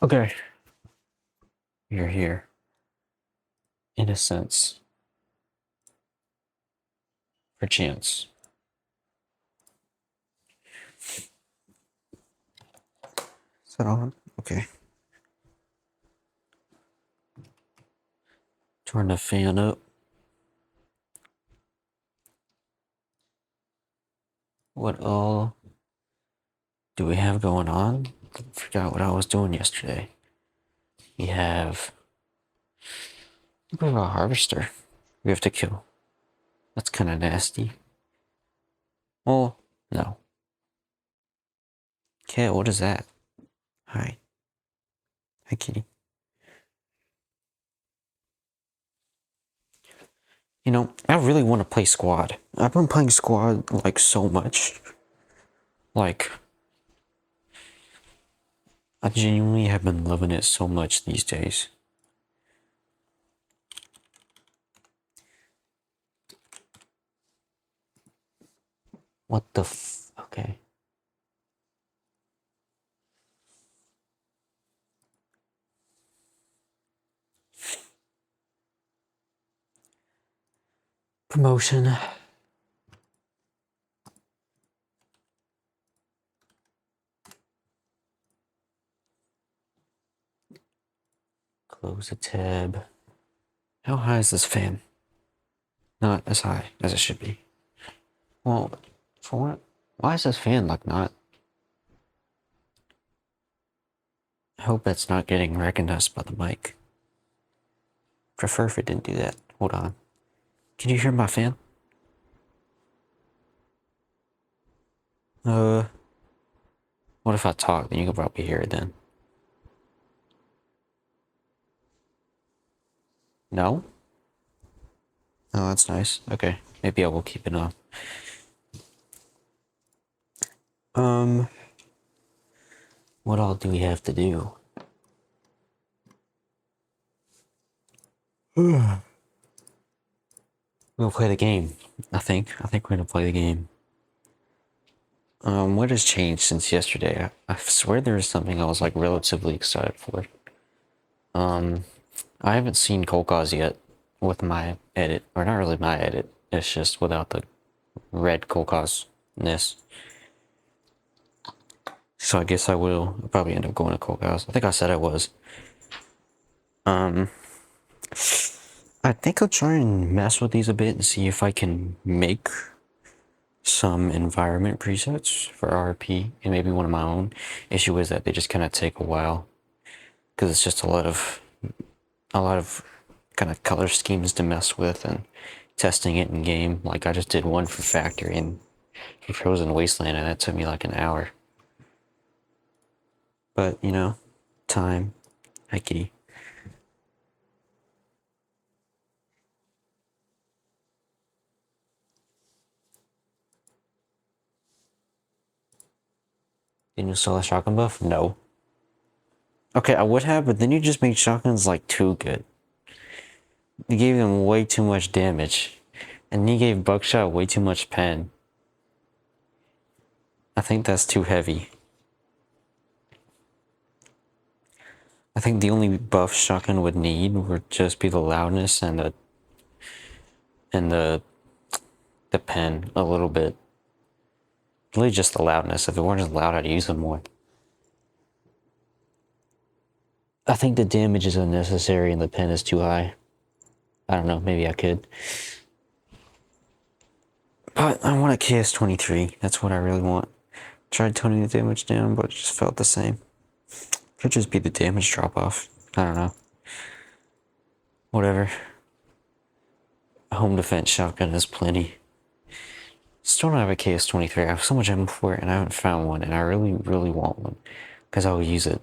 Okay. You're here. In a sense. For chance. Is that on? Okay. Turn the fan up. What all do we have going on? I forgot what I was doing yesterday. We have a harvester we have to kill. That's kind of nasty. Well, no. Okay, what is that? Hi. Hi, kitty. You know, I really want to play squad. I've been playing squad like so much. Like, I genuinely have been loving it so much these days. What the okay. Promotion. Close the tab. How high is this fan? Not as high as it should be. Well, for what? Why is this fan like not? I hope it's not getting recognized by the mic. Prefer if it didn't do that. Hold on. Can you hear my fan? What if I talk? Then you can probably hear it then. No? Oh, that's nice. Okay. Maybe I will keep it on. What all do we have to do? We'll play the game. I think we're gonna play the game. What has changed since yesterday? I swear there was something I was like relatively excited for. I haven't seen Kolkaz yet with my edit, or not really my edit. It's just without the red Kolkaz-ness. So I guess I'll probably end up going to Kolkaz. I think I said I was. I think I'll try and mess with these a bit and see if I can make some environment presets for RRP and maybe one of my own. Issue is that they just kind of take a while because it's just a lot of kind of color schemes to mess with and testing it in game. Like I just did one for factory and for Frozen Wasteland and that took me like an hour. But you know, time, hi kitty. Didn't you install a shotgun buff? No. Okay, I would have, but then you just made shotguns like too good. You gave them way too much damage. And you gave Buckshot way too much pen. I think that's too heavy. I think the only buff shotgun would need would just be the loudness and the pen a little bit. Really just the loudness. If it weren't as loud, I'd use them more. I think the damage is unnecessary and the pen is too high. I don't know, maybe I could. But I want a KS-23. That's what I really want. Tried toning the damage down, but it just felt the same. Could just be the damage drop-off. I don't know. Whatever. A home defense shotgun is plenty. Still don't have a KS-23. I have so much ammo for it and I haven't found one, and I really, really want one. Because I will use it.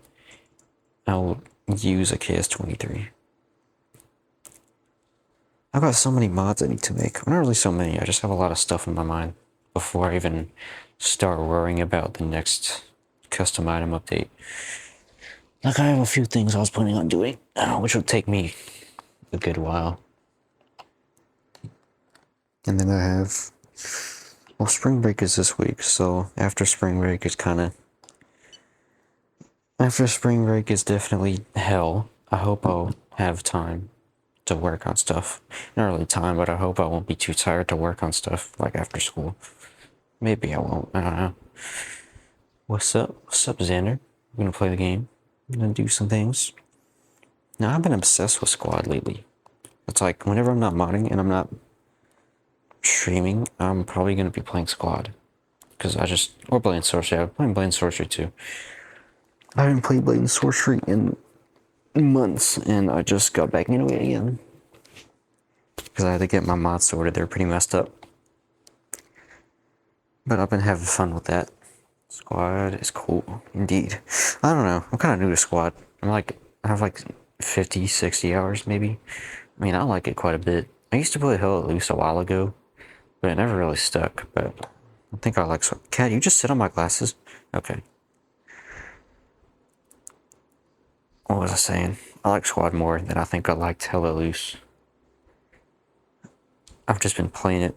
I will use a KS-23. I've got so many mods I need to make. Well, not really so many, I just have a lot of stuff in my mind before I even start worrying about the next custom item update. Like, I have a few things I was planning on doing, which will take me a good while. And then I have... Well, spring break is this week, so after spring break it's kind of... After spring break is definitely hell. I hope I'll have time to work on stuff. Not really time, but I hope I won't be too tired to work on stuff like after school. Maybe I won't. I don't know. What's up? What's up, Xander? I'm gonna play the game. I'm gonna do some things. Now, I've been obsessed with Squad lately. It's like whenever I'm not modding and I'm not streaming, I'm probably gonna be playing Squad. Because or playing Sorcery. I'm playing Blade and Sorcery too. I haven't played Blade and Sorcery in months, and I just got back into it again. Because I had to get my mods sorted. They're pretty messed up. But I've been having fun with that. Squad is cool, indeed. I don't know. I'm kind of new to Squad. I have like 50, 60 hours maybe. I mean, I like it quite a bit. I used to play Hell Loose a while ago, but it never really stuck. But I think I like Squad. Cat, you just sit on my glasses? Okay. What was I saying? I like Squad more than I think I liked Hella Loose. I've just been playing it,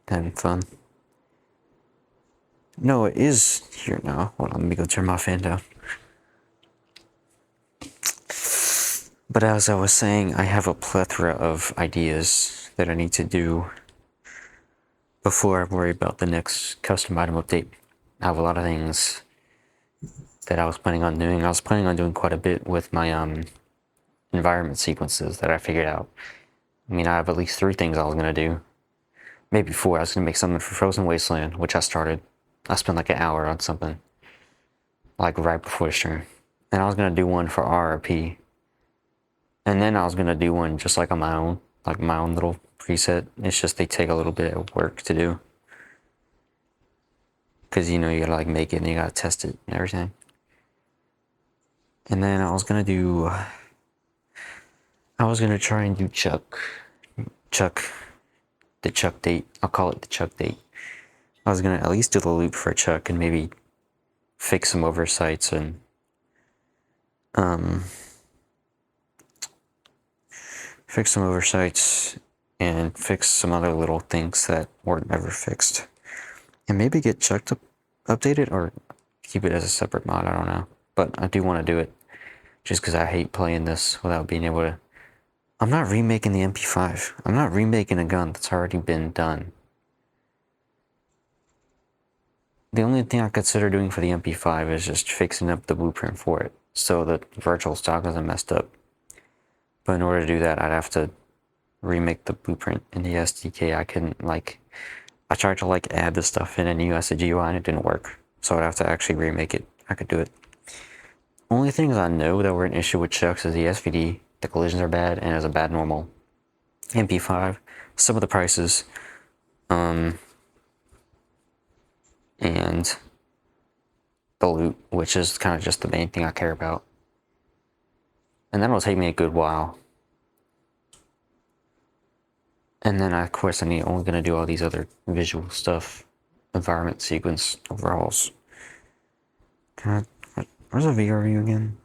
having fun. No, it is here now. Hold on, let me go turn my fan down. But as I was saying, I have a plethora of ideas that I need to do before I worry about the next custom item update. I have a lot of things that I was planning on doing. I was planning on doing quite a bit with my environment sequences that I figured out. I mean, I have at least 3 things I was going to do. Maybe 4. I was going to make something for Frozen Wasteland, which I started. I spent like an hour on something, like right before stream. And I was going to do one for RRP. And then I was going to do one just like on my own, like my own little preset. It's just they take a little bit of work to do. Because, you gotta like make it and you gotta test it and everything. And then I was going to try and do the Chuck date. I'll call it the Chuck date. I was going to at least do the loop for Chuck and maybe fix some oversights and fix some other little things that were never fixed. And maybe get Chuck to update it or keep it as a separate mod, I don't know. But I do want to do it just because I hate playing this without being able to. I'm not remaking the MP5. I'm not remaking a gun that's already been done. The only thing I consider doing for the MP5 is just fixing up the blueprint for it so the virtual stock isn't messed up. But in order to do that, I'd have to remake the blueprint in the SDK. I couldn't I tried to add the stuff in a new SGUI and it didn't work. So I'd have to actually remake it. I could do it. Only things I know that were an issue with Chucks is the SVD, the collisions are bad, and it's a bad normal. MP5, some of the prices, and the loot, which is kind of just the main thing I care about. And that'll take me a good while. And then, of course, I'm only going to do all these other visual stuff. Environment sequence overhauls. Where's the VR view again?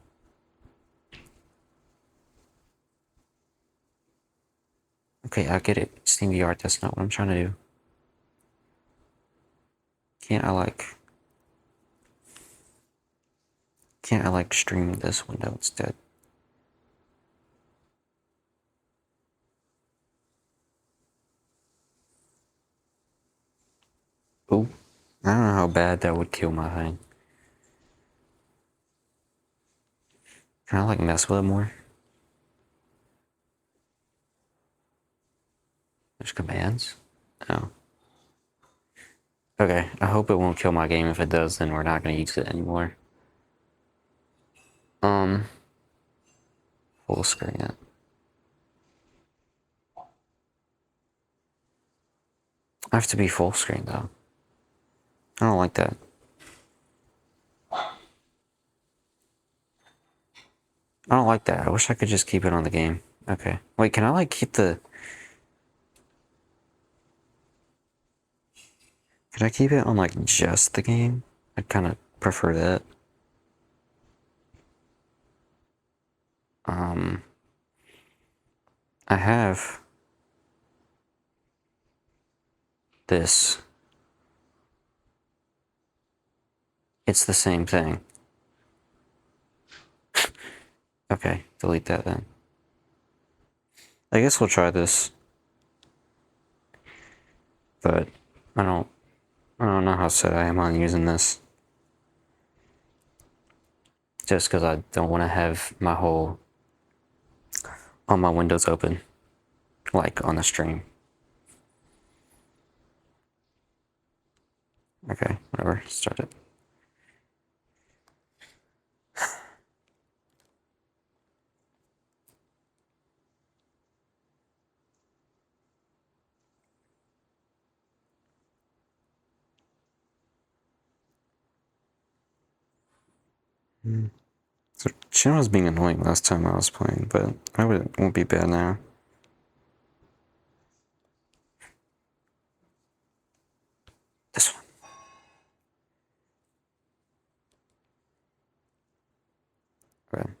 Okay, I get it. Steam VR, that's not what I'm trying to do. Can't I stream this window instead? Ooh, I don't know how bad that would kill my thing. Can I mess with it more? There's commands? Oh. Okay, I hope it won't kill my game. If it does, then we're not gonna use it anymore. Full screen it. I have to be full screen though. I don't like that. I don't like that. I wish I could just keep it on the game. Okay. Wait, can I keep the... Can I keep it on just the game? I'd kind of prefer that. I have this. It's the same thing. Okay, delete that then. I guess we'll try this. But I don't know how set I am on using this. Just because I don't want to have all my windows open, like on the stream. Okay, whatever, start it. So Chin was being annoying last time I was playing, but it won't be bad now. This one. Okay.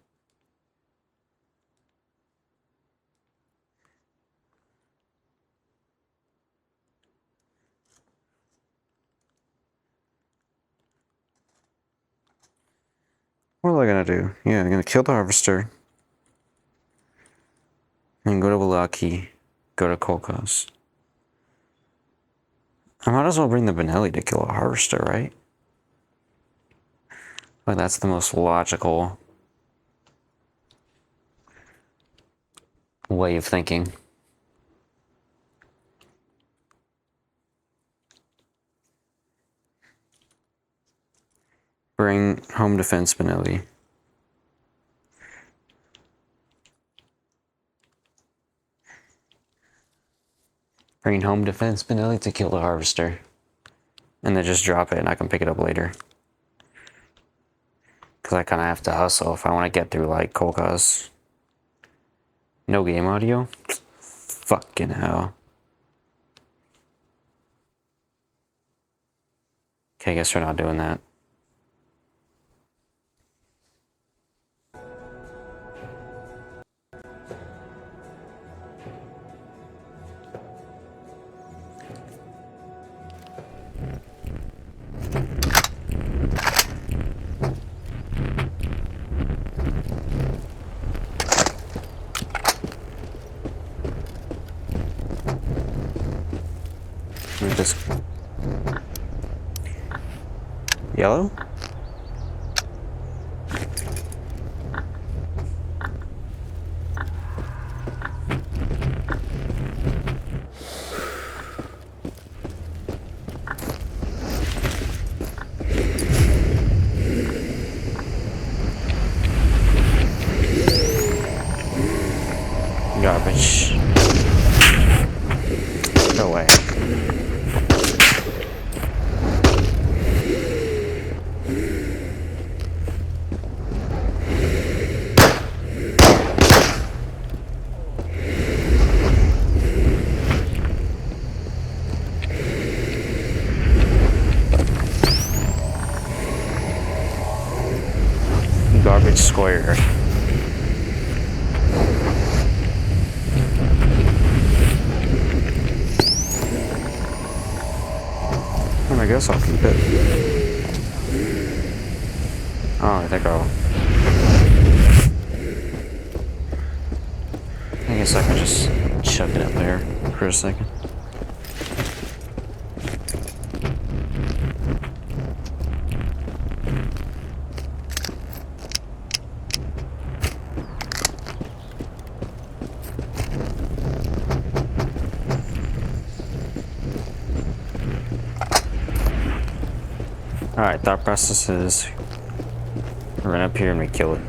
What am I gonna do? Yeah, I'm gonna kill the harvester. And go to Walaki, go to Kolkos. I might as well bring the Benelli to kill a harvester, right? Like that's the most logical way of thinking. Bring home defense Benelli. Bring home defense Benelli to kill the harvester. And then just drop it and I can pick it up later. Because I kind of have to hustle if I want to get through like Kolkos. No game audio? Fucking hell. Okay, I guess we're not doing that. Just yellow? Garbage. No way. Garbage square. Well, I guess I'll keep it. Oh, I think I guess I can just chuck it up there for a second. Alright, thought process is we run up here and we kill it.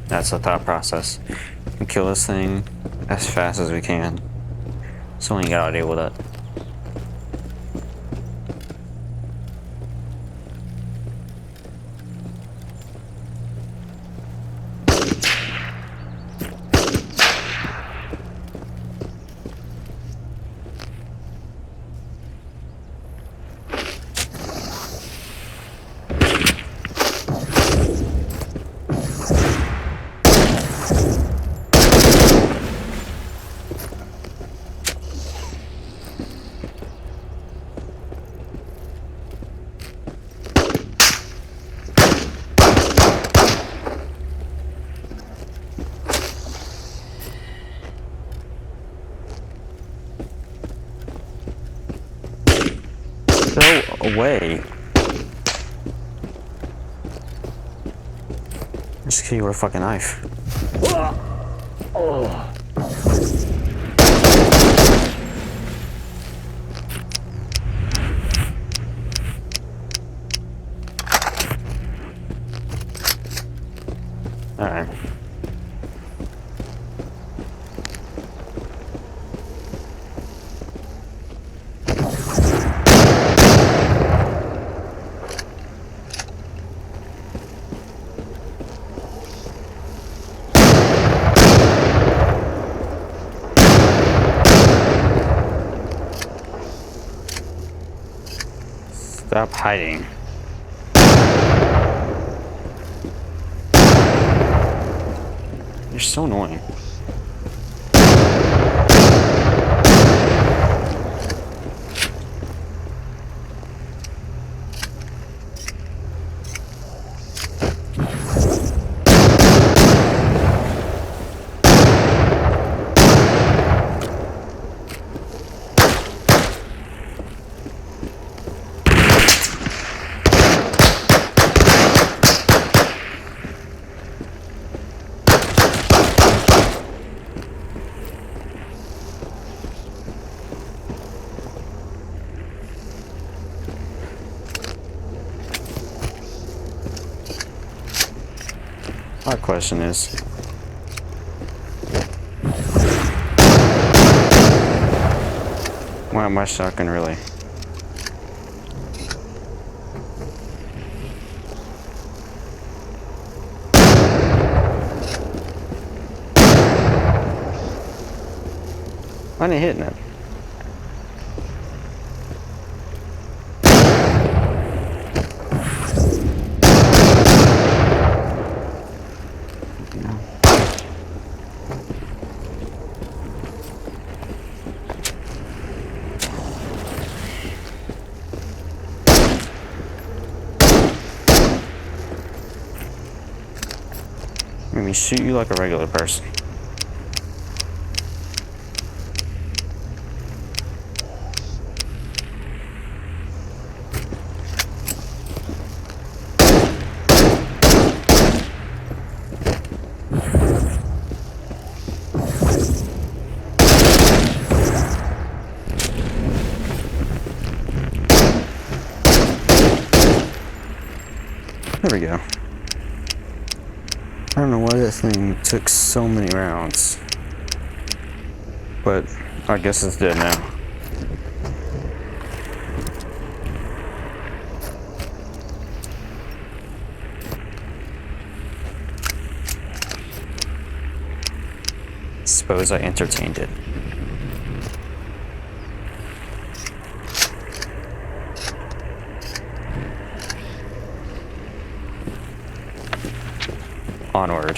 That's the thought process. We kill this thing as fast as we can. So we ain't gotta deal with it. way. Just kill you with a fucking knife. Oh. Alright. Stop hiding. You're so annoying. My question is, why am I shotgun really? Why ain't it hitting it? Made me shoot you like a regular person. There we go. I don't know why that thing took so many rounds, but I guess it's dead now. Suppose I entertained it. Onward.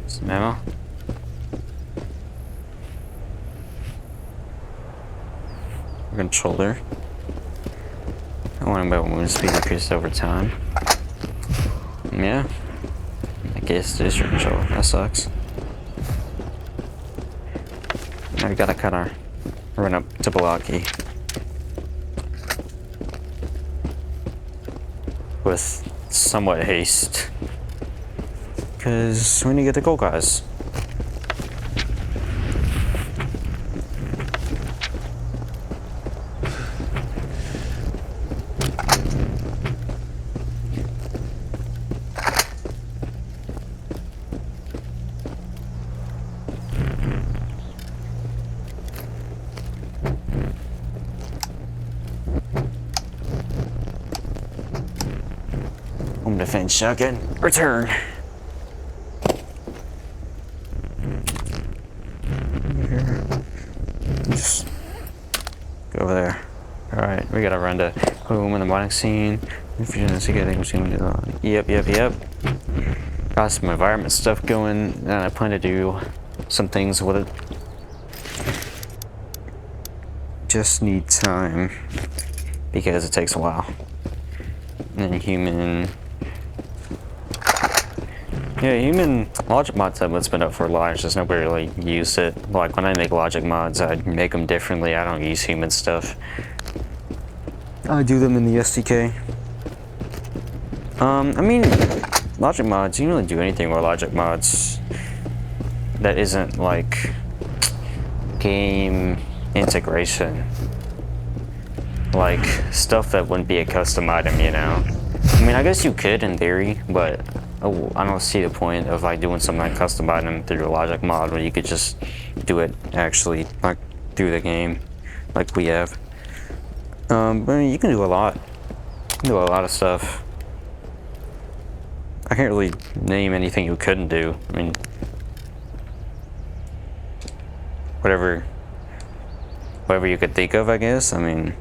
Some ammo. Controller. I want to bet wound speed increased over time. Yeah. I guess it is your controller. That sucks. Now we gotta kind of run up to Blocky with somewhat haste, because we need to get the gold guys. Home defense shotgun, return. Just go over there. Alright, we gotta run to home in the mining scene. If you're gonna see anything, we're gonna do that. Yep. Got some environment stuff going, and I plan to do some things with it. Just need time because it takes a while. And then human, yeah, human logic mod template's been up for a while. It's just nobody really used it. Like when I make logic mods, I make them differently. I don't use human stuff. I do them in the SDK. I mean, logic mods, you can really do anything with logic mods that isn't like game integration. Like stuff that wouldn't be a custom item, you know? I mean, I guess you could in theory, but I don't see the point of like doing some like custom item through a logic mod when you could just do it actually like through the game, like we have. But I mean, you can do a lot. You can do a lot of stuff. I can't really name anything you couldn't do. I mean, whatever you could think of, I guess. I mean,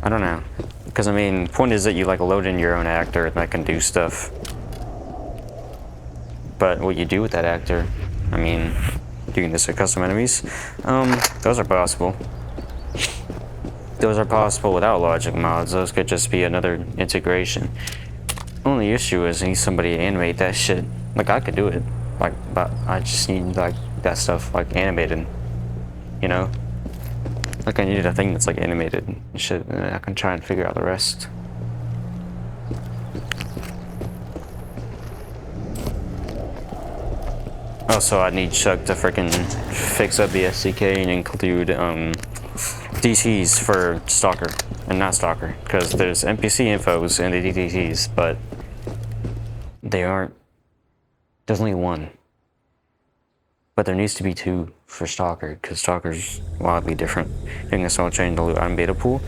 I don't know. Because I mean, point is that you like load in your own actor that can do stuff. But what you do with that actor, I mean, doing this with custom enemies, those are possible. Those are possible without logic mods. Those could just be another integration. Only issue is I need somebody to animate that shit. Like I could do it, like, but I just need like that stuff like animated, you know? Like I needed a thing that's like animated and shit, and I can try and figure out the rest. Also, I need Chuck to freaking fix up the SDK and include DTs for Stalker and not Stalker, because there's NPC infos in the DTs, but they aren't. There's only one, but there needs to be two for Stalker, because Stalker's wildly different. You can also change the loot item beta pool.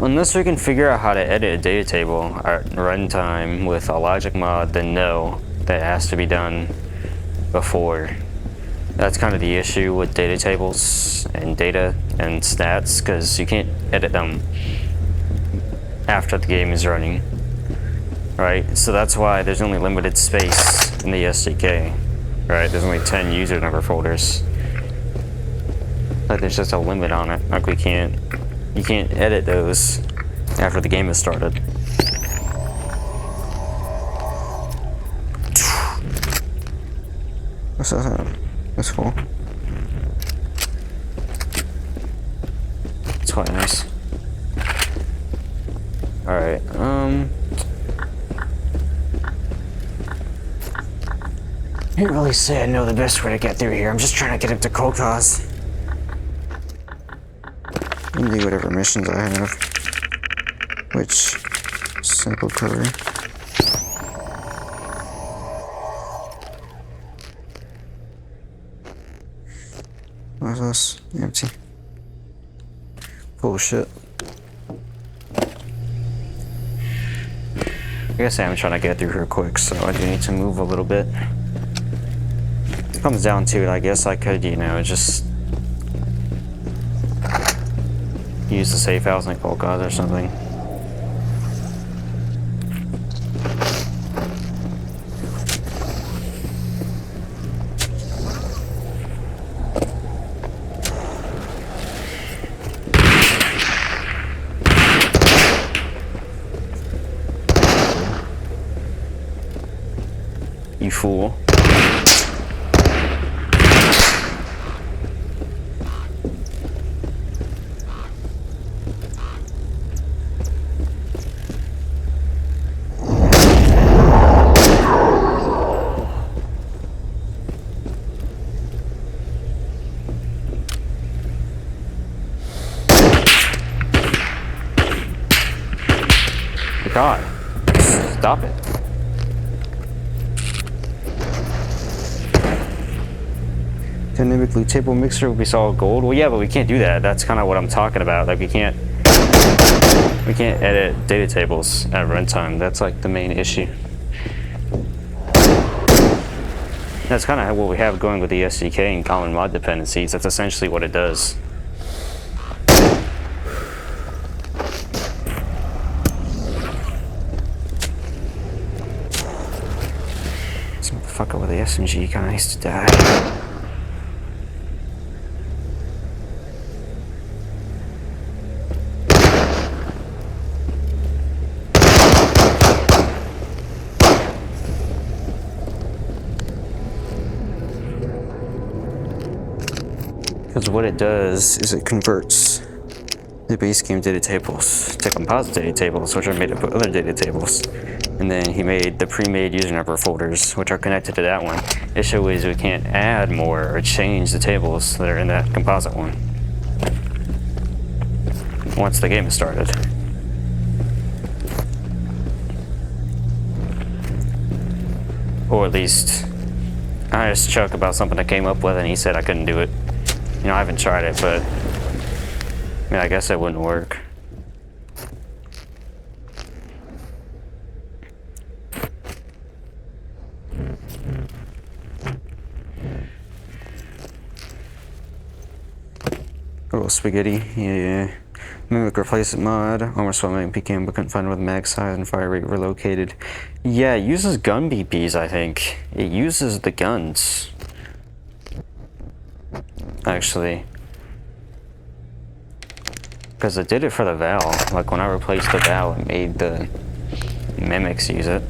Unless we can figure out how to edit a data table at runtime with a logic mod, then no, that has to be done before. That's kind of the issue with data tables and data and stats, because you can't edit them after the game is running, right? So that's why there's only limited space in the SDK, right? There's only 10 user number folders. Like there's just a limit on it. Like you can't edit those after the game has started. What's that? That's cool. It's quite nice. Alright, I can't really say I know the best way to get through here. I'm just trying to get up to Cold Cause. And do whatever missions I have. Which, simple cover. What's this? Empty. Bullshit. I guess I'm trying to get through here quick, so I do need to move a little bit. It comes down to it, I guess I could, you know, just use the safe house in Cold Cause or something. You fool. God, stop it. Dynamic loot table mixer will be solid gold. Well, yeah, but we can't do that. That's kind of what I'm talking about. Like we can't edit data tables at runtime. That's like the main issue. That's kind of what we have going with the SDK and common mod dependencies. That's essentially what it does. Motherfucker with the SMG kinda needs to die. Because what it does is it converts the base game data tables to composite data tables, which are made up of other data tables. And then he made the pre-made user number folders, which are connected to that one. Issue is we can't add more or change the tables that are in that composite one once the game is started. Or at least I asked Chuck about something I came up with and he said I couldn't do it. You know, I haven't tried it, but I mean, I guess it wouldn't work. A little spaghetti, yeah. Mimic replacement mod, almost swimming PKM but couldn't find where the mag size and fire rate were located. Yeah, it uses gun BPs, I think. It uses the guns. Actually. Because it did it for the Val. Like when I replaced the Val, it made the mimics use it.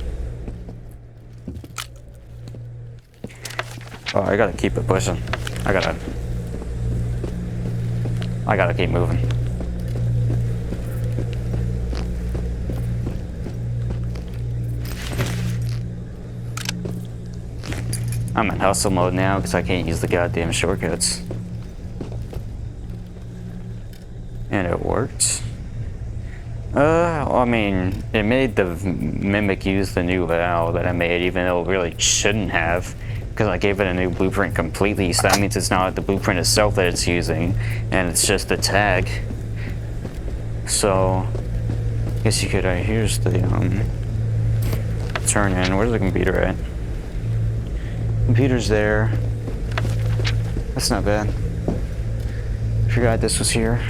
Oh, I gotta keep it pushing. I gotta keep moving. I'm in hustle mode now because I can't use the goddamn shortcuts. And it worked. I mean, it made the mimic use the new Val that I made, even though it really shouldn't have. Because I gave it a new blueprint completely, so that means it's not the blueprint itself that it's using, and it's just the tag. So, I guess you could, here's the, turn in. Where's the computer at? Computer's there. That's not bad. Forgot this was here.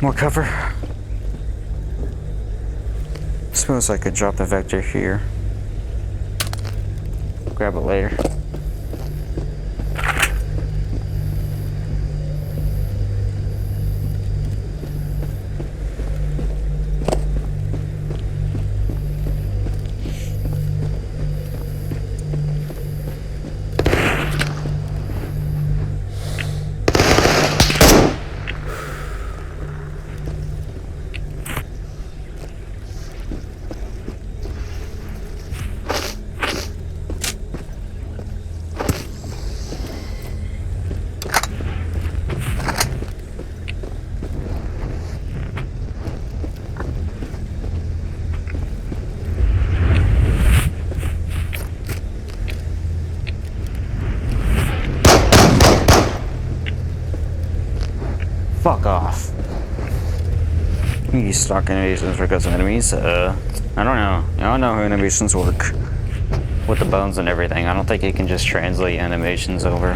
More cover. Suppose I could drop the vector here. Grab it later. Fuck off. You use stock animations for custom enemies? I don't know. I don't know how animations work. With the bones and everything. I don't think you can just translate animations over.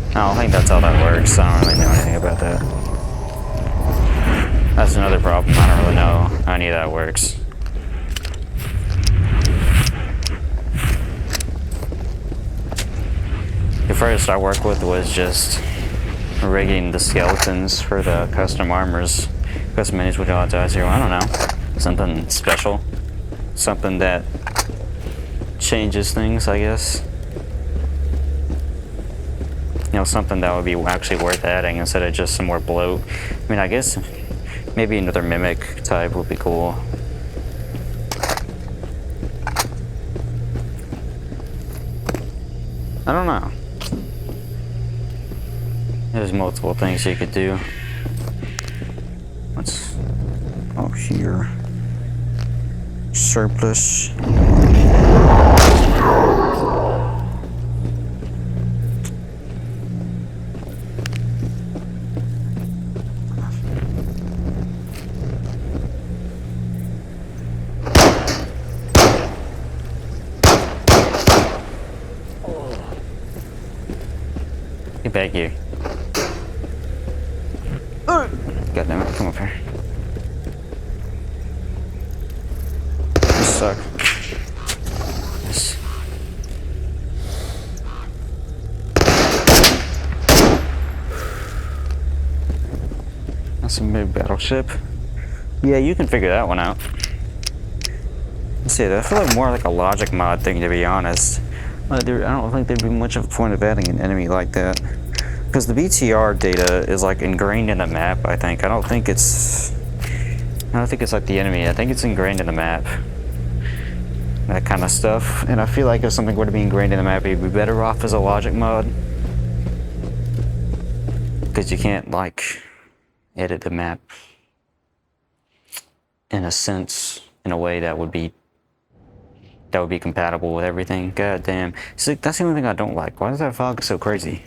I don't think that's how that works. I don't really know anything about that. That's another problem. I don't really know how any of that works. The first I worked with was just rigging the skeletons for the custom armors. Custom minis with Zero. I don't know. Something special. Something that changes things, I guess. You know, something that would be actually worth adding instead of just some more bloat. I mean, I guess maybe another mimic type would be cool. I don't know. There's multiple things you could do. What's up here? Surplus. Get back here. God damn it, come up here. You suck. Yes. That's a big battleship. Yeah, you can figure that one out. Let's see, I feel like more like a logic mod thing, to be honest. I don't think there'd be much of a point of adding an enemy like that. Because the BTR data is like ingrained in the map, I think. I don't think it's like the enemy. I think it's ingrained in the map. That kind of stuff. And I feel like if something were to be ingrained in the map, it'd be better off as a logic mod. Because you can't, like, edit the map in a sense, in a way that would be compatible with everything. God damn. See, that's the only thing I don't like. Why is that fog so crazy?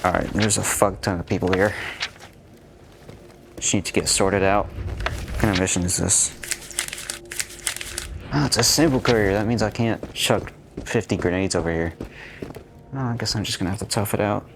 Alright, there's a fuck ton of people here. Just need to get sorted out. What kind of mission is this? Oh, it's a simple courier. That means I can't chuck 50 grenades over here. Oh, I guess I'm just gonna have to tough it out.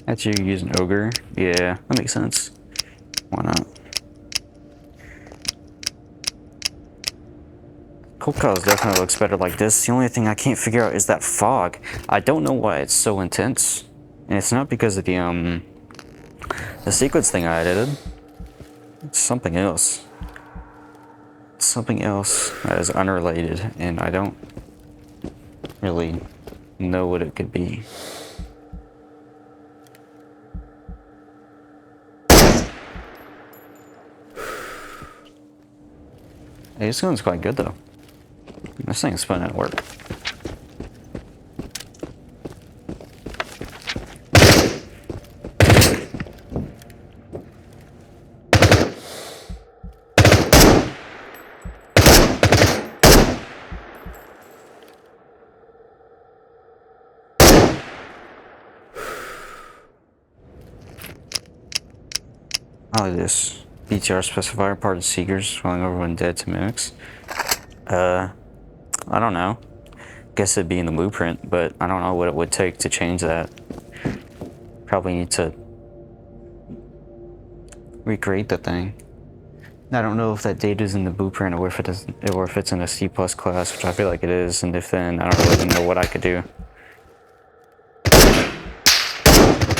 That's you using ogre? Yeah, that makes sense. Why not? Cold Cause definitely looks better like this. The only thing I can't figure out is that fog. I don't know why it's so intense. And it's not because of the sequence thing I edited. It's something else. It's something else that is unrelated, and I don't really know what it could be. Hey, this gun's quite good though. This thing's fun at work. I like this. BTR specifier, part of Seekers, falling over when dead to mimics. I don't know. Guess it'd be in the blueprint, but I don't know what it would take to change that. Probably need to recreate the thing. I don't know if that data's in the blueprint or if it is, or if it's in a C+ class, which I feel like it is, and if then, I don't really know what I could do.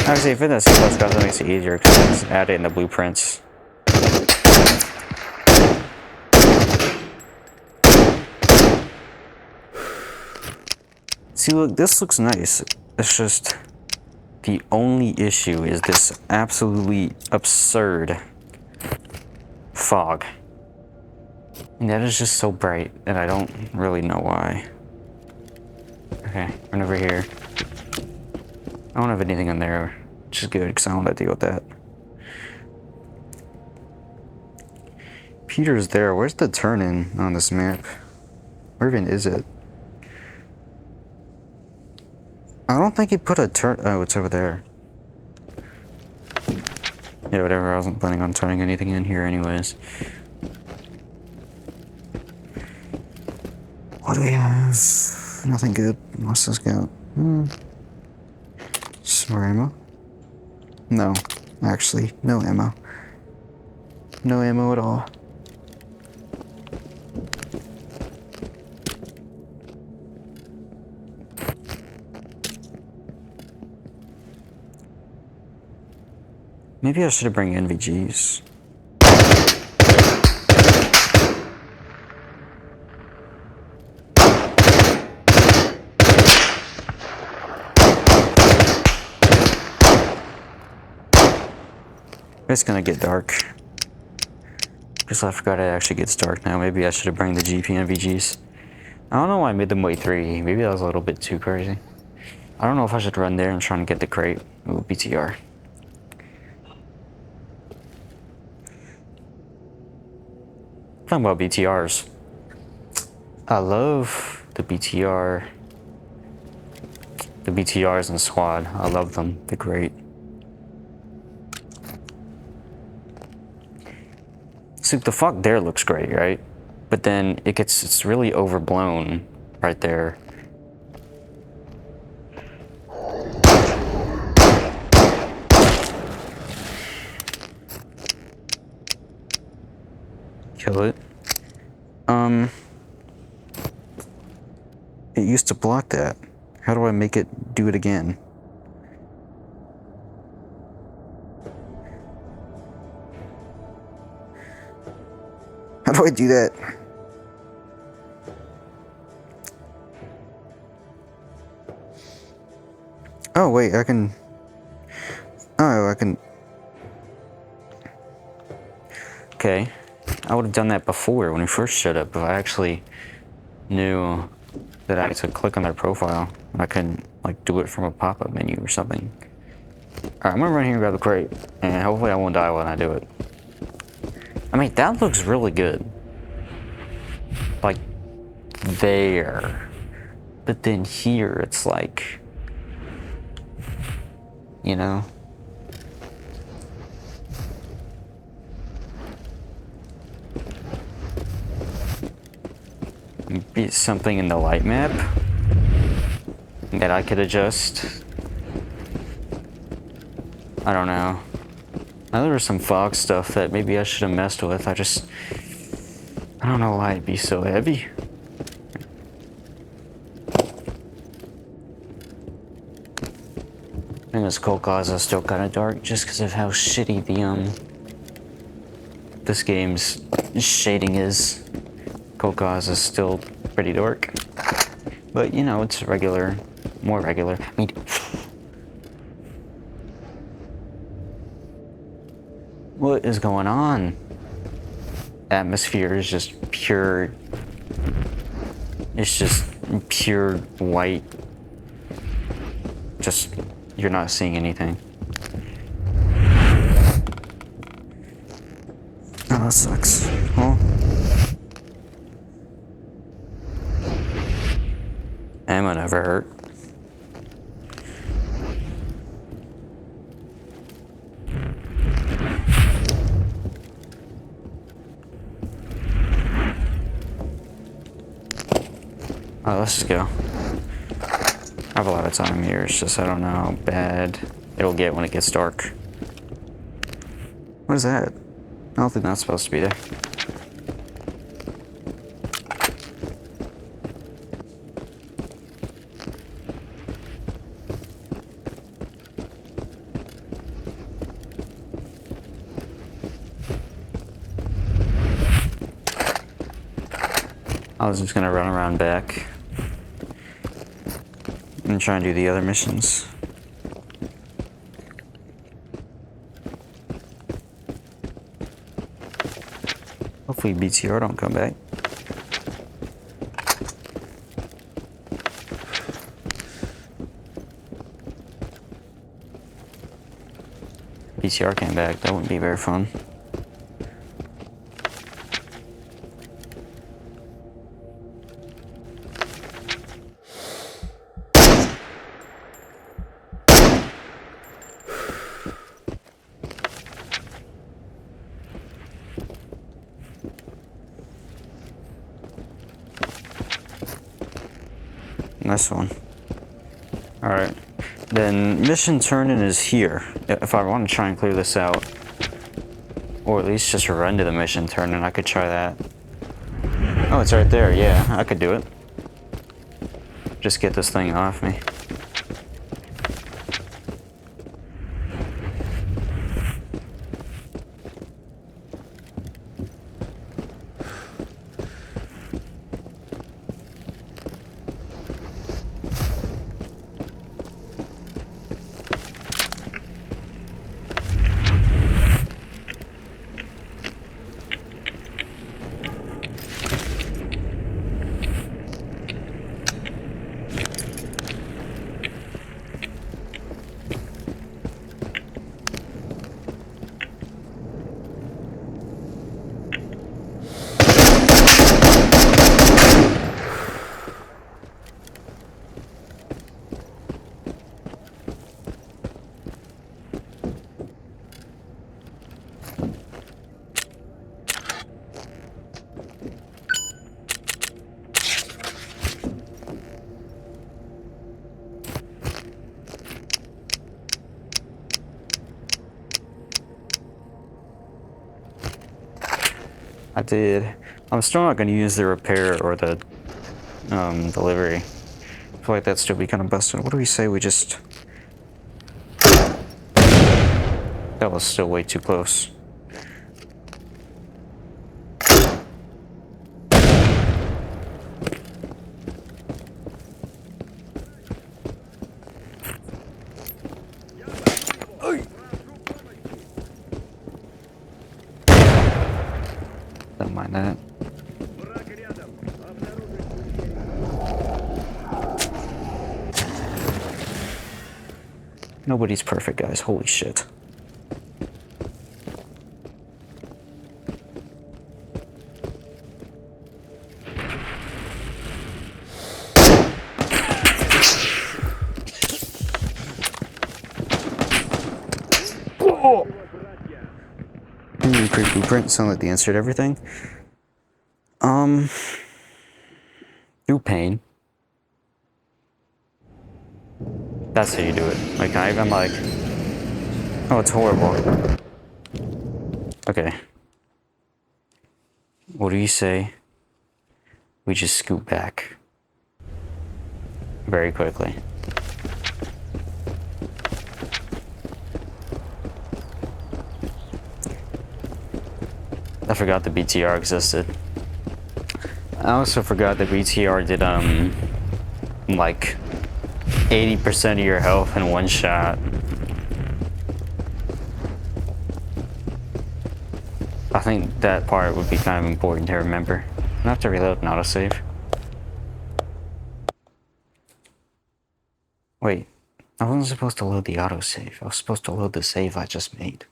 Actually, if it's in a C+ class, that makes it easier because I can just add it in the blueprints. See, look, this looks nice. It's just the only issue is this absolutely absurd fog. And that is just so bright that I don't really know why. Okay, run over here. I don't have anything in there, which is good because I don't want to deal with that. Peter's there. Where's the turn-in on this map? Where even is it? I don't think he put a turn. Oh, it's over there. Yeah, whatever. I wasn't planning on turning anything in here, anyways. What do we have? Nothing good. What's this got? Some more ammo? No, actually, no ammo. No ammo at all. Maybe I should bring NVGs. It's gonna get dark. Guess I forgot it actually gets dark now. Maybe I should have brought the GP and VGs. I don't know why I made them wait 3. Maybe that was a little bit too crazy. I don't know if I should run there and try and get the crate. Ooh, BTR. Talking about BTRs. I love the BTR. The BTRs in the squad. I love them. They're great. See, the fuck there looks great, right? But then it's really overblown right there. Kill it. It used to block that. How do I make it do it again? How do I do that? Oh, wait, I can... Oh, I can... Okay. I would have done that before when we first showed up, if I actually knew that I had to click on their profile. I couldn't, like, do it from a pop-up menu or something. Alright, I'm gonna run here and grab the crate, and hopefully I won't die when I do it. I mean, that looks really good. Like, there. But then here, it's like... You know? Maybe something in the light map that I could adjust. I don't know. Now there was some fog stuff that maybe I should have messed with. I don't know why it'd be so heavy. And this Cold Cause is still kind of dark just because of how shitty the this game's shading is. Cold Cause is still pretty dark, but you know, it's regular, more regular. I mean, what is going on? Atmosphere is just pure. It's just pure white. Just, you're not seeing anything. Oh, that sucks. Well, ammo never hurt. Oh, let's just go. I have a lot of time here, it's just I don't know how bad it'll get when it gets dark. What is that? I don't think that's supposed to be there. I was just gonna run around back and try and do the other missions. Hopefully BTR don't come back. BTR came back, that wouldn't be very fun. Nice one. Alright. Then mission turn-in is here. If I want to try and clear this out, or at least just run to the mission turn-in, I could try that. Oh, it's right there. Yeah, I could do it. Just get this thing off me. I did. I'm still not gonna use the repair or the delivery. I feel like that'd still be kind of busted. What do we say we just... That was still way too close. Don't mind that. Nobody's perfect, guys. Holy shit. Oh! Recruit blueprint. Sound like the answer to everything. Through pain. That's how you do it. Like, not even like, oh, it's horrible. Okay. What do you say? We just scoot back. Very quickly. I forgot the BTR existed. I also forgot that BTR did, like 80% of your health in one shot. I think that part would be kind of important to remember. I have to reload and autosave. Wait, I wasn't supposed to load the autosave. I was supposed to load the save I just made.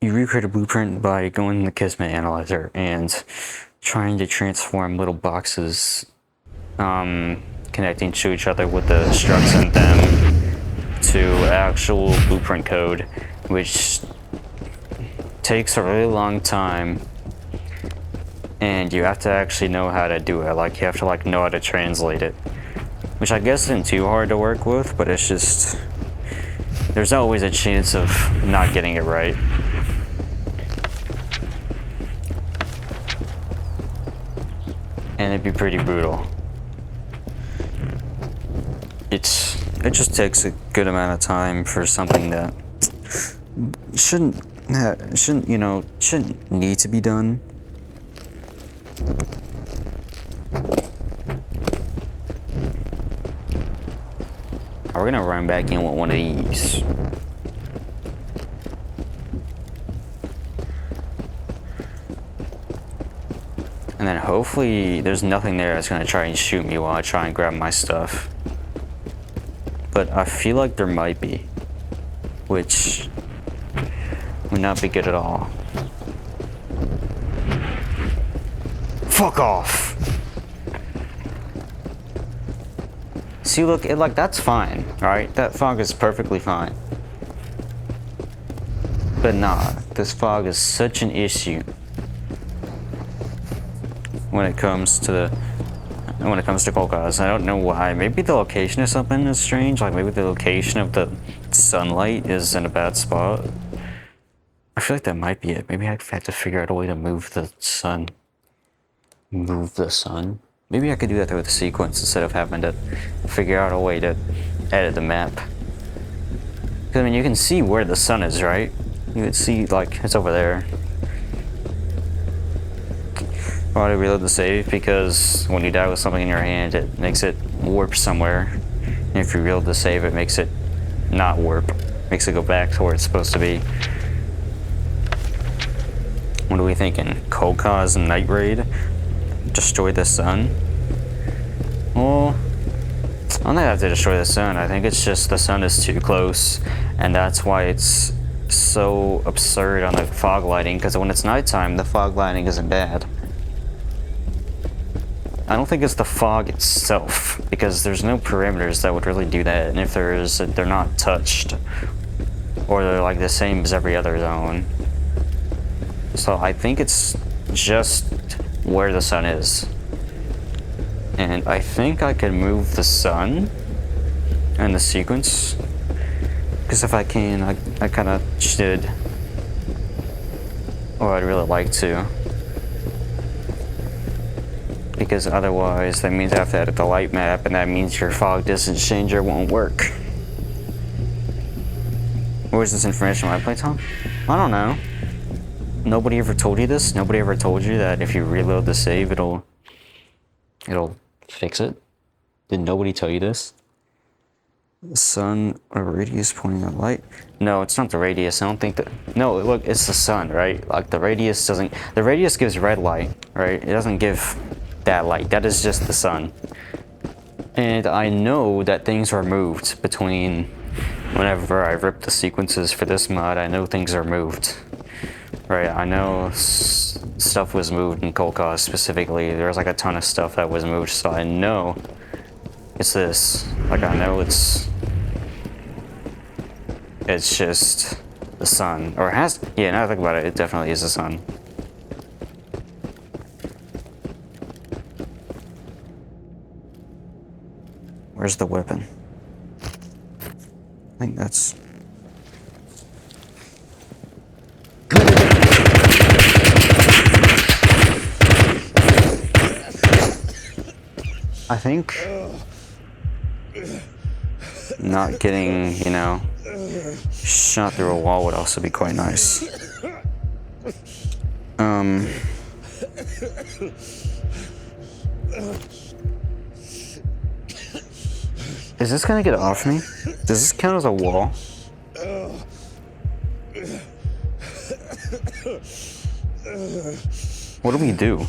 You recreate a blueprint by going in the Kismet Analyzer and trying to transform little boxes connecting to each other with the structs in them to actual blueprint code, which takes a really long time, and you have to actually know how to do it. Like, you have to like know how to translate it, which I guess isn't too hard to work with, but it's just there's always a chance of not getting it right. And it'd be pretty brutal. It just takes a good amount of time for something that shouldn't need to be done. We're gonna run back in with one of these. And then hopefully there's nothing there that's gonna try and shoot me while I try and grab my stuff. But I feel like there might be, which would not be good at all. Fuck off! See, look, that's fine, alright? That fog is perfectly fine. But nah, this fog is such an issue when it comes to Kolkaz. I don't know why. Maybe the location of something is strange. Like, maybe the location of the sunlight is in a bad spot. I feel like that might be it. Maybe I have to figure out a way to move the sun. Move the sun? Maybe I could do that through the sequence instead of having to figure out a way to edit the map. Because, I mean, you can see where the sun is, right? You can see, like, it's over there. I want to reload the save because when you die with something in your hand, it makes it warp somewhere. And if you reload the save, it makes it not warp. Makes it go back to where it's supposed to be. What are we thinking? Kolkaz Night Raid? Destroy the sun? Well, I don't think I have to destroy the sun. I think it's just the sun is too close. And that's why it's so absurd on the fog lighting. Because when it's nighttime, the fog lighting isn't bad. I don't think it's the fog itself, because there's no parameters that would really do that, and if there is, they're not touched, or they're like the same as every other zone. So I think it's just where the sun is. And I think I can move the sun and the sequence, because if I can, I kind of should Or I'd really like to. Because otherwise, that means I have to edit the light map, and that means your fog distance changer won't work. Where's this information on my play, Tom? I don't know. Nobody ever told you this? Nobody ever told you that if you reload the save, it'll fix it? Did nobody tell you this? The sun or radius pointing at light? No, it's not the radius. I don't think that. No, look, it's the sun, right? Like the radius doesn't. The radius gives red light, right? It doesn't give that light. That is just the sun. And I know that things are moved between whenever I rip the sequences for this mod. I know things are moved, right? I know stuff was moved in Cold Cause specifically. There's like a ton of stuff that was moved, so I know it's this. Like I know it's just the sun, or it has. Yeah, now I think about it, it definitely is the sun. Where's the weapon? I think that's. I think not getting, you know, shot through a wall would also be quite nice. Is this gonna get off me? Does this count as a wall? What do we do?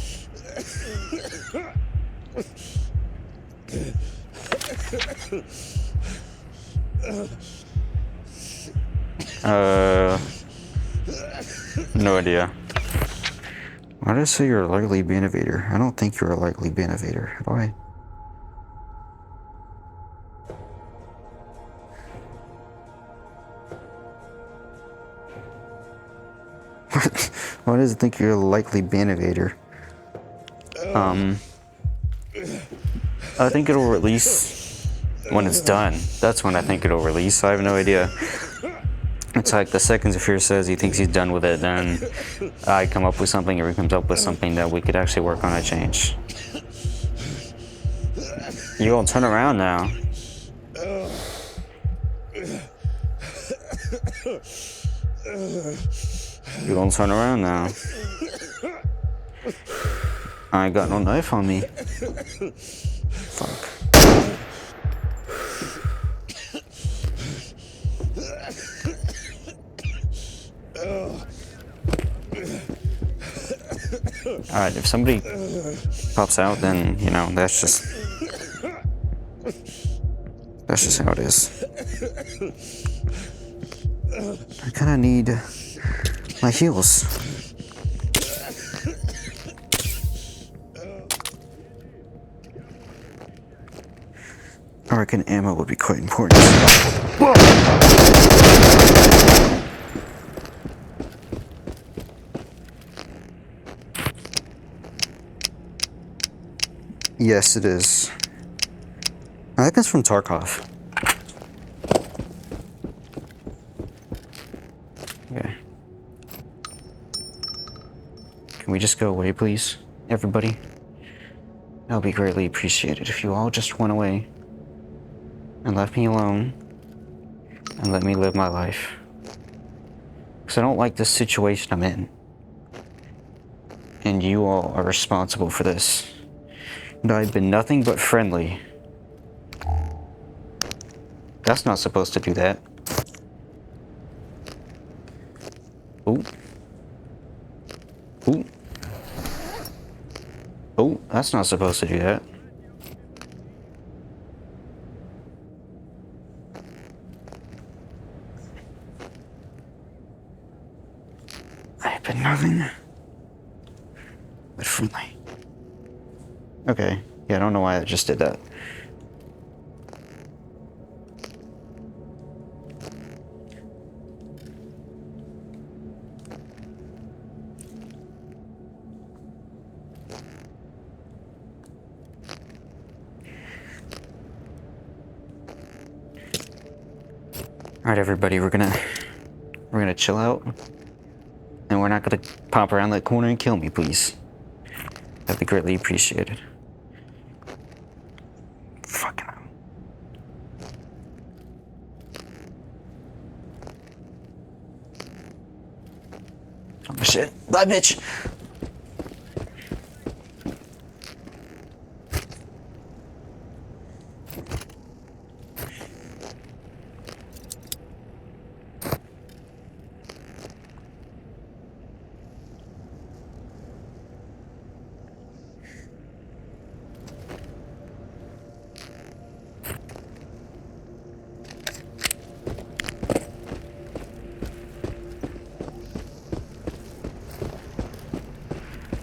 No idea. Why did it say you're a likely innovator? I don't think you're a likely innovator. How do I? Why does it think you're a likely innovator? I think it'll release when it's done. That's when I think it'll release. I have no idea. It's like the second Zafir says he thinks he's done with it, then I come up with something, or he comes up with something that we could actually work on a change. You gonna turn around now? You gonna turn around now? I ain't got no knife on me. Fuck. Alright, if somebody pops out, then, you know, that's just how it is. I kinda need my heals. I reckon ammo would be quite important. Whoa! Yes, it is. I think it's from Tarkov. Okay. Can we just go away, please, everybody? That would be greatly appreciated if you all just went away and left me alone and let me live my life. Because I don't like this situation I'm in. And you all are responsible for this. And I've been nothing but friendly. That's not supposed to do that. Ooh. Ooh. Oh, that's not supposed to do that. I've been nothing but friendly. Okay, yeah, I don't know why I just did that. All right, everybody, we're gonna chill out, and we're not gonna pop around that corner and kill me, please. That'd be greatly appreciated. Fucking hell. Oh shit. Bye, bitch.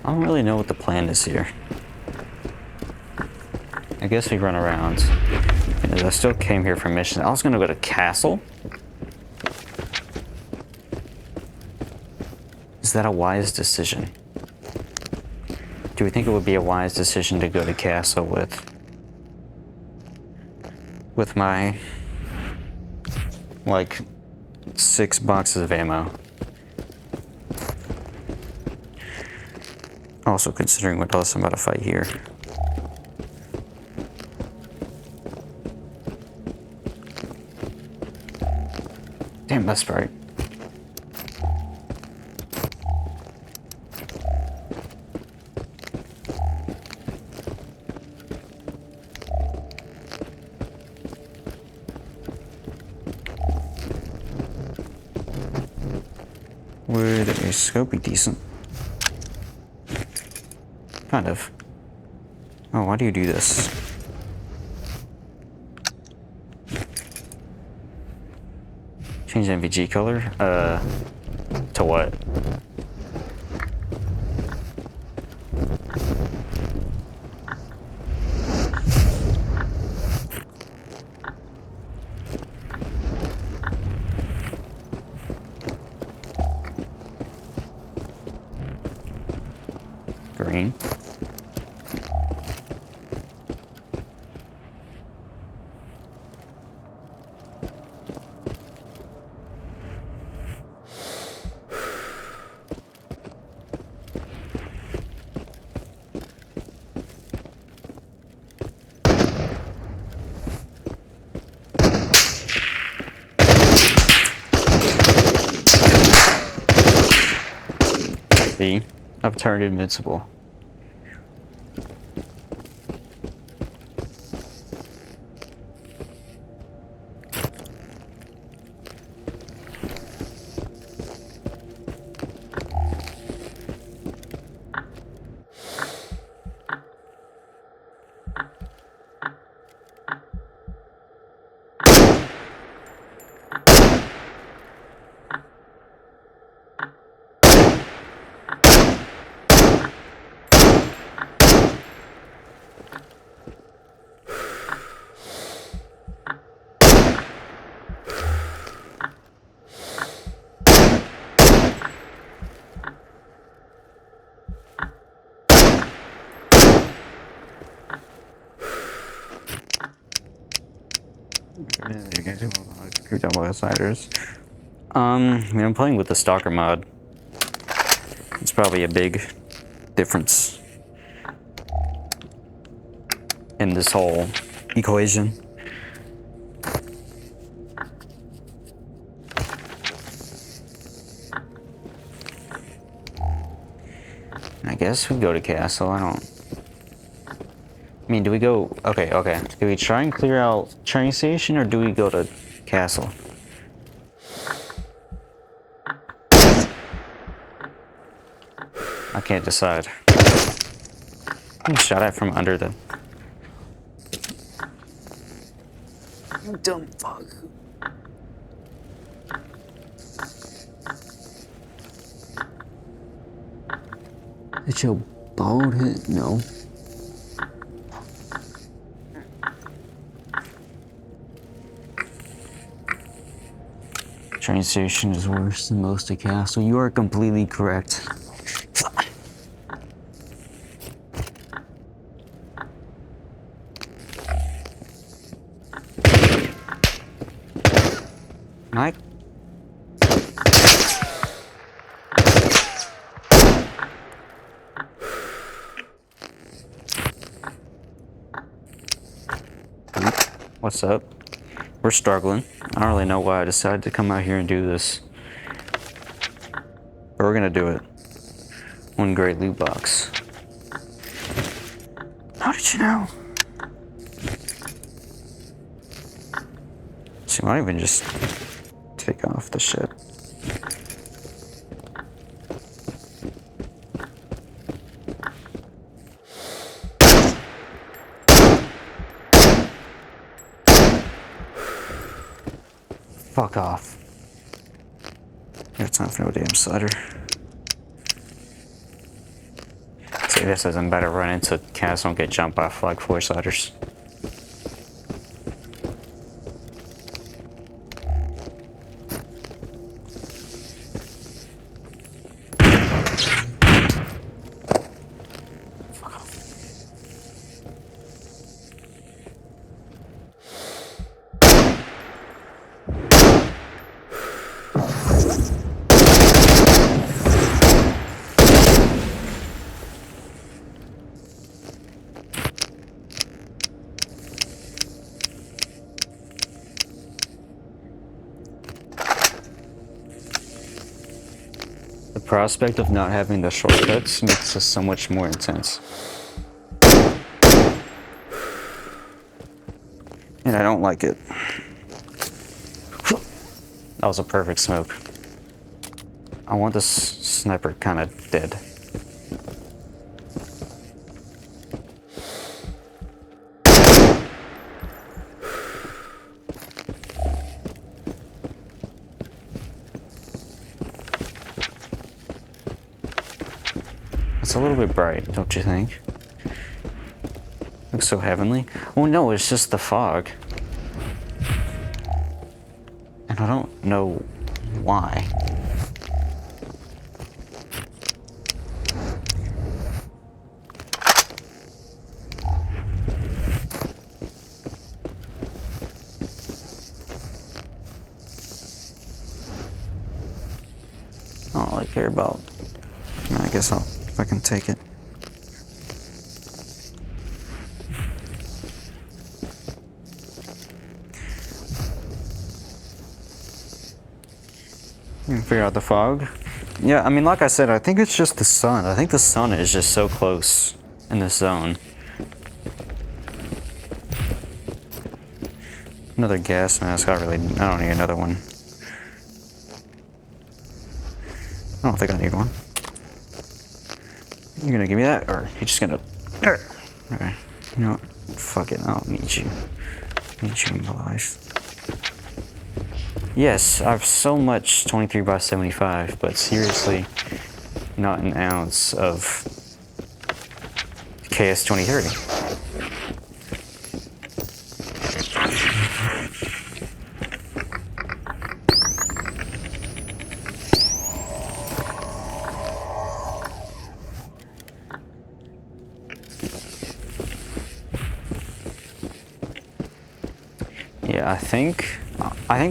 I don't really know what the plan is here. I guess we run around. And I still came here for mission. I was gonna go to castle. Is that a wise decision? Do we think it would be a wise decision to go to castle with my like 6 boxes of ammo? Also considering what else I'm about to fight here. Damn, that's right. Would a scope be decent? Kind of. Oh, why do you do this? Change MVG color? To what? Green. See? I've turned invincible. Outsiders. I mean, I'm playing with the Stalker mod. It's probably a big difference in this whole equation. I guess we go to castle. I mean, do we go... Okay. Do we try and clear out train station, or do we go to castle? I can't decide. I'm shot at from under the... You dumb fuck. Did your bald head? No. Train station is worse than most of castle. You are completely correct. Mike? What's up? We're struggling. I don't really know why I decided to come out here and do this. But we're gonna do it. One great loot box. How did you know? See, why don't even just take off the shit? Fuck off. You have time for no damn slider. See, this isn't better run into cats don't get jumped off like 4 sliders. The prospect of not having the shortcuts makes this so much more intense. And I don't like it. That was a perfect smoke. I want this sniper kind of dead. It's a little bit bright, don't you think? Looks so heavenly. Oh no, it's just the fog. And I don't know why. I don't really care about. I guess I'll fucking take it. You can figure out the fog. Yeah, I mean, like I said, I think it's just the sun. I think the sun is just so close in this zone. Another gas mask. I don't need another one. I don't think I need one. You gonna give me that, or you just gonna? Okay. You know what? Fuck it. I don't need you. I need you in my life. Yes, I have so much 23x75, but seriously, not an ounce of KS2030. Yeah, I think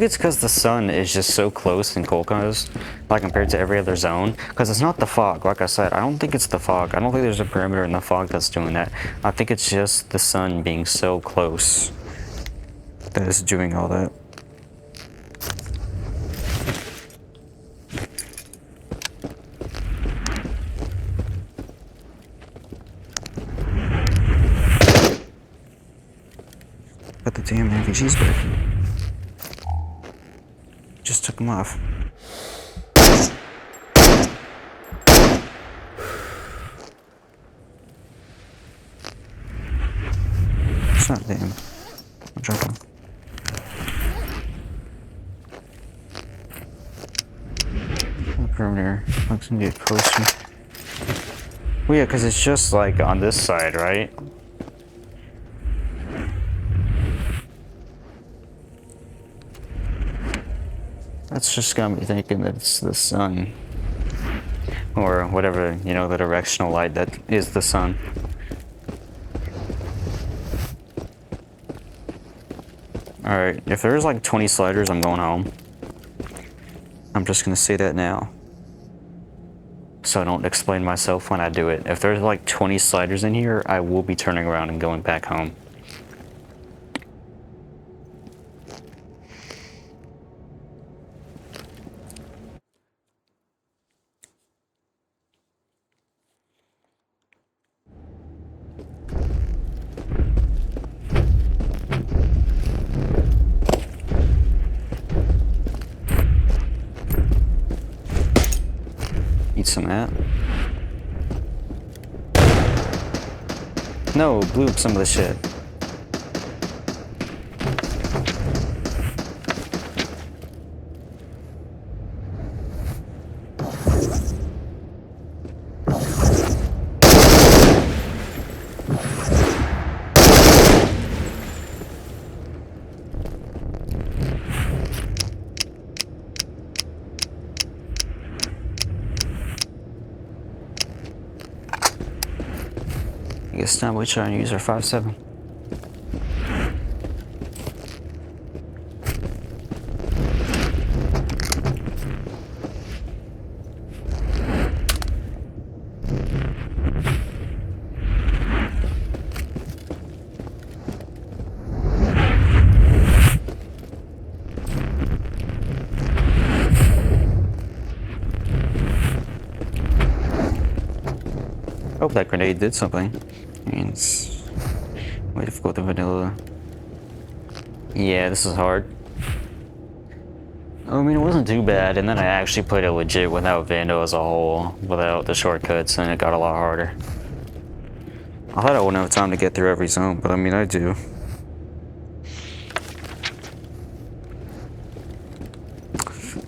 it's because the sun is just so close in Kolkhoz, like compared to every other zone. Because it's not the fog, like I said. I don't think it's the fog. I don't think there's a perimeter in the fog that's doing that. I think it's just the sun being so close that is doing all that. Put the damn RPGs back. Just took them off. It's not damn. I'll drop them. Perimeter. Looks gonna get closer. Well, yeah, because it's just like on this side, right? That's just gonna be thinking that it's the sun. Or whatever, you know, the directional light that is the sun. Alright, if there's like 20 sliders, I'm going home. I'm just gonna say that now. So I don't explain myself when I do it. If there's like 20 sliders in here, I will be turning around and going back home. some of that. No, blew up some of the shit. I guess now we try and use our 5.7. Hope that grenade did something. I mean, it's way difficult than vanilla. Yeah, this is hard. I mean, it wasn't too bad, and then I actually played it legit without Vanno as a whole, without the shortcuts, and it got a lot harder. I thought I wouldn't have time to get through every zone, but I mean, I do.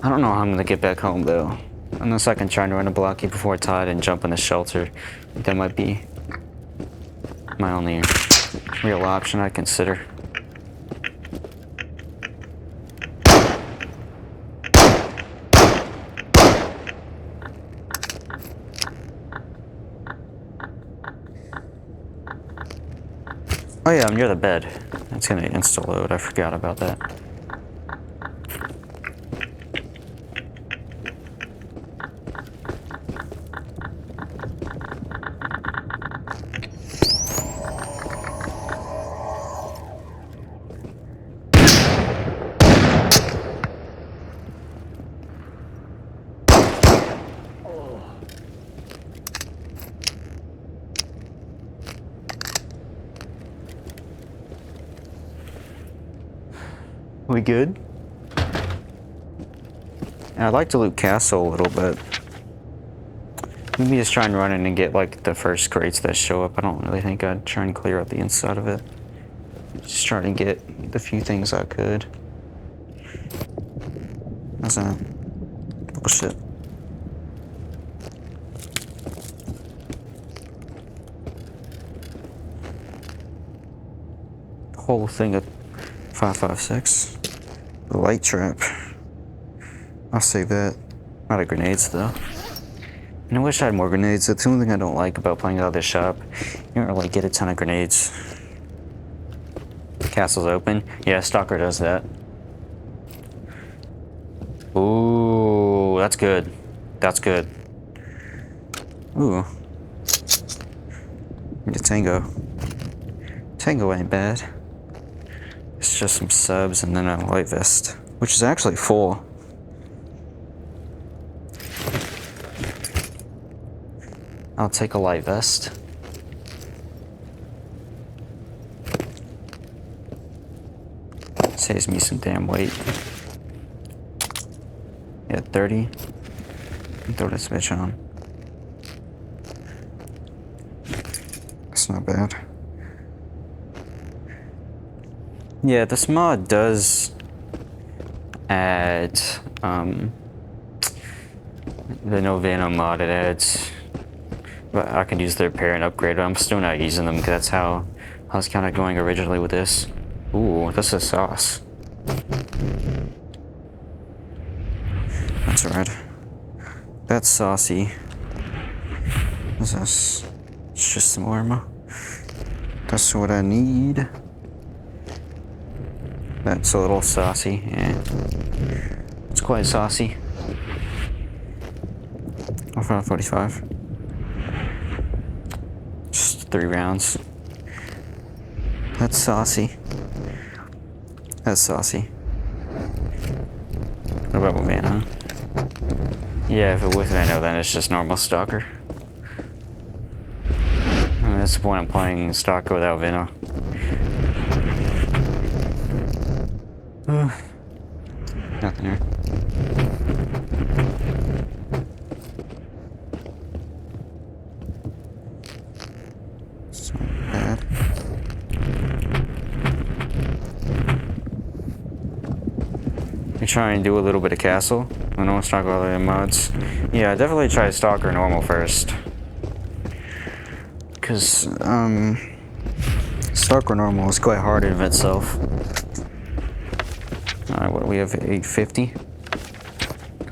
I don't know how I'm gonna get back home, though. Unless I can try and run a blocky before tide and jump in the shelter. That might be my only real option I consider. Oh yeah, I'm near the bed. It's gonna insta-load, I forgot about that. We good? And I'd like to loot castle a little bit. Maybe just try and run in and get like the first crates that show up. I don't really think I'd try and clear out the inside of it. Just try to get the few things I could. That's a bullshit. Whole thing of 5.56. The light trap. I'll save that. Out of grenades though. And I wish I had more grenades. That's the only thing I don't like about playing out of this shop. You don't really get a ton of grenades. Castle's open. Yeah, Stalker does that. Ooh, that's good. That's good. Ooh. Need a tango. Tango ain't bad. It's just some subs and then a light vest, which is actually full. I'll take a light vest. Saves me some damn weight. Yeah, 30. Throw this bitch on. That's not bad. Yeah, this mod does add, the no Vanno mod, it adds, but I can use their parent upgrade, but I'm still not using them because that's how I was kind of going originally with this. Ooh, this is sauce. That's alright. That's saucy. What's this? It's just some armor. That's what I need. That's a little saucy, yeah. It's quite saucy. 45. Just 3 rounds. That's saucy. That's saucy. What about Vanno? Yeah, if it was Vanno, then it's just normal Stalker. I mean, that's the point I'm playing Stalker without Vanno. Nothing here. try and do a little bit of castle. I don't stock all the mods. Yeah, definitely try Stalker normal first. Because, Stalker normal is quite hard in itself. Alright, what do we have? 850?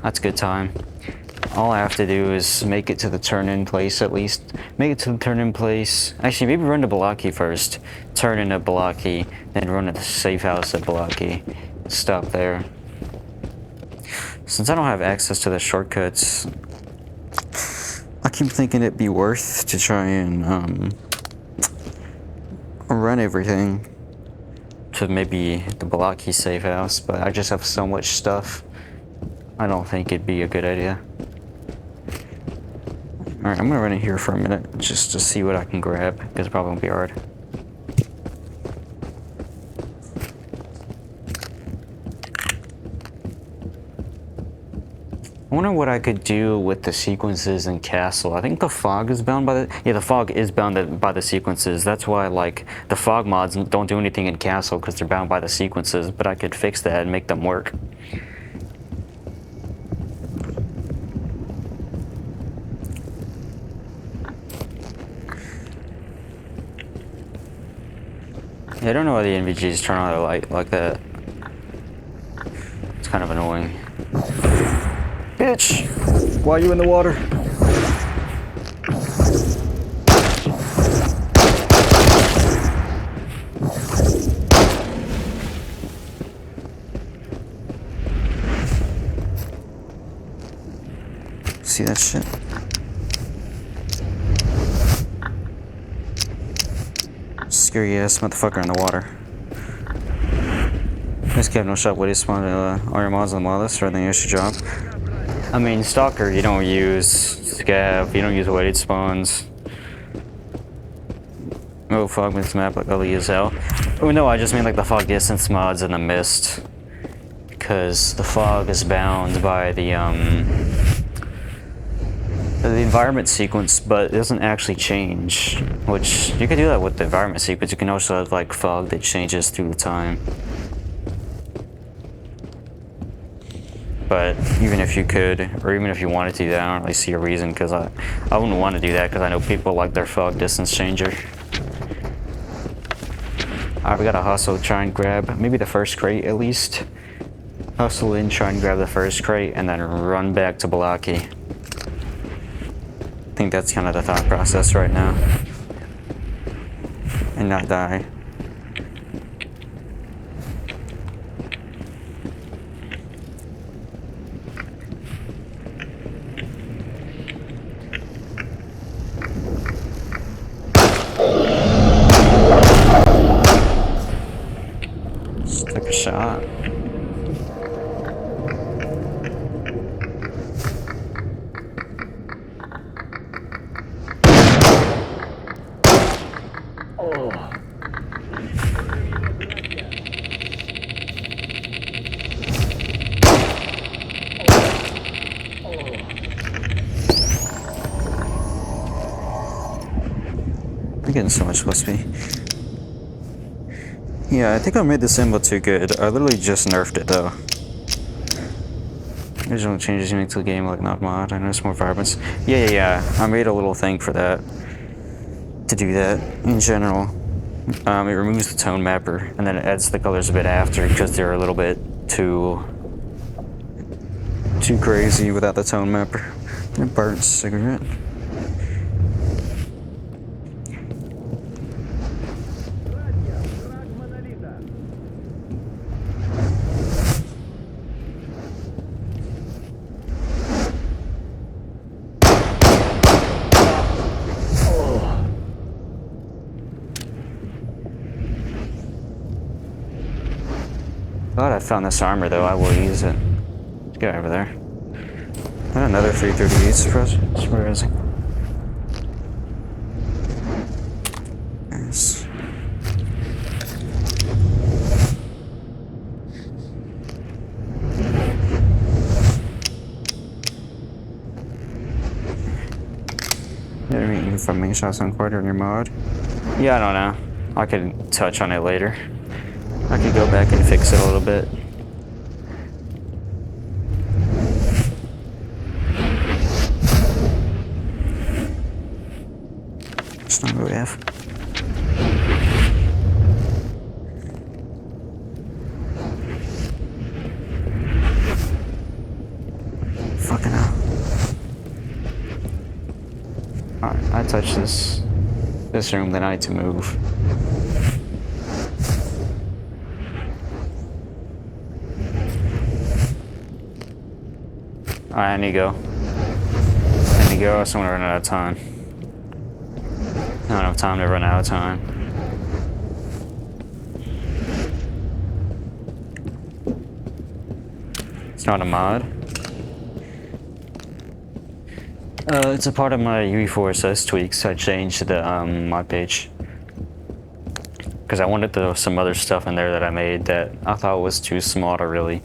That's a good time. All I have to do is make it to the turn-in place at least. Make it to the turn-in place. Actually, maybe run to Balaki first. Turn in at Balaki, then run to the safe house at Balaki. Stop there. Since I don't have access to the shortcuts, I keep thinking it'd be worth to try and run everything to maybe the Balaki safe house, but I just have so much stuff. I don't think it'd be a good idea. Alright, I'm gonna run in here for a minute just to see what I can grab, because it probably won't be hard. I wonder what I could do with the sequences in Castle. I think the fog is bound by the... Yeah, the fog is bound by the sequences. That's why, like, the fog mods don't do anything in Castle because they're bound by the sequences, but I could fix that and make them work. Yeah, I don't know why the NVGs turn on their light like that. It's kind of annoying. Bitch! Why are you in the water? See that shit? Scary ass motherfucker in the water. This guy have no shot. What do you spawn all your mods on the mod list or anything you should drop? I mean, Stalker, you don't use scav, you don't use weighted spawns. Oh, fog makes the map look ugly as hell. Oh no, I just mean like the fog distance mods and the mist. Because the fog is bound by the environment sequence, but it doesn't actually change. Which, you could do that with the environment sequence. You can also have like fog that changes through the time. But even if you could, or even if you wanted to do that, I don't really see a reason, because I wouldn't want to do that, because I know people like their fog distance changer. Alright, we gotta hustle, try and grab maybe the first crate at least. Hustle in, try and grab the first crate, and then run back to Balaki. I think that's kind of the thought process right now. And not die. Took a shot. I'm getting so much XP. Yeah, I think I made the symbol too good. I literally just nerfed it though. Original changes unique to the game, like not mod. I noticed more vibrance. Yeah. I made a little thing for that. To do that in general. It removes the tone mapper and then it adds the colors a bit after because they're a little bit too crazy without the tone mapper. A burnt cigarette. Glad I found this armor though, I will use it. Let's go over there. And another 338 surprising. Yes. You from main shots on quarter in your mod? Yeah, I don't know. I could touch on it later. I could go back and fix it a little bit. touch this room, then I need to move. Alright, I need to go. I need to go, so I'm gonna run out of time. I don't have time to run out of time. It's not a mod. It's a part of my UE4SS tweaks. I changed the mod page. Because I wanted some other stuff in there that I made that I thought was too small to really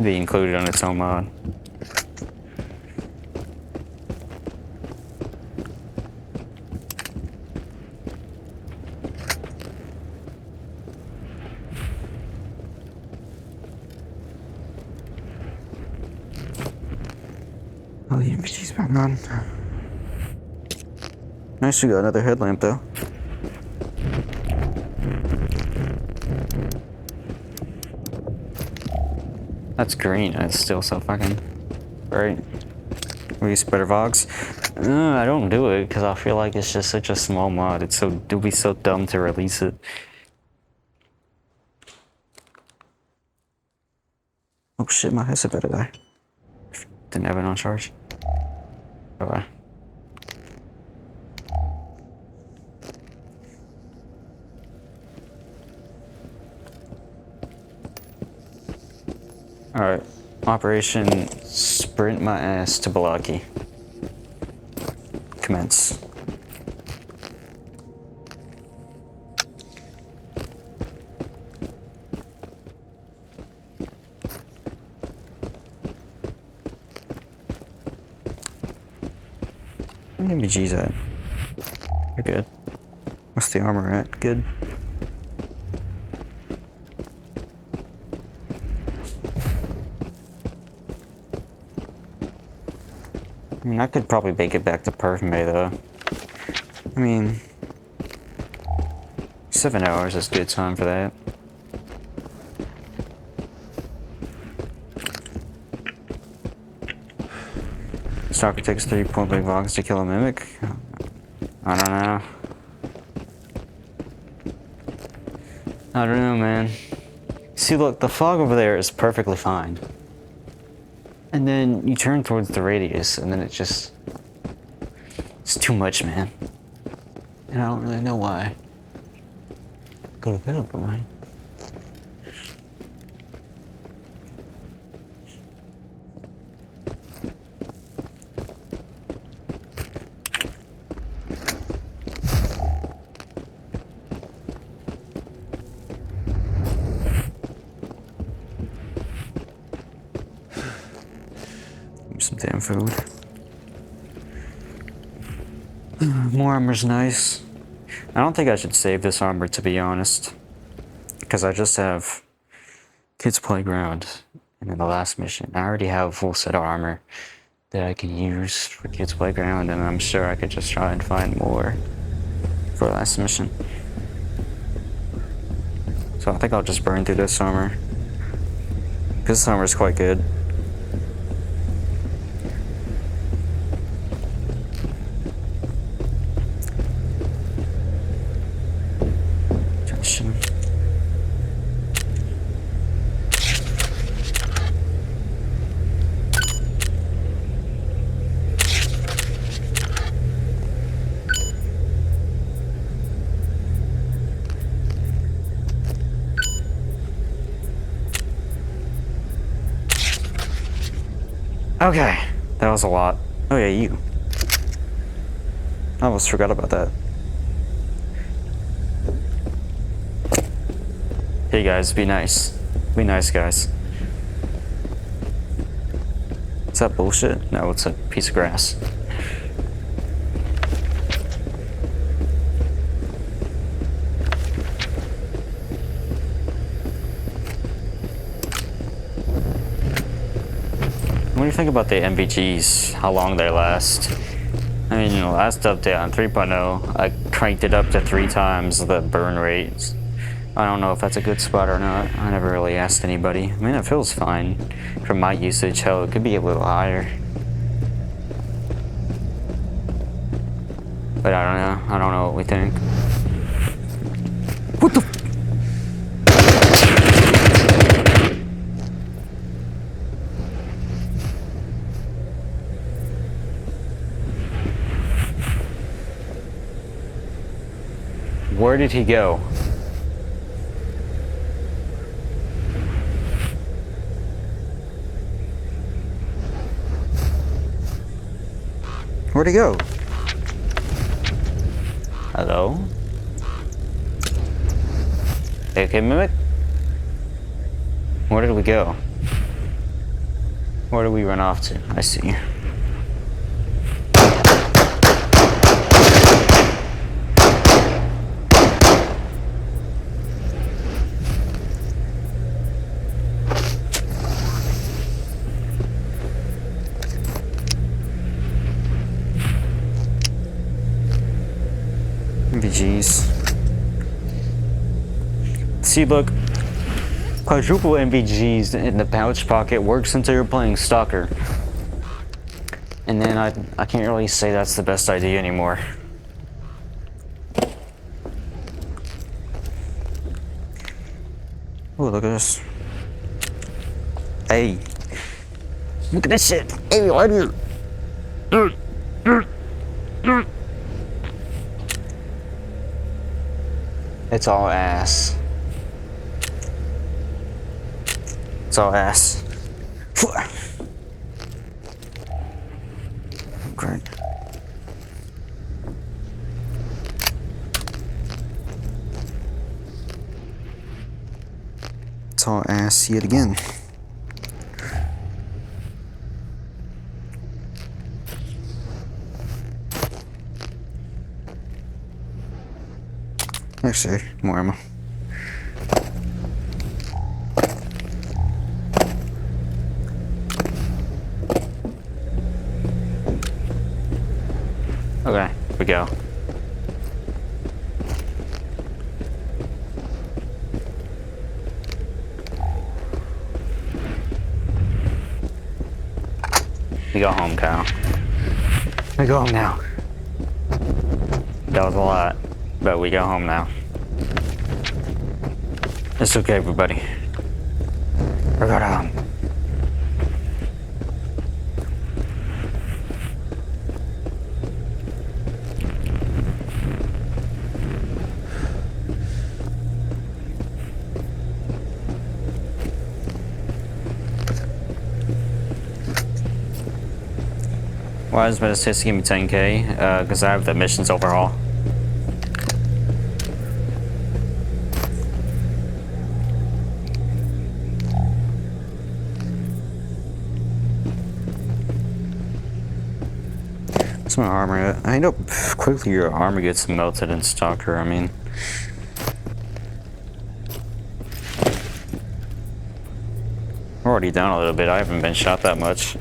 be included on its own mod. Oh, the NPC's back on. Nice, we got another headlamp though. That's green, and it's still so fucking bright. Release better VOGs. I don't do it because I feel like it's just such a small mod. It'd be so dumb to release it. Oh shit, my headset better die. Didn't have it on charge. Bye-bye. Alright, Operation Sprint My Ass to Balaki. Commence. Where the MBG's at? You're good. What's the armor at? Good. I mean, I could probably make it back to Perfume though. I mean, 7 hours is good time for that. Stalker takes 3 point-blank VOGs to kill a mimic. I don't know. I don't know, man. See, look, the fog over there is perfectly fine. And then you turn towards the radius, and then it's too much, man. And I don't really know why. Go to bed up, right? Some damn food. More armor's nice. I don't think I should save this armor, to be honest, because I just have Kids Playground and then the last mission. I already have a full set of armor that I can use for Kids Playground, and I'm sure I could just try and find more for the last mission. So I think I'll just burn through this armor. This armor is quite good. Okay, that was a lot. Oh yeah, you. I almost forgot about that. Hey guys, be nice. Be nice, guys. Is that bullshit? No, it's a piece of grass. What do you think about the MVGs? How long they last? I mean, the last update on 3.0, I cranked it up to 3 times the burn rate. I don't know if that's a good spot or not. I never really asked anybody. I mean, it feels fine from my usage. Hell, it could be a little higher. But I don't know. I don't know what we think. What the? Where did he go? Where'd he go? Hello? Okay, Mimic? Where did we go? Where did we run off to? I see. MVGs. See, look, quadruple MVGs in the pouch pocket works until you're playing Stalker. And then I can't really say that's the best idea anymore. Oh, look at this. Hey. Look at this shit. Hey, right here. It's all ass. It's all ass. Great. It's all ass yet again. Actually, more ammo. Okay, here we go. We go home, Kyle. We go home now. That was a lot, but we go home now. It's okay, everybody. We're going home. Why is Meditates give me 10k? Because I have the missions overhaul. What's my armor? I know quickly your armor gets melted in Stalker. I mean, we're already down a little bit. I haven't been shot that much.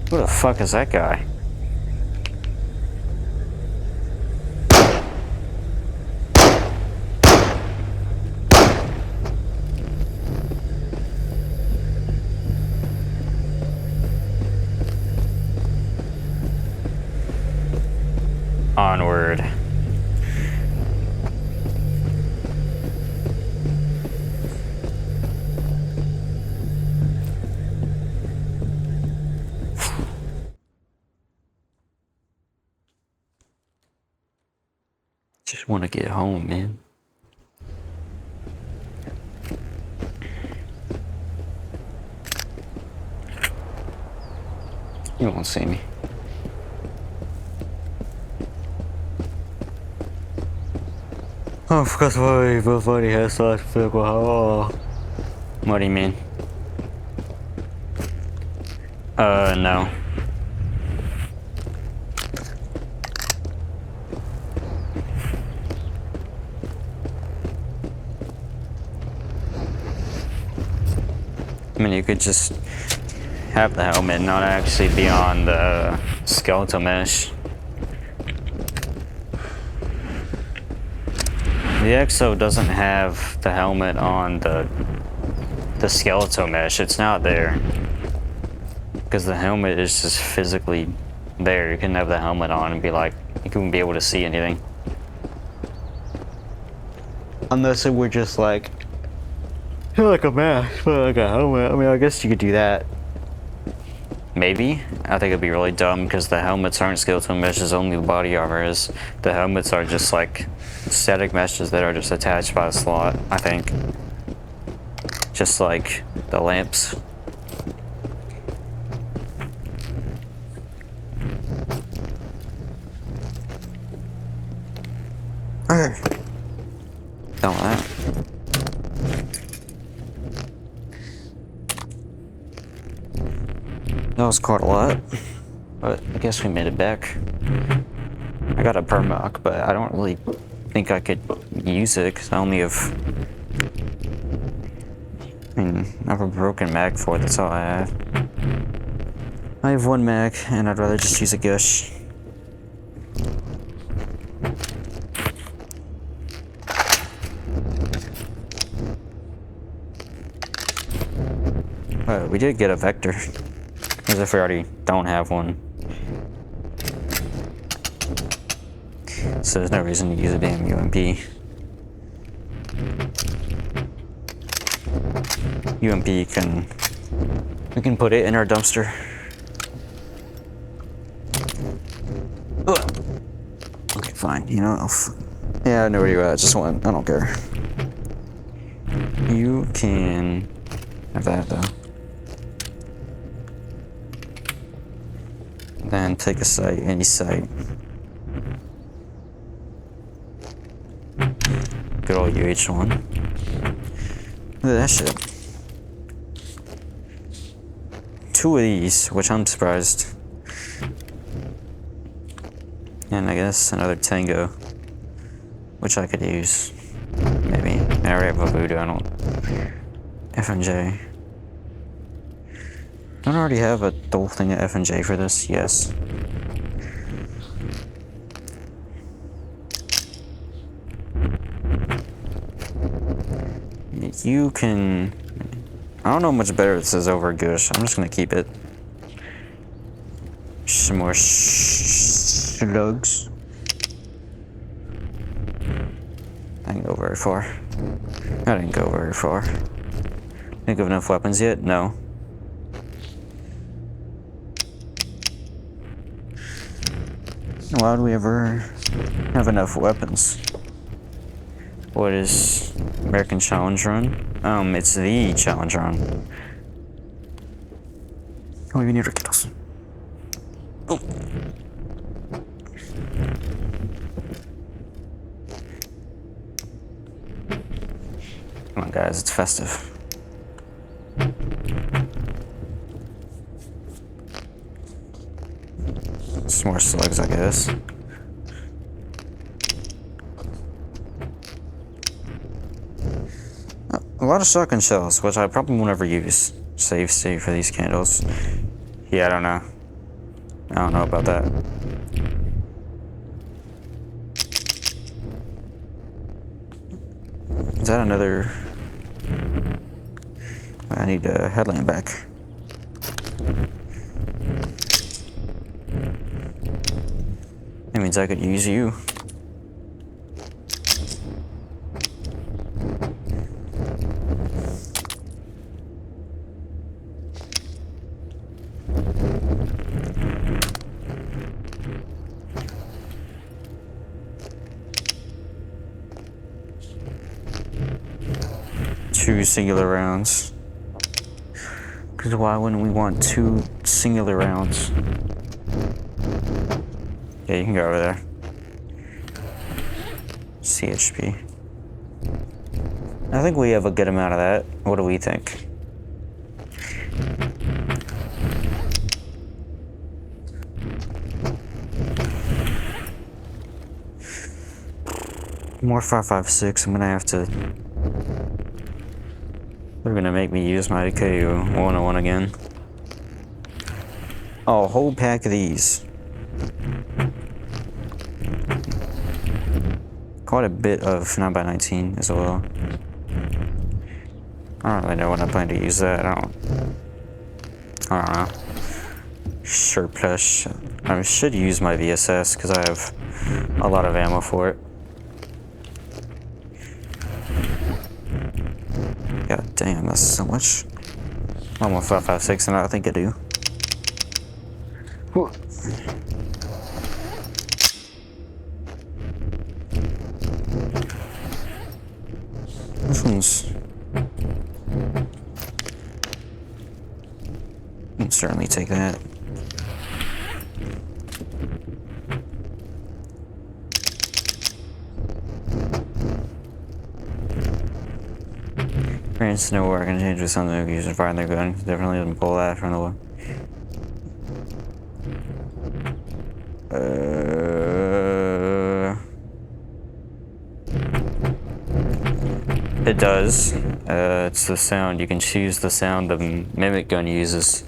Who the fuck is that guy? Onward. Just want to get home, man. You won't see me. Oh, because before he has such physical. Oh. What do you mean? No. I mean, you could just have the helmet not actually be on the skeletal mesh. The EXO doesn't have the helmet on the skeletal mesh. It's not there because the helmet is just physically there. You can have the helmet on and be like, you can be able to see anything. Unless it were just like a mask, but like a helmet. I mean, I guess you could do that. Maybe. I think it'd be really dumb because the helmets aren't skeletal meshes, only the body armor is. The helmets are just like static meshes that are just attached by a slot, I think. Just like the lamps. Done with that. That was quite a lot, but I guess we made it back. I got a permac, but I don't really think I could use it because I only have, I have a broken mag for it, that's all I have. I have one mag, and I'd rather just use a gush. We did get a vector. As if we already don't have one. So there's no reason to use a damn UMP. We can put it in our dumpster. Ugh. Okay, fine. You know, yeah, I know where you're at. Just one. I don't care. You can have that though. Then take a site, any site. Good old UH1. Look at that shit. 2 of these, which I'm surprised. And I guess another Tango, which I could use. Maybe. I already have a Voodoo, I don't. FNJ. Don't I already have a whole thing of FNJ for this? Yes. You can... I don't know much better this is over Gush. I'm just gonna keep it. Some more slugs. I didn't go very far. I didn't go very far. Think of enough weapons yet? No. Why would we ever have enough weapons? What is American Challenge Run? It's the Challenge Run. Oh, you need ridiculous. Oh. Come on, guys, it's festive. Some more slugs, I guess. A lot of shotgun shells, which I probably won't ever use. Save state for these candles. Yeah, I don't know. I don't know about that. Is that another... I need a headlamp back. That means I could use you. Two singular rounds. Because why wouldn't we want 2 singular rounds? Yeah, you can go over there. CHP. I think we have a good amount of that. What do we think? More 5.56. I'm gonna have to They're gonna make me use my ITR1+STALKER+No again. Oh, a whole pack of these. Quite a bit of 9x19 as well. I don't really know when I plan to use that. I don't know. Surplus. I should use my VSS because I have a lot of ammo for it. God damn, that's so much. I'm on 5.56 and I think I do. Whew. This one's... I can certainly take that. Parents know where I can change with something to use and fire their gun. Definitely doesn't pull that from the one. It does. It's the sound. You can choose the sound the mimic gun uses.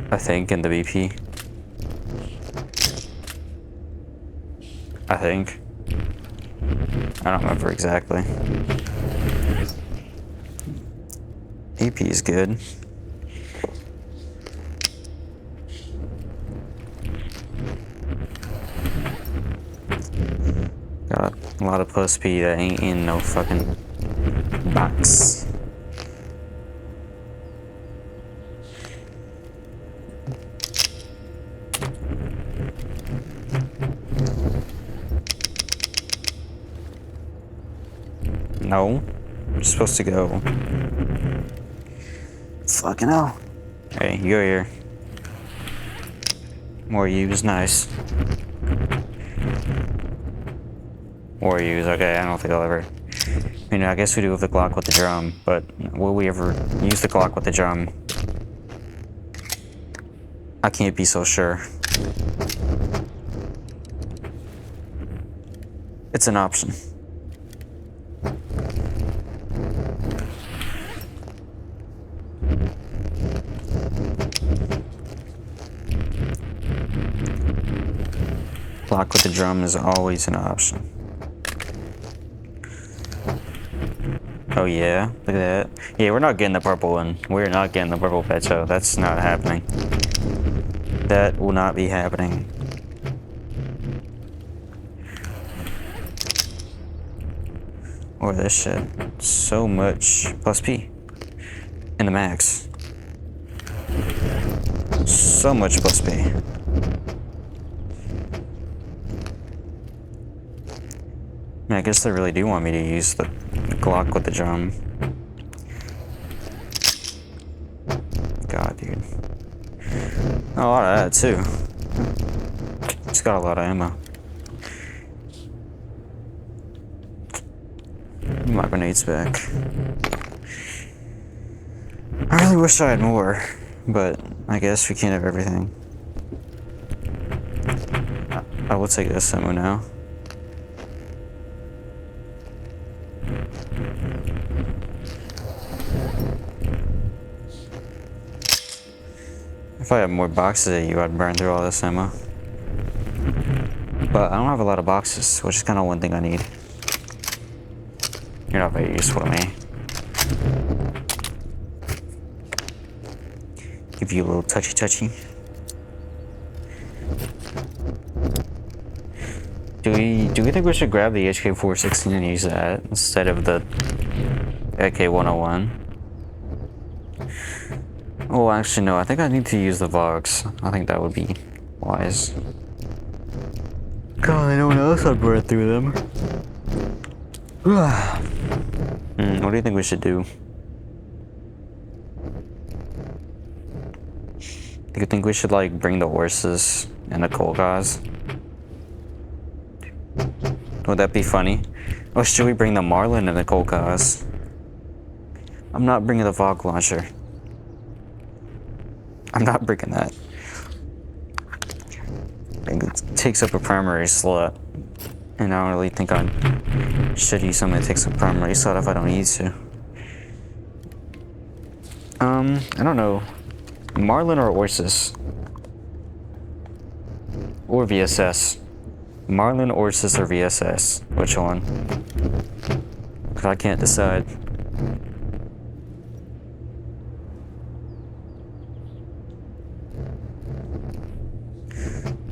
I think in the BP. I think. I don't remember exactly. AP is good. Got a lot of plus P that ain't in no fucking box. No, I'm supposed to go. Fucking hell. Hey, you're here. More use, nice. More use, okay, I don't think I'll ever... I mean, I guess we do with the Glock with the drum, but will we ever use the Glock with the drum? I can't be so sure. It's an option. Glock with the drum is always an option. Oh yeah, look at that. Yeah, we're not getting the purple one. We're not getting the purple pecho. That's not happening. That will not be happening. Or this shit. So much plus P. In the max. So much plus P. I guess they really do want me to use the Glock with the drum. God, dude. A lot of that, too. It's got a lot of ammo. My grenades back. I really wish I had more, but I guess we can't have everything. I will take this ammo now. If I had more boxes at you, I'd burn through all this ammo. But I don't have a lot of boxes, which is kind of one thing I need. You're not very useful to me. Give you a little touchy. Do we think we should grab the HK416 and use that instead of the AK101? Oh, actually, no. I think I need to use the Vox. I think that would be wise. God, no one else would burn through them. What do you think we should do? Do you think we should, like, bring the horses and the coal cars? Would that be funny? Or should we bring the Marlin and the coal cars? I'm not bringing the Vogue launcher. I'm not bringing that. It takes up a primary slot. And I don't really think I should use something that takes a primary slot if I don't need to. I don't know. Marlin or Ursus? Or VSS? Marlin, Ursus, or VSS? Which one? Because I can't decide.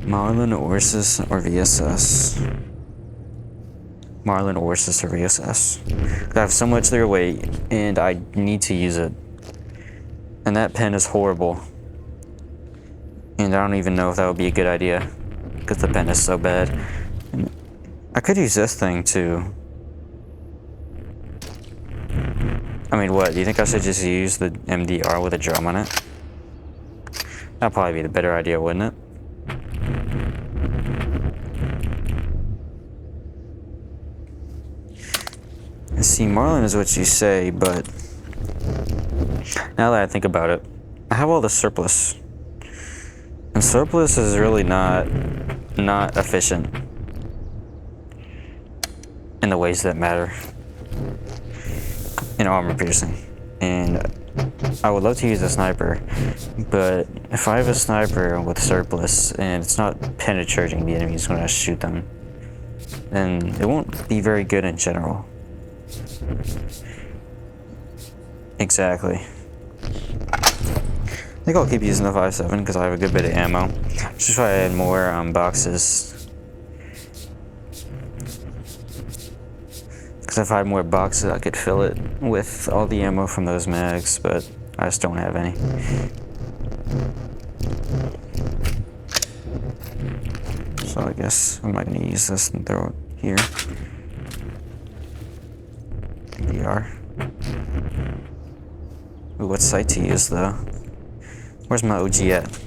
Marlin, Ursus, or VSS? Marlin, Ursus, or VSS? I have so much their weight, and I need to use it. And that pen is horrible. And I don't even know if that would be a good idea, because the pen is so bad. And I could use this thing too. I mean, what? Do you think I should just use the MDR with a drum on it? That'd probably be the better idea, wouldn't it? See, Marlin is what you say, but now that I think about it, I have all the surplus. And surplus is really not efficient in the ways that matter in armor piercing. And I would love to use a sniper, but if I have a sniper with surplus and it's not penetrating the enemies when I shoot them, then it won't be very good in general. Exactly. I think I'll keep using the 5.7 because I have a good bit of ammo. Just try to add more boxes. Because if I had more boxes, I could fill it with all the ammo from those mags, but I just don't have any. So I guess I'm not going to use this and throw it here. MDR. Ooh, what sight to use though? Where's my OG at?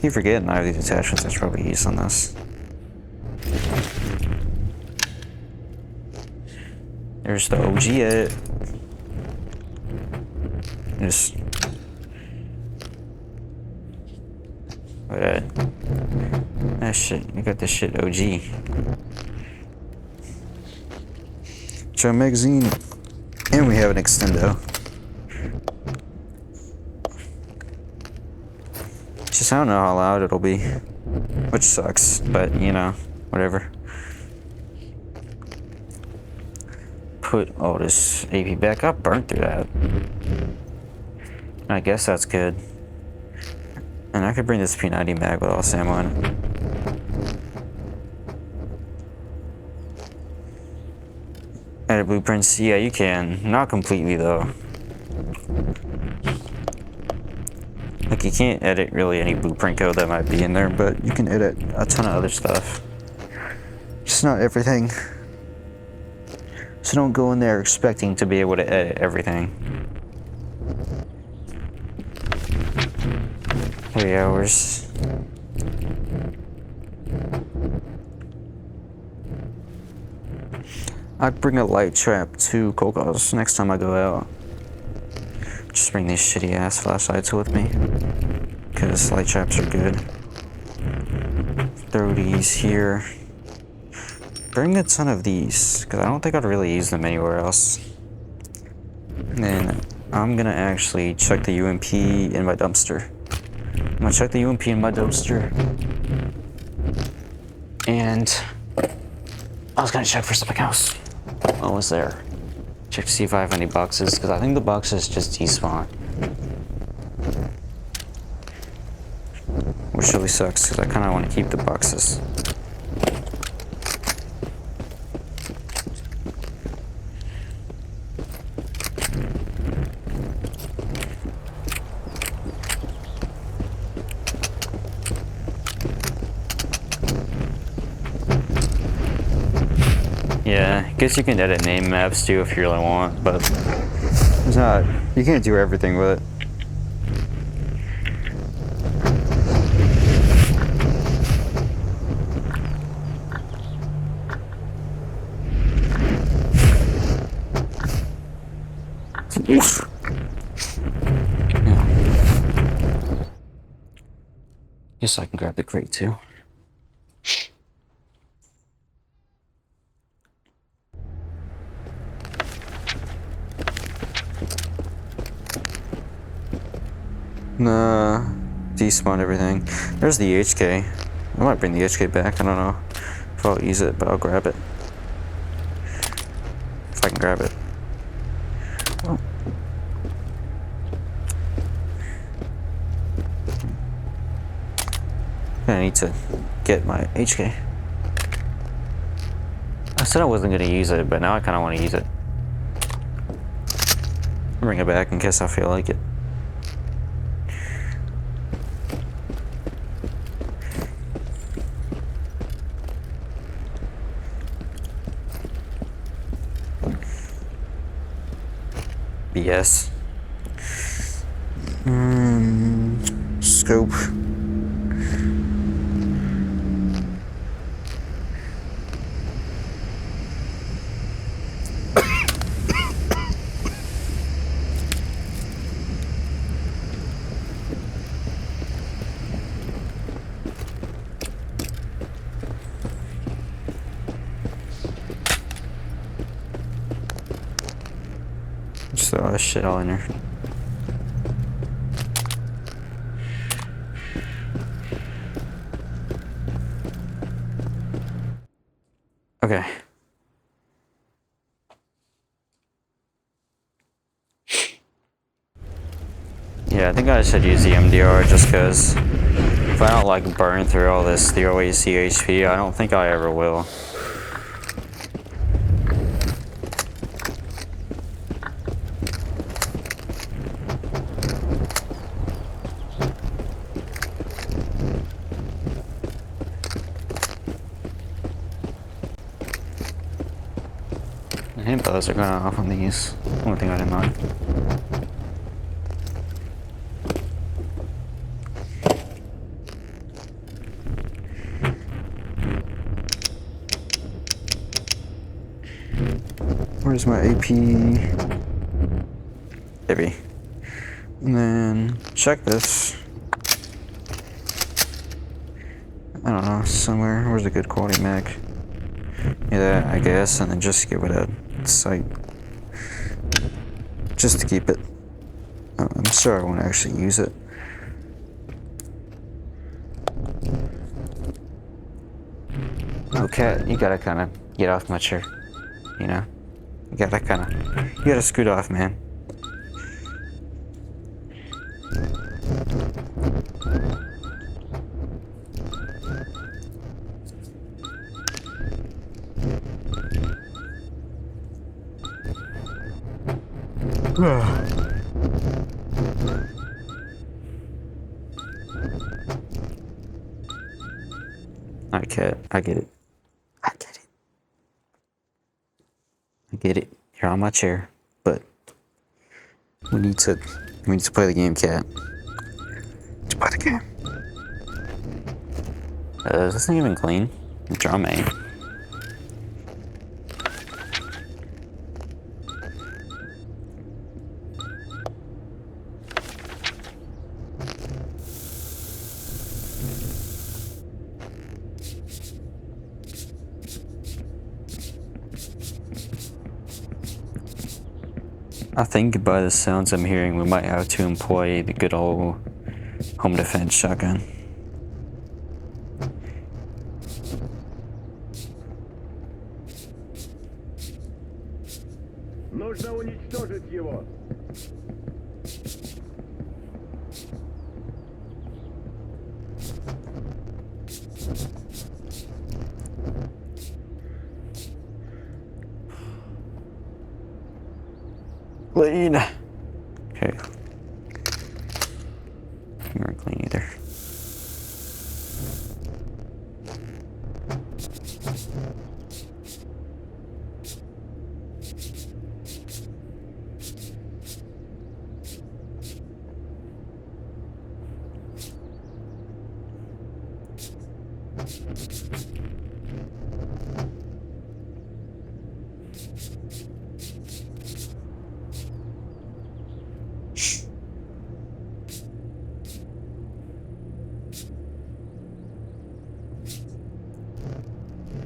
You forget I have these attachments I should probably use on this. There's the OG at. Just. Alright. Ah shit, I got this shit OG. Try magazine. And we have an extendo. Just I don't know how loud it'll be. Which sucks, but you know, whatever. Put all this AP back. I burnt through that. I guess that's good. And I could bring this P90 mag with all this ammo in it. Edit blueprints? Yeah, you can. Not completely though. Like you can't edit really any blueprint code that might be in there, but you can edit a ton of other stuff. Just not everything. So don't go in there expecting to be able to edit everything. 3 hours. I'd bring a light trap to Kokos next time I go out. Just bring these shitty ass flashlights with me, because light traps are good. Throw these here. Bring a ton of these, because I don't think I'd really use them anywhere else. And then I'm gonna actually check the UMP in my dumpster. I'm gonna check the UMP in my dumpster. And I was gonna check for something else. What was there? Check to see if I have any boxes, because I think the boxes just despawn. Which really sucks, because I kind of want to keep the boxes. Yeah, I guess you can edit name maps too if you really want, but it's not, you can't do everything with it. Yeah. Guess I can grab the crate too. Nah, despawn everything. There's the HK. I might bring the HK back. I don't know if I'll use it, but I'll grab it. If I can grab it. Oh. I need to get my HK. I said I wasn't going to use it, but now I kind of want to use it. I'll bring it back in case I feel like it. BS. Scope. Just throw all this shit all in there. Okay. Yeah, I think I should use the MDR just because if I don't like burn through all this 0.8 CHP, I don't think I ever will. The hippos are going off on these. One thing I didn't like. Where's my AP? Maybe. And then check this. I don't know, somewhere. Where's a good quality mag? Yeah, that, I guess, and then just give it a sight. Just to keep it. I'm sure I won't actually use it. Oh, cat, you gotta kind of get off my chair. You know? You gotta scoot off, man. Alright, cat, I get it. I get it. I get it. You're on my chair, but we need to play the game, cat. Let's play the game. Is this thing even clean? Drum A. I think by the sounds I'm hearing, we might have to employ the good old home defense shotgun. Нужно уничтожить его. Clean. Okay. You weren't clean either.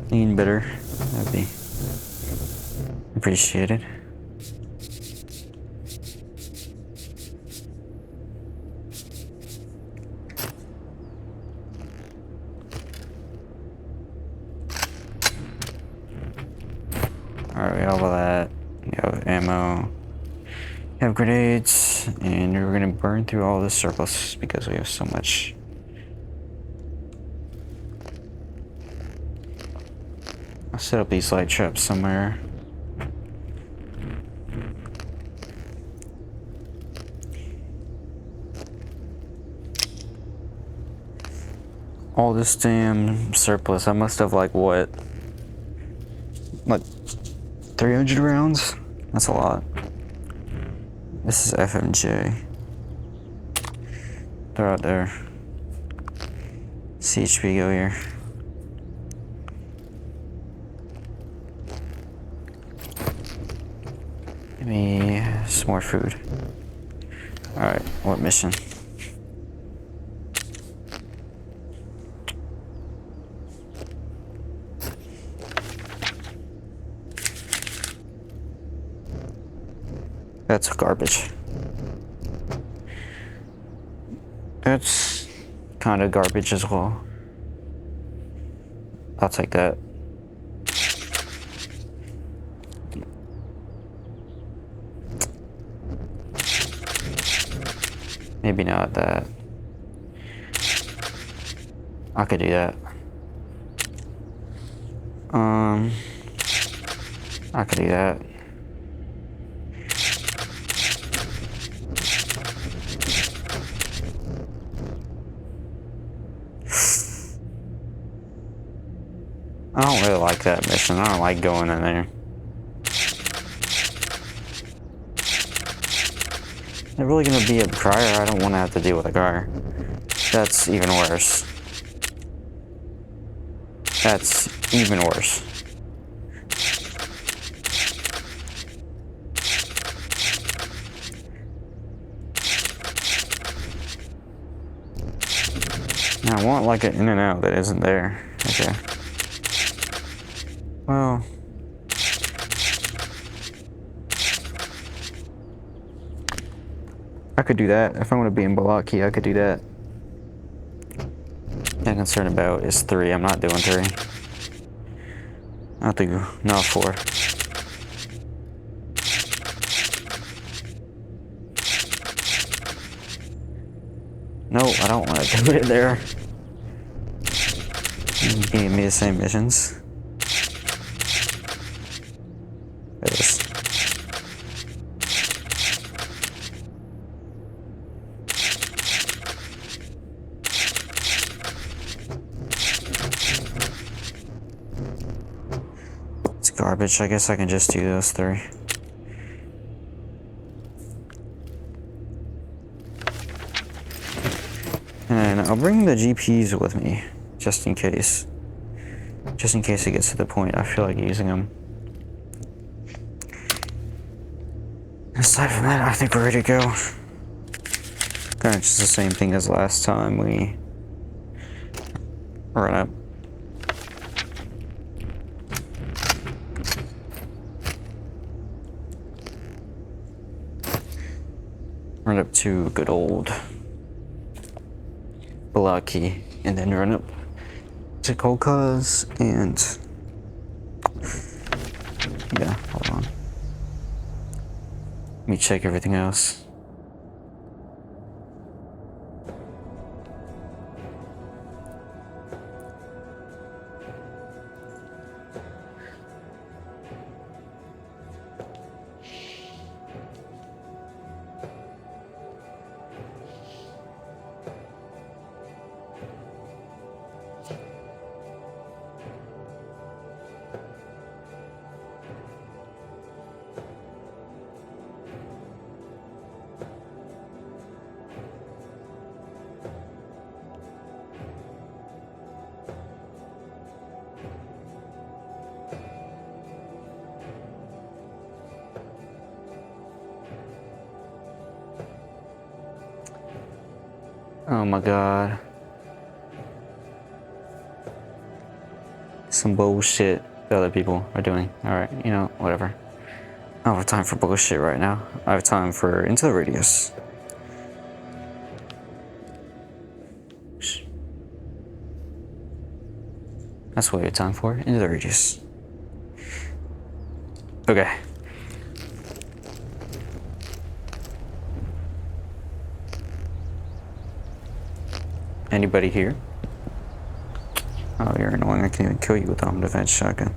Clean bitter. That'd be appreciated. Alright, we have all that. We have ammo. We have grenades. And we're gonna burn through all this surplus because we have so much. I'll set up these light traps somewhere. All this damn surplus. I must have like what? Like 300 rounds? That's a lot. This is FMJ. They're out there. CHP go here. Give me some more food. Alright, what mission? That's garbage. That's kind of garbage as well. I'll take that. Maybe not that. I could do that. I could do that. I don't really like that mission. I don't like going in there. They're really gonna be a crier? I don't want to have to deal with a crier. That's even worse. That's even worse. Now, I want like an in and out that isn't there. Okay. Well. I could do that. If I want to be in Balaki, I could do that. What I'm concerned about is 3. I'm not doing 3. I'll do, no, 4. No, I don't want to do it there. You gave me the same missions. This. It's garbage. I guess I can just do those 3. And I'll bring the GPs with me, just in case. Just in case it gets to the point I feel like using them. Aside from that, I think we're ready to go. Kind of just the same thing as last time we run up. Run up to good old Balaki, and then run up to Kolkaz, and yeah, hold on. Let me check everything else. Oh my god. Some bullshit the other people are doing. Alright, you know, whatever. I don't have time for bullshit right now. I have time for Into the Radius. That's what we have time for. Into the Radius. Okay. Anybody here? Oh, you're annoying. I can't even kill you with the home defense shotgun.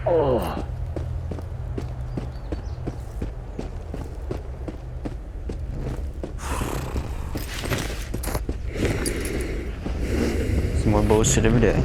Oh. Some more bullshit every day.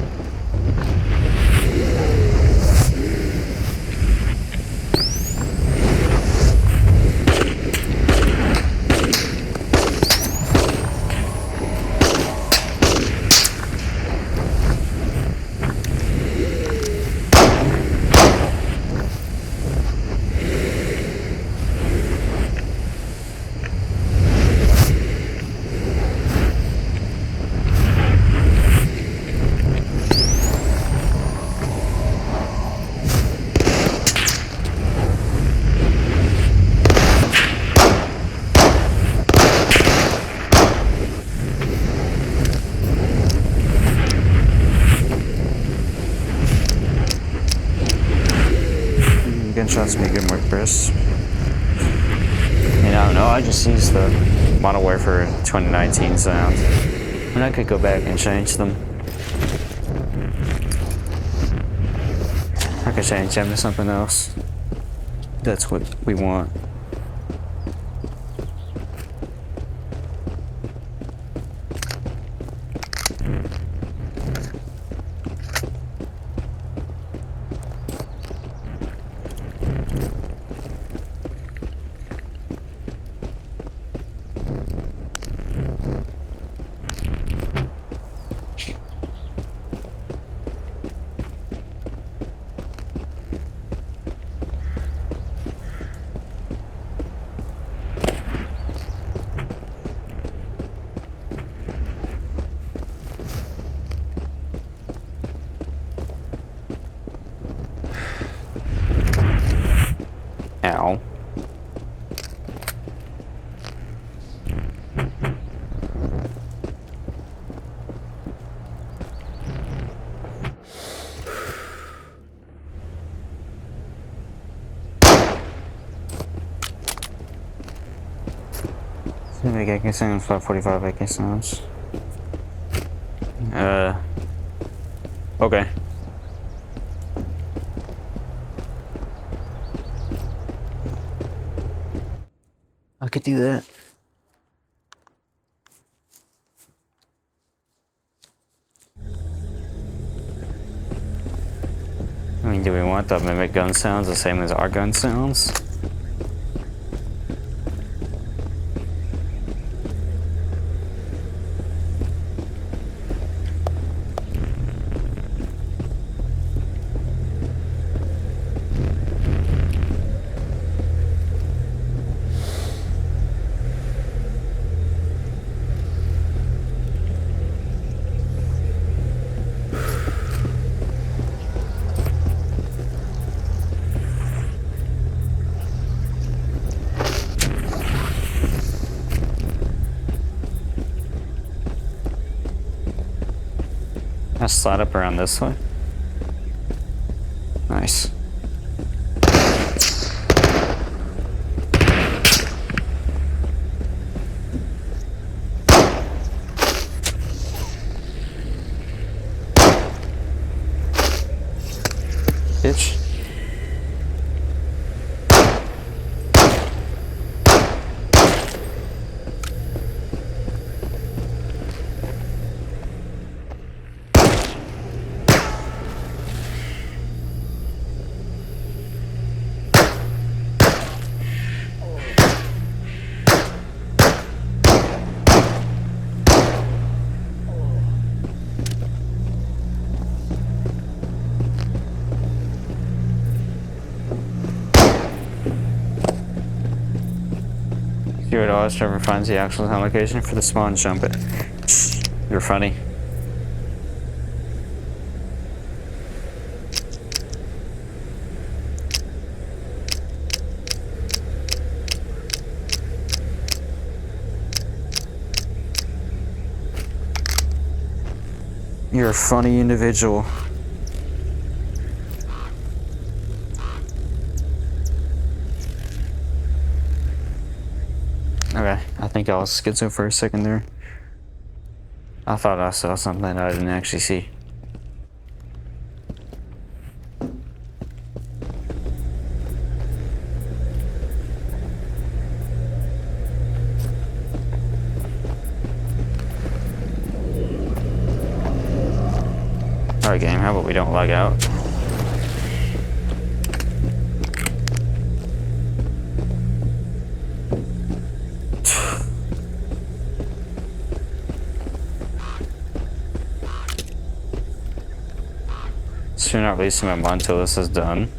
Gunshots make good more crisp. And I don't know, I just used the Modern Warfare 2019 sounds. And I could go back and change them. I could change them to something else. That's what we want. Ow. Make AK sounds, 545 AK sounds. Okay. I could do that. I mean, do we want the mimic gun sounds the same as our gun sounds? I'll slide up around this way. Nice. Bitch. $0 Trevor finds the actual time location for the spawn jump it. You're funny. You're a funny individual. Okay, I think I was schizo for a second there. I thought I saw something I didn't actually see. Alright game, how about we don't lag out? So you're not releasing my mod until this is done.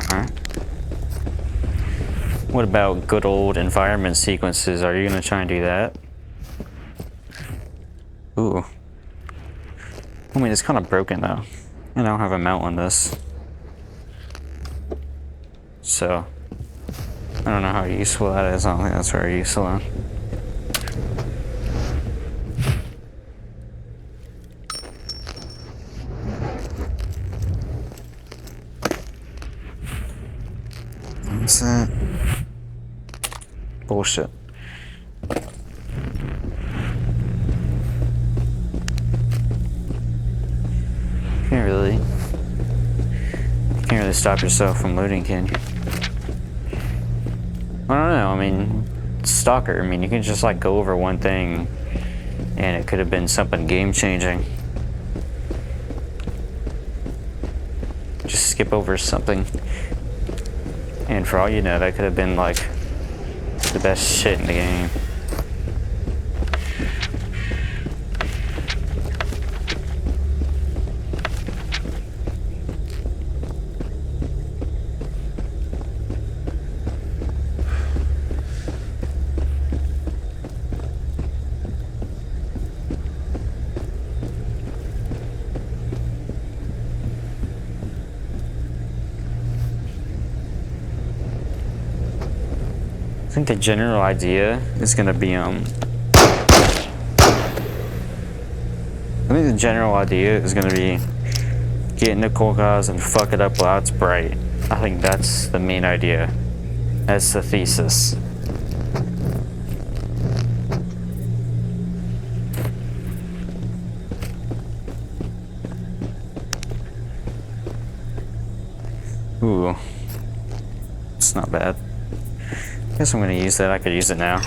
Alright. What about good old environment sequences? Are you gonna try and do that? Ooh. I mean, it's kind of broken though. And I don't have a mount on this. So, I don't know how useful that is. I don't think that's very useful. What's that? Bullshit. Can't really stop yourself from looting, can you? I don't know, I mean, Stalker, I mean, you can just like go over one thing and it could have been something game-changing. Just skip over something. And for all you know, that could have been like the best shit in the game. I think the general idea is gonna be I think the general idea is gonna be get into coal cars and fuck it up while it's bright. I think that's the main idea. That's the thesis. Ooh. It's not bad. Guess I'm gonna use that. I could use it now.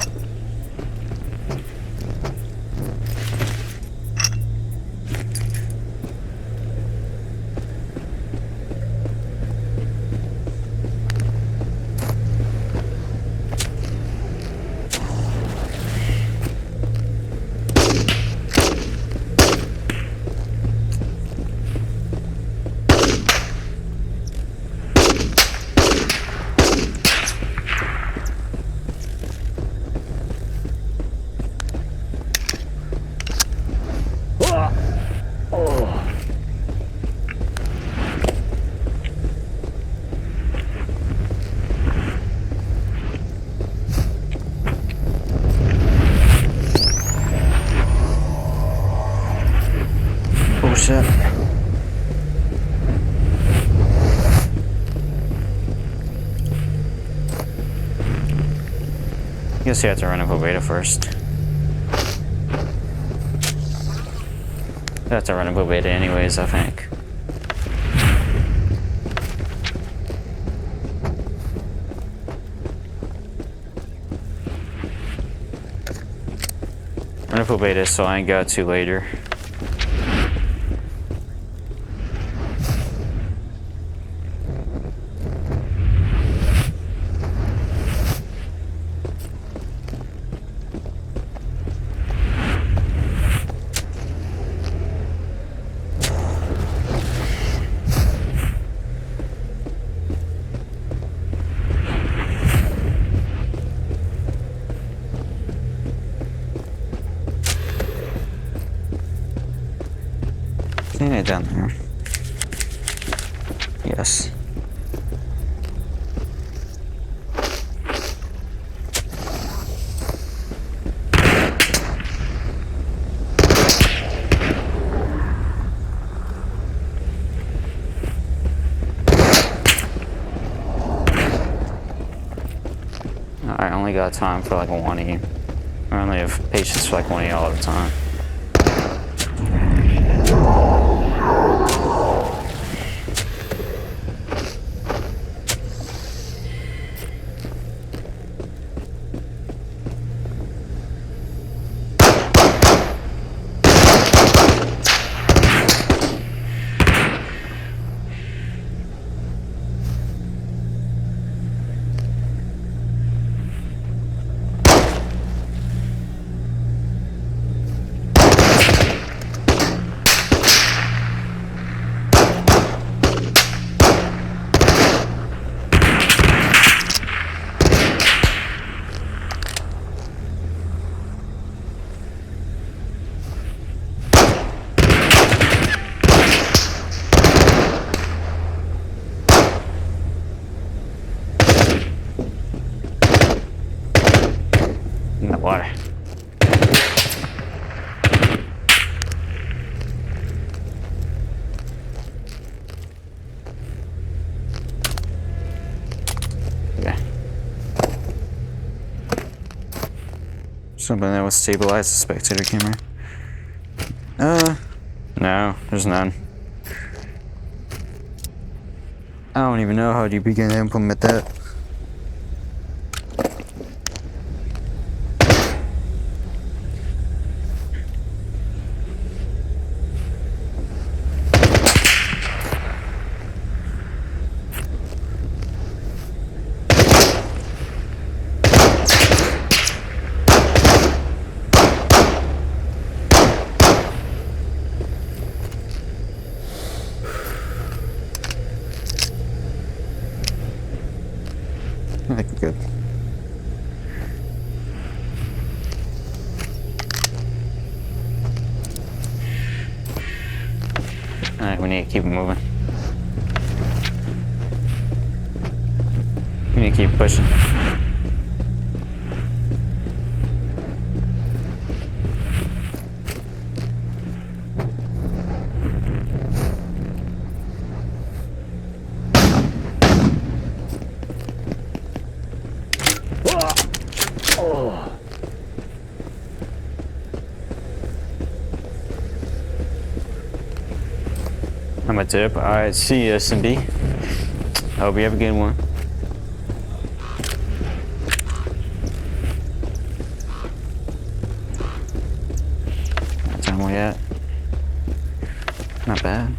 Shit. Guess you have to run up a beta first. You have to run up a beta anyways, I think. Run up a beta so I ain't got to later. Ain't it down there? Yes. got time for like one of you. I only have patience for like one of you all the time. In the water. Okay. Something that would stabilize the spectator camera. No, there's none. I don't even know how do you begin to implement that. I think we're good. Alright, we need to keep it moving. We need to keep pushing. I'm a tip. Alright, see you, SMB. I hope you have a good one. What time are we at? Not bad.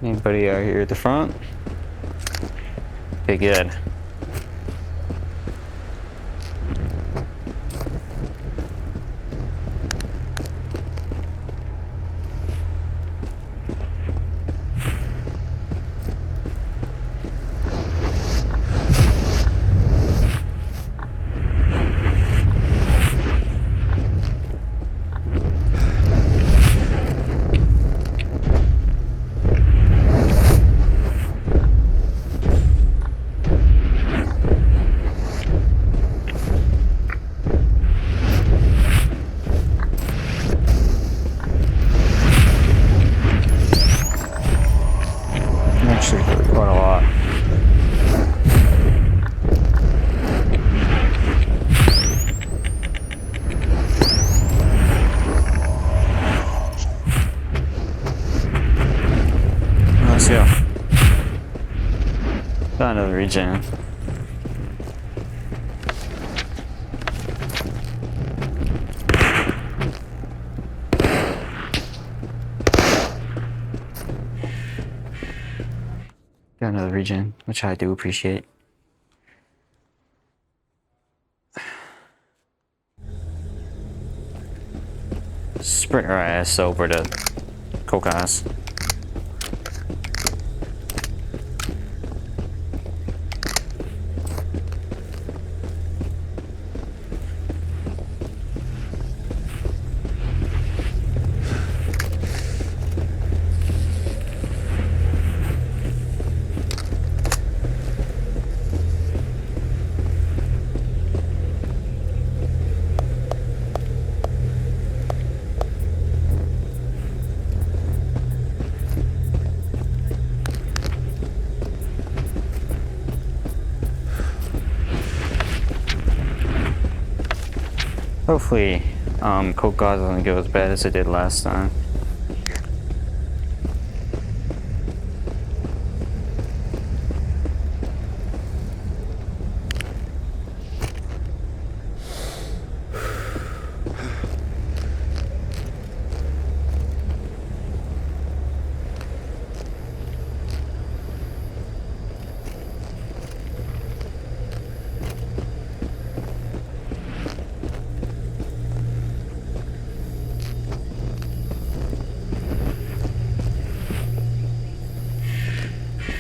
Anybody out here at the front? Okay, good. Actually, quite a lot. Let's go. Got another regen. Got another regen, which I do appreciate. Sprint our ass over to Kokas. Hopefully, Cold God doesn't go as bad as it did last time.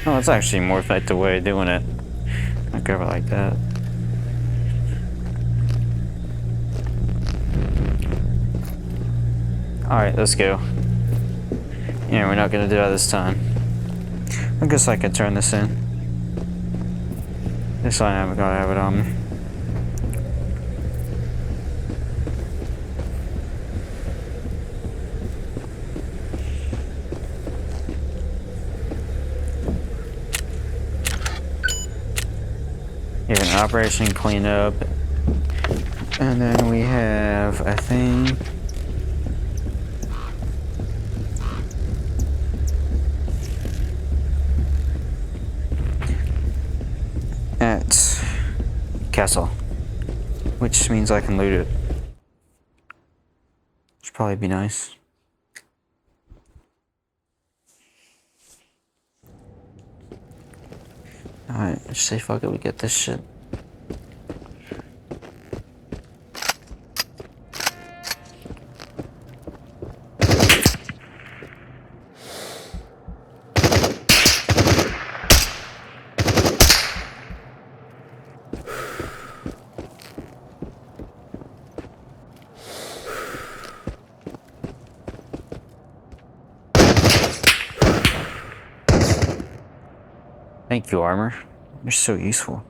Oh, it's actually more effective way of doing it. I grab it like that. Alright, let's go. Yeah, we're not gonna do that this time. I guess I can turn this in. This I haven't gotta have it on me. You have an operation cleanup. And then we have a thing. At Castle. Which means I can loot it. Should probably be nice. Alright, let's say fuck it, we get this shit. Thank you, armor. You're so useful.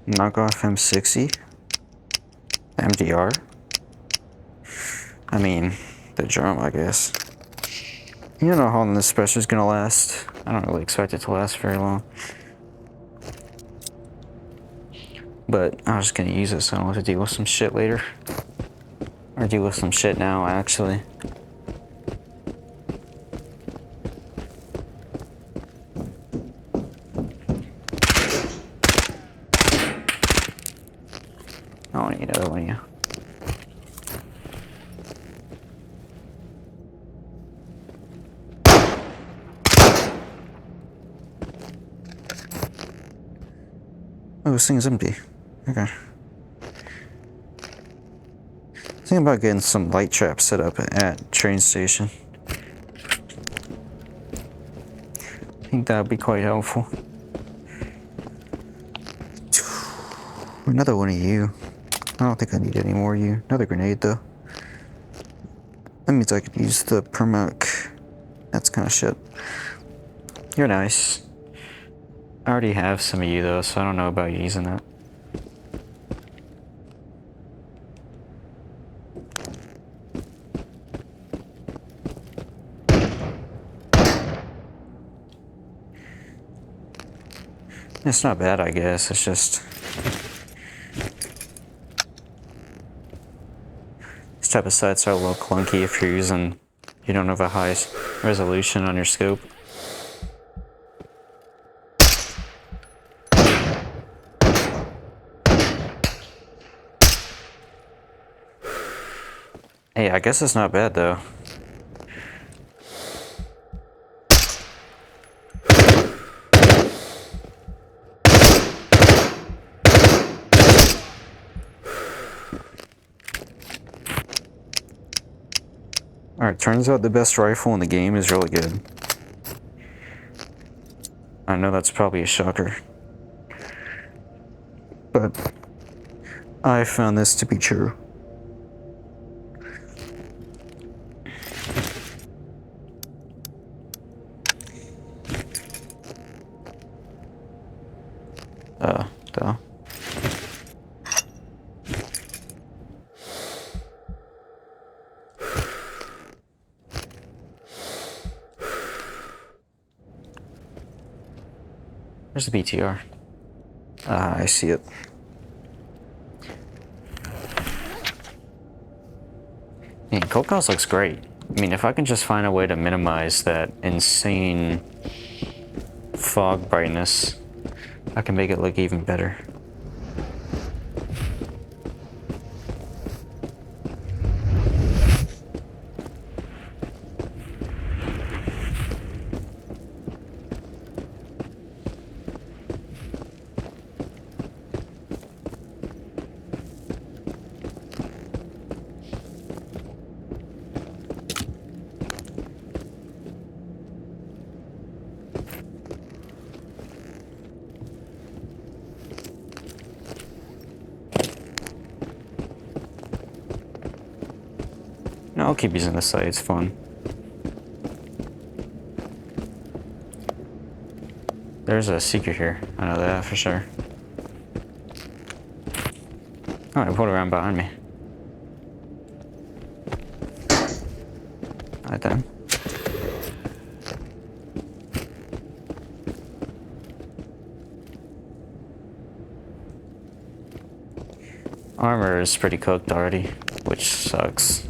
Knockoff M60. MDR. I mean, the drum, I guess. You don't know how long this special is gonna last. I don't really expect it to last very long. But I'm just gonna use it so I don't have to deal with some shit later. Or deal with some shit now, actually. I don't need another one, yeah. Oh, this thing's empty. Okay. Thinking about getting some light traps set up at train station. I think that would be quite helpful. Another one of you. I don't think I need any more of you. Another grenade though. That means I could use the permac. That's kind of shit. You're nice. I already have some of you though, so I don't know about using that. It's not bad, I guess. It's just these type of sights are a little clunky if you're using, you don't have a high resolution on your scope. Hey, I guess it's not bad though. Alright, turns out the best rifle in the game is really good. I know that's probably a shocker, but I found this to be true. Duh. Where's the BTR? Ah, I see it. Man, Cold Cost looks great. I mean, if I can just find a way to minimize that insane fog brightness, I can make it look even better. No, I'll keep using this site, it's fun. There's a secret here, I know that for sure. Alright, put around behind me. Alright then. Armor is pretty cooked already, which sucks.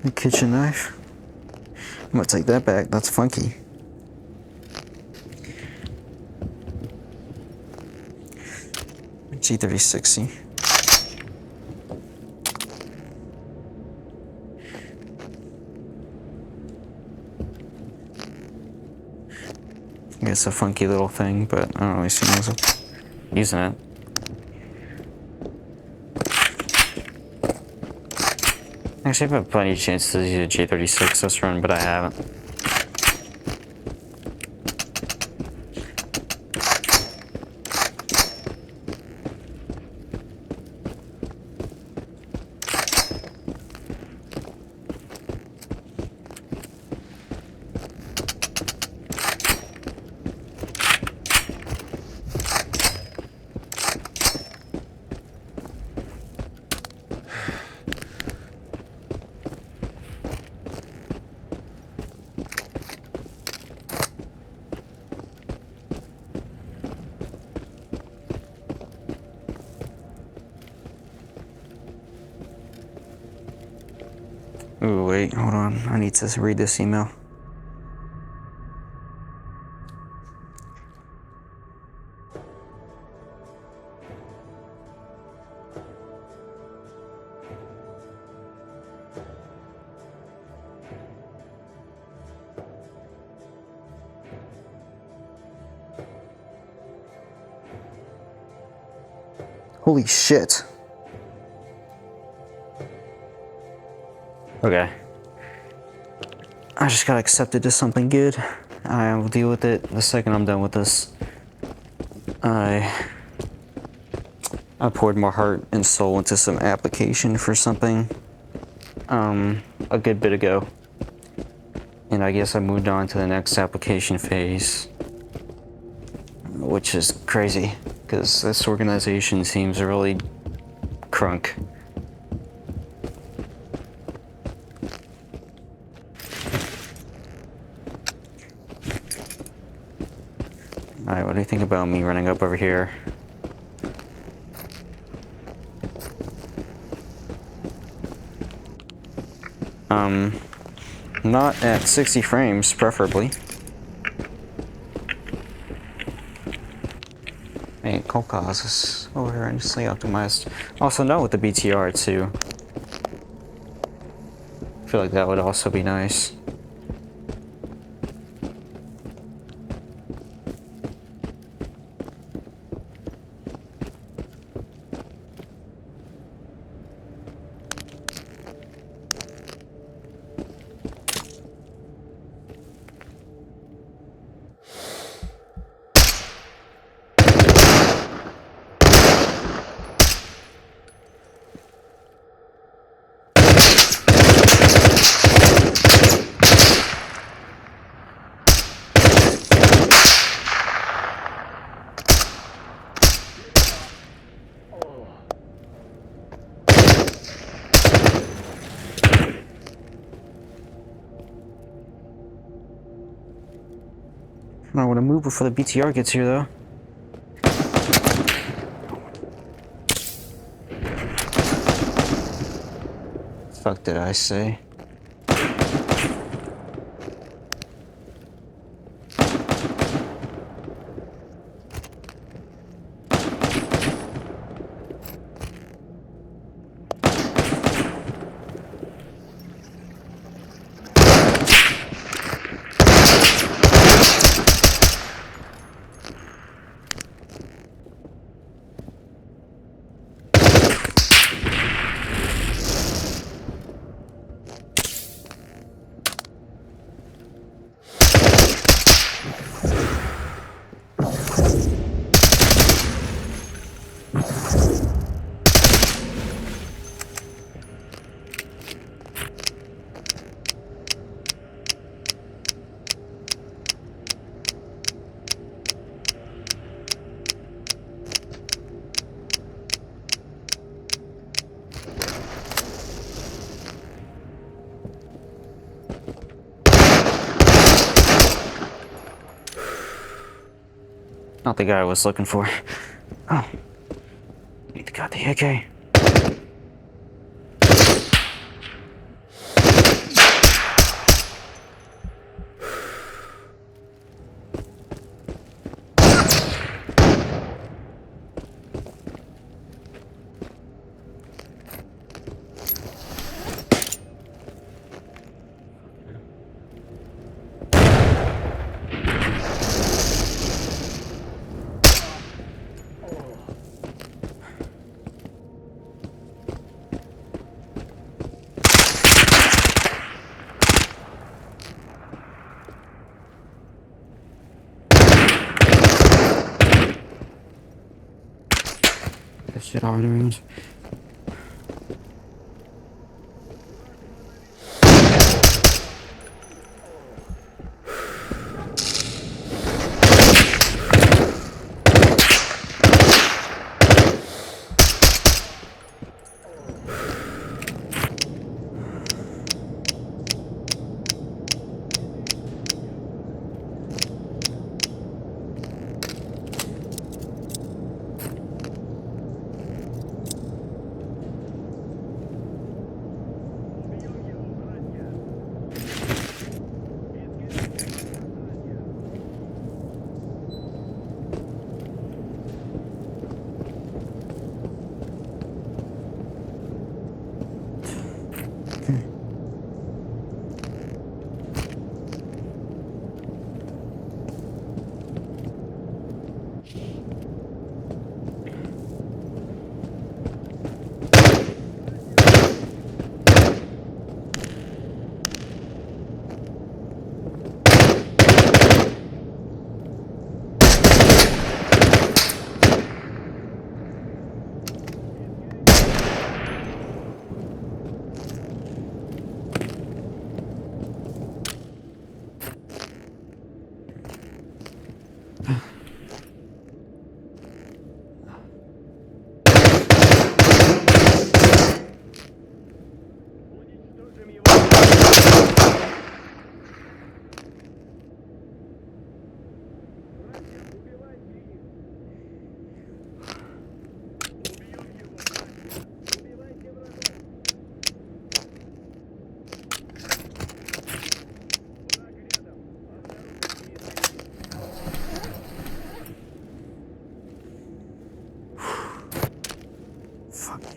A kitchen knife. I'm gonna take that back, that's funky. G36C. It's a funky little thing, but I don't really see myself using it. Actually, I've had plenty of chances to use a J36 this run, but I haven't. Ooh, wait, hold on. I need to read this email. Holy shit. Okay. I just got accepted to something good. I will deal with it the second I'm done with this. I poured my heart and soul into some application for something a good bit ago. And I guess I moved on to the next application phase, which is crazy because this organization seems really crunk. Alright, what do you think about me running up over here? Not at 60 frames, preferably. Hey, cold causes over here instantly optimized. Also, no, with the BTR too. I feel like that would also be nice. I want to move before the BTR gets here, though. Fuck did I say? Not the guy I was looking for. Oh. Need to got the AK. This shit all around.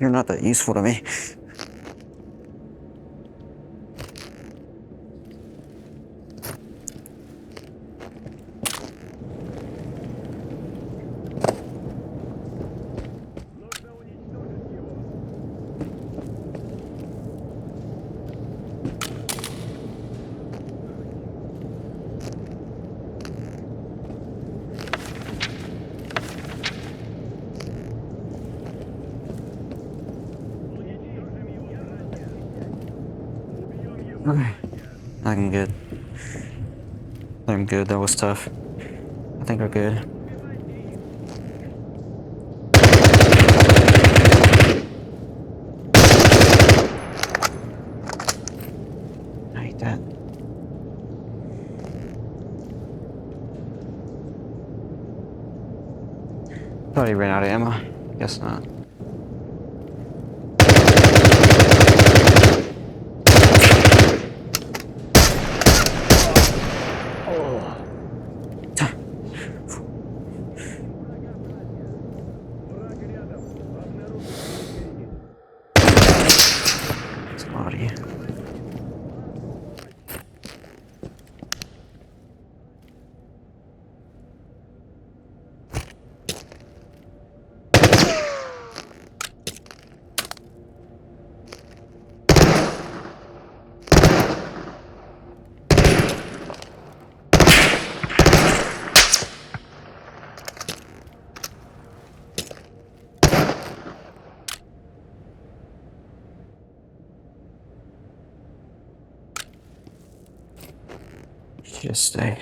You're not that useful to me. Okay. I'm good. I'm good. That was tough. I think we're good. I hate that. Thought he ran out of ammo. Guess not. It's naughty. Just stay.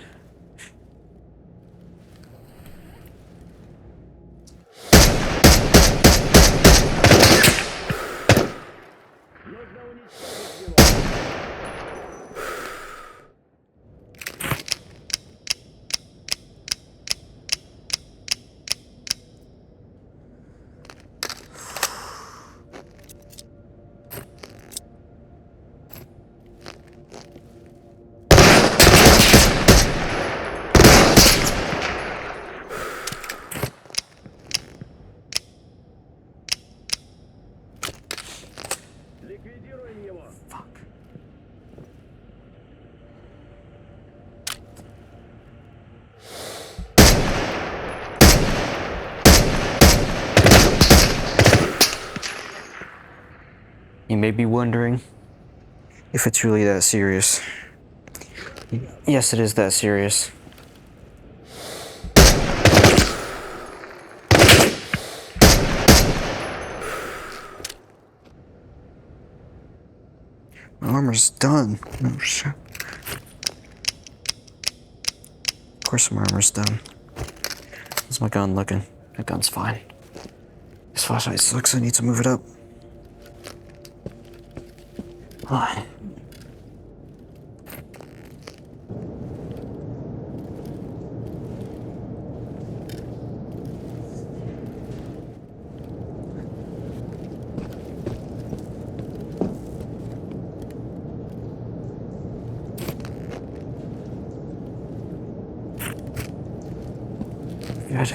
Fuck. You may be wondering if it's really that serious. Yes, it is that serious. My armor's done. Oh shit. Of course my armor's done. How's my gun looking? My gun's fine. This flashlight sucks, I need to move it up. Hi. Good.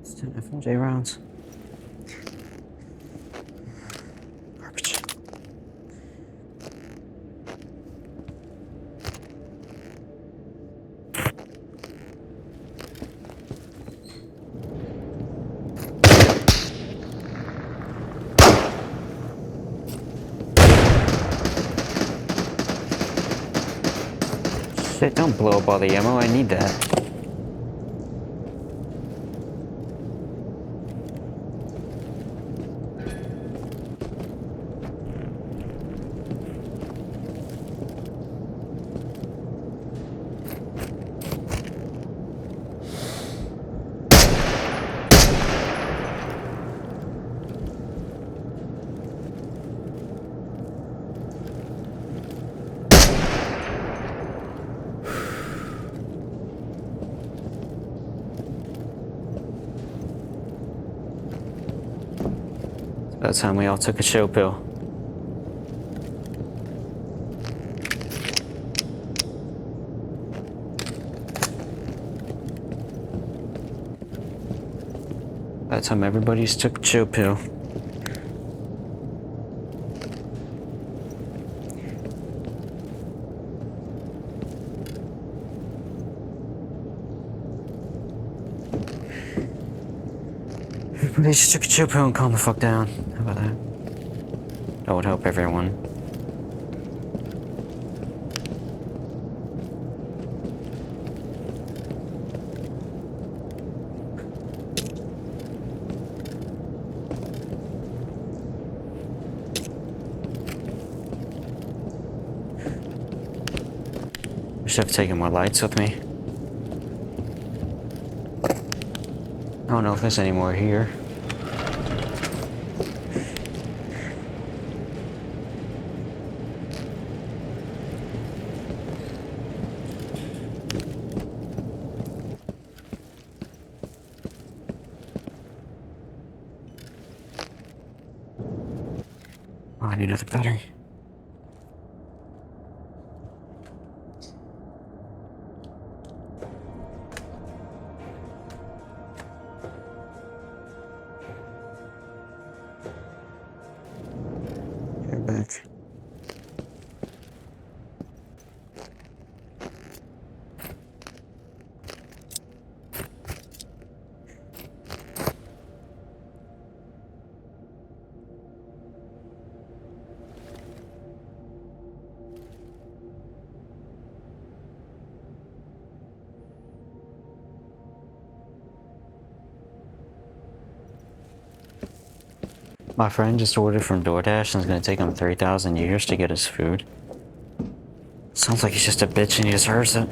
It's 10 FMJ rounds. Garbage. Shit, don't blow up all the ammo, I need that. That time we all took a chill pill. That time everybody's took a chill pill. Everybody just took a chill pill and calm the fuck down. How about that? That would help everyone. I should have taken more lights with me. I don't know if there's any more here. Oh, I need another battery. Get back. My friend just ordered from DoorDash and it's gonna take him 3,000 years to get his food. Sounds like he's just a bitch and he deserves it.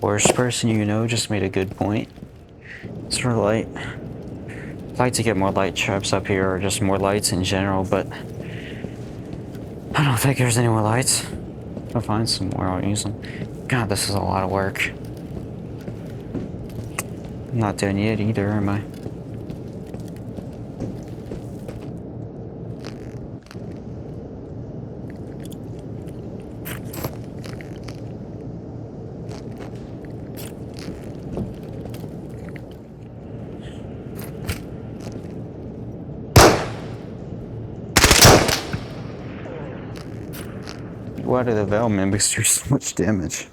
Worst person you know just made a good point. It's really light. I'd like to get more light traps up here, or just more lights in general, but I don't think there's any more lights. If I find some more, I'll use them. God, this is a lot of work. I'm not done yet either, am I? Why do the Val mimics do so much damage?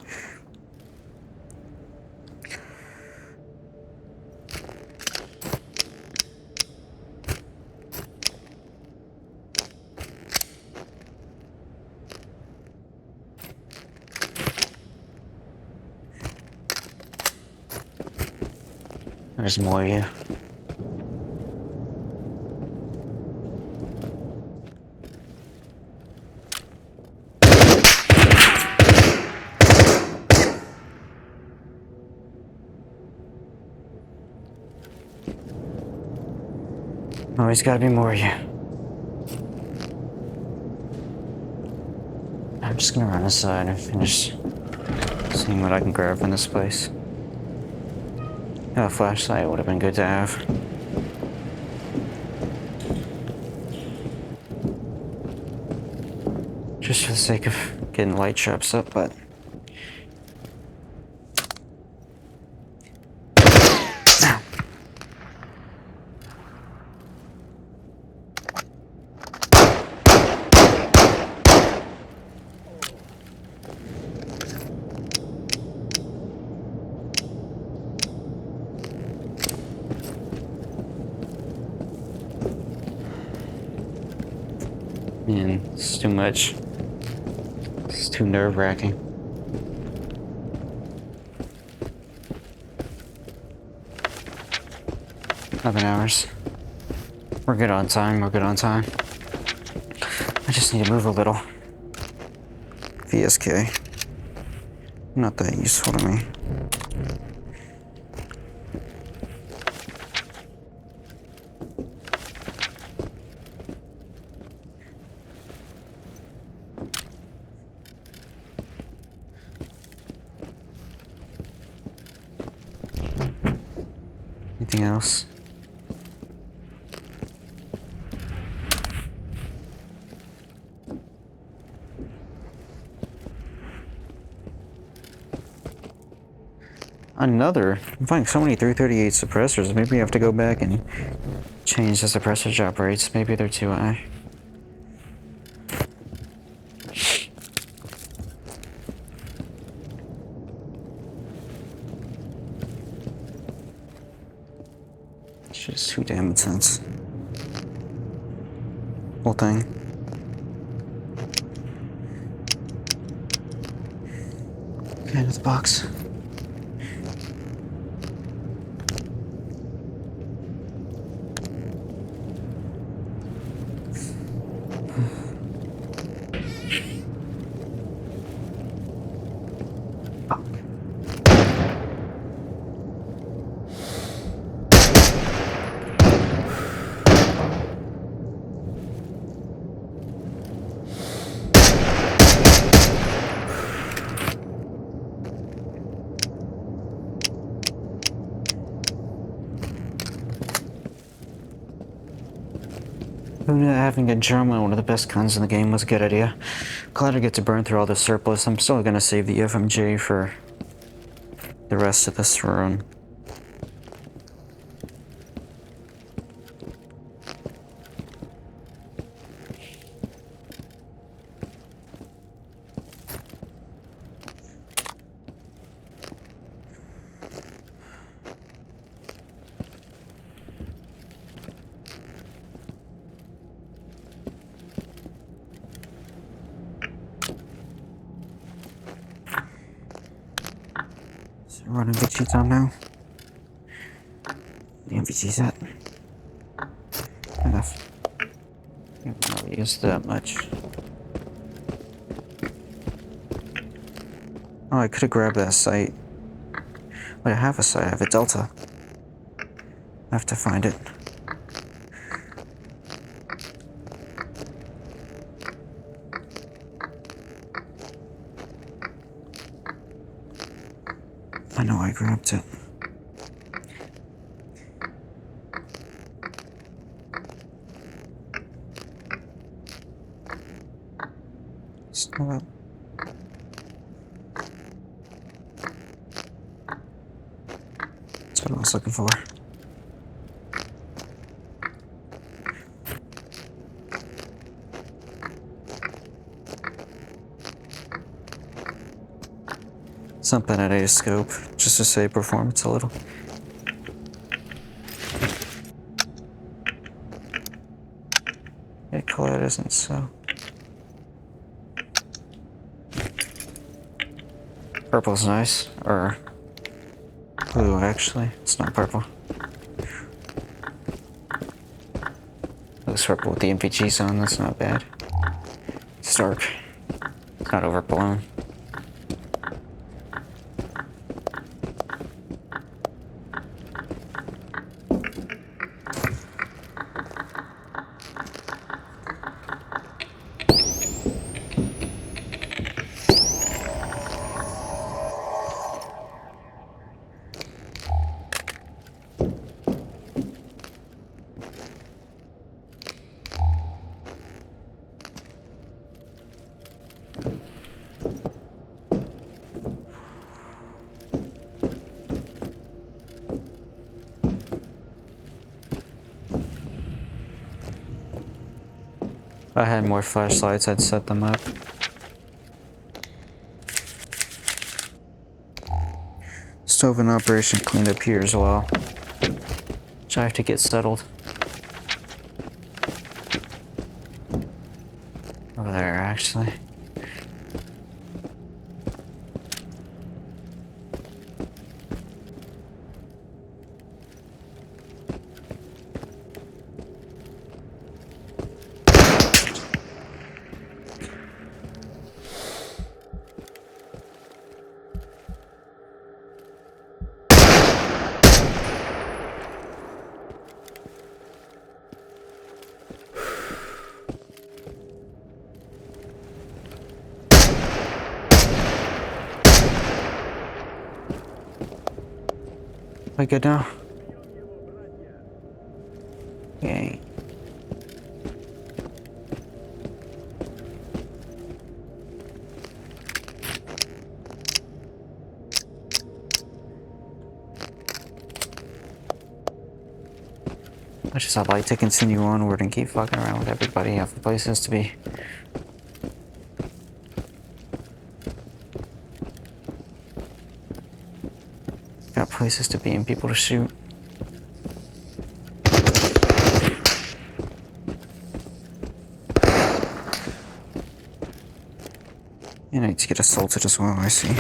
There's more of you. Always gotta be more of you. I'm just gonna run aside and finish seeing what I can grab from this place. A flashlight would have been good to have. Just for the sake of getting light traps up, but man, it's too much. It's too nerve-wracking. $11 hours. We're good on time, we're good on time. I just need to move a little. VSK. Not that useful to me. Anything else? Another? I'm finding so many 338 suppressors. Maybe I have to go back and change the suppressor drop rates. Maybe they're too high. It's just too damn intense. Whole thing. Okay, into the box. Who knew that having a drum on one of the best guns in the game was a good idea? Glad I get to burn through all the surplus. I'm still gonna save the FMJ for the rest of this run. So running MVG down now. The MVG's at enough. Haven't really used that much. Oh, I could have grabbed that sight. Wait, I have a sight. I have a Delta. I have to find it. I know I grabbed it. Still up. That's what I was looking for. Something at a scope, just to save performance a little. Yeah, color isn't so. Purple's nice, or blue actually. It's not purple. Looks purple with the MPGs on, that's not bad. It's dark. It's not overblown. If I had more flashlights, I'd set them up. Stove in operation cleaned up here as well, which I have to get settled. Over there, actually. We good now? Okay. I just I'd like to continue onward and keep fucking around with everybody. Have places to be. Got places to be and people to shoot. And I need to get assaulted as well, I see.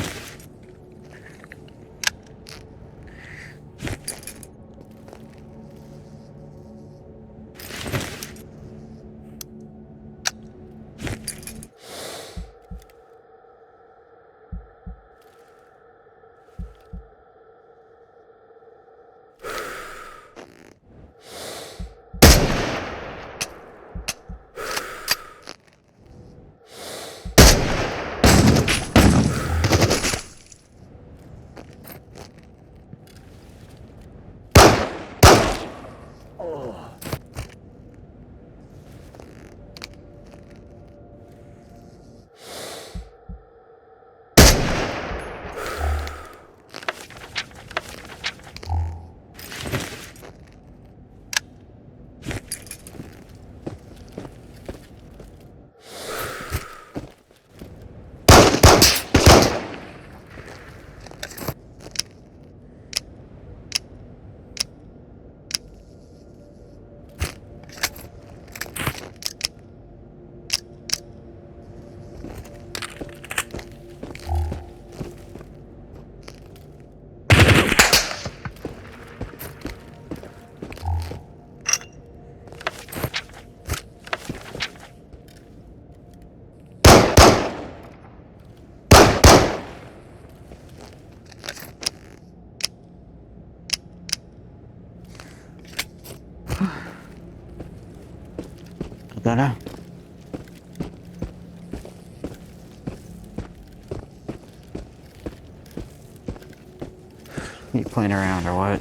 Gonna. You playing around or what?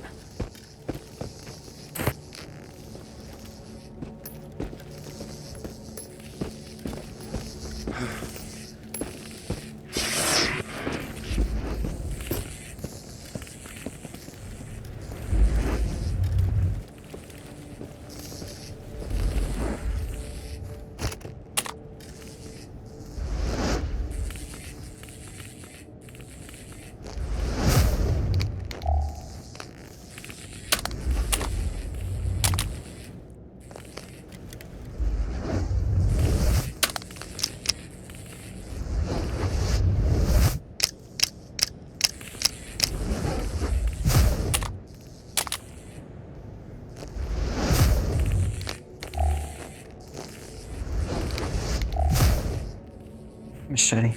Machete.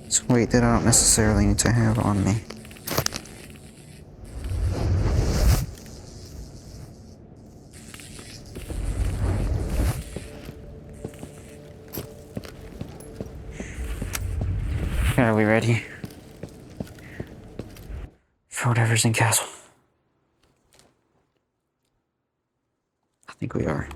It's weight that I don't necessarily need to have on me. Are we ready? For whatever's in castle. I think we are.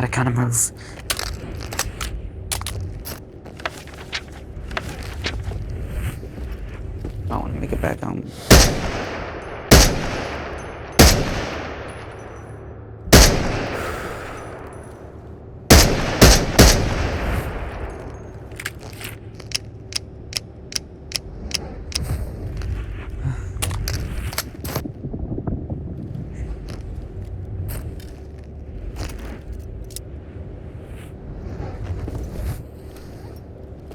Gotta kind of move. I want to make it back home.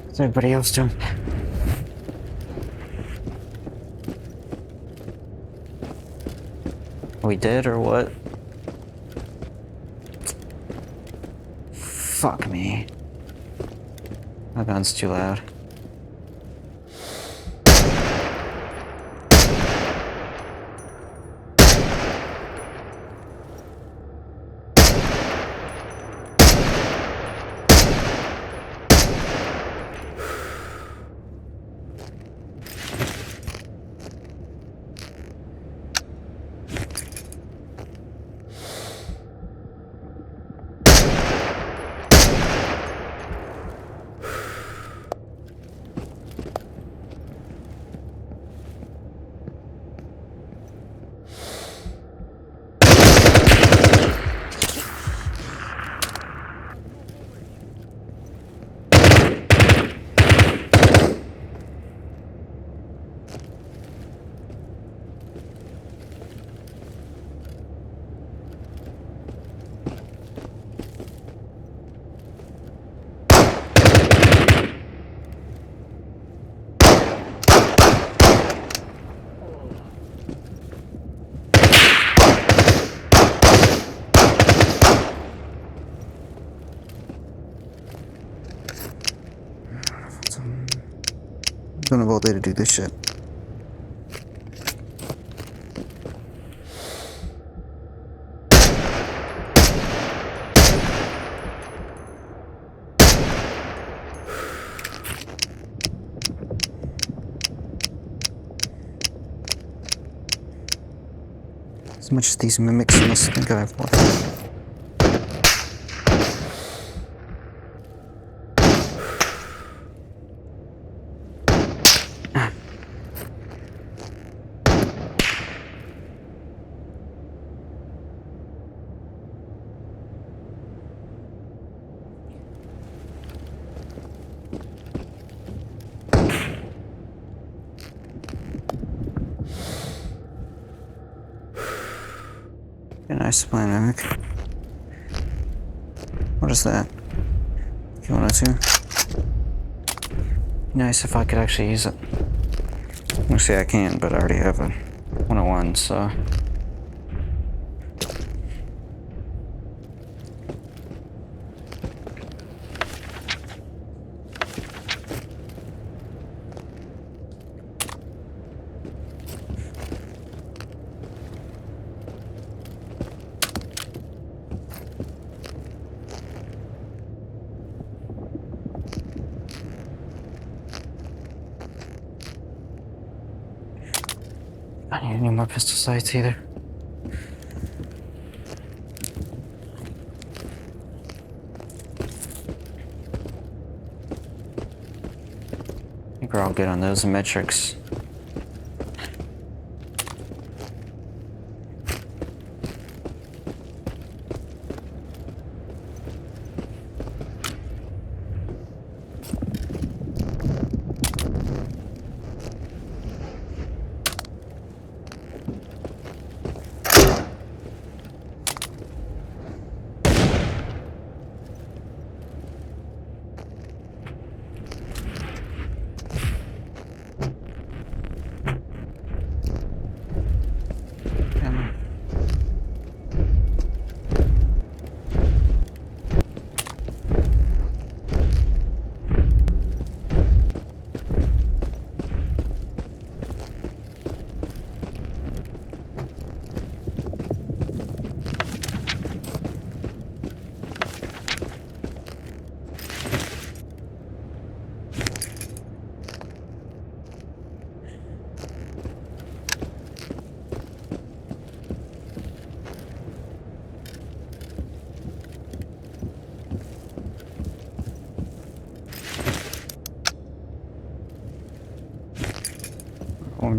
What's everybody else doing? Are we dead or what? Fuck me. My gun's too loud. Don't have all day to do this shit. As much as these mimics must think I have one. A nice dynamic. What is that? You want to? Nice if I could actually use it. Actually, I can, but I already have a 101, so. I don't need any more pistol sights either. I think we're all good on those metrics.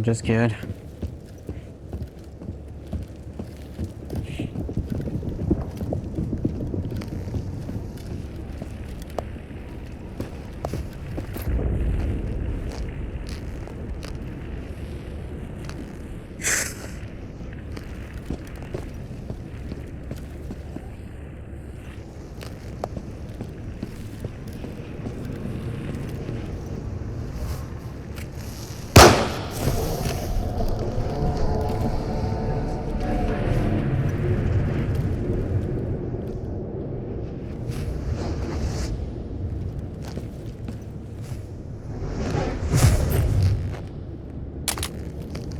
just good.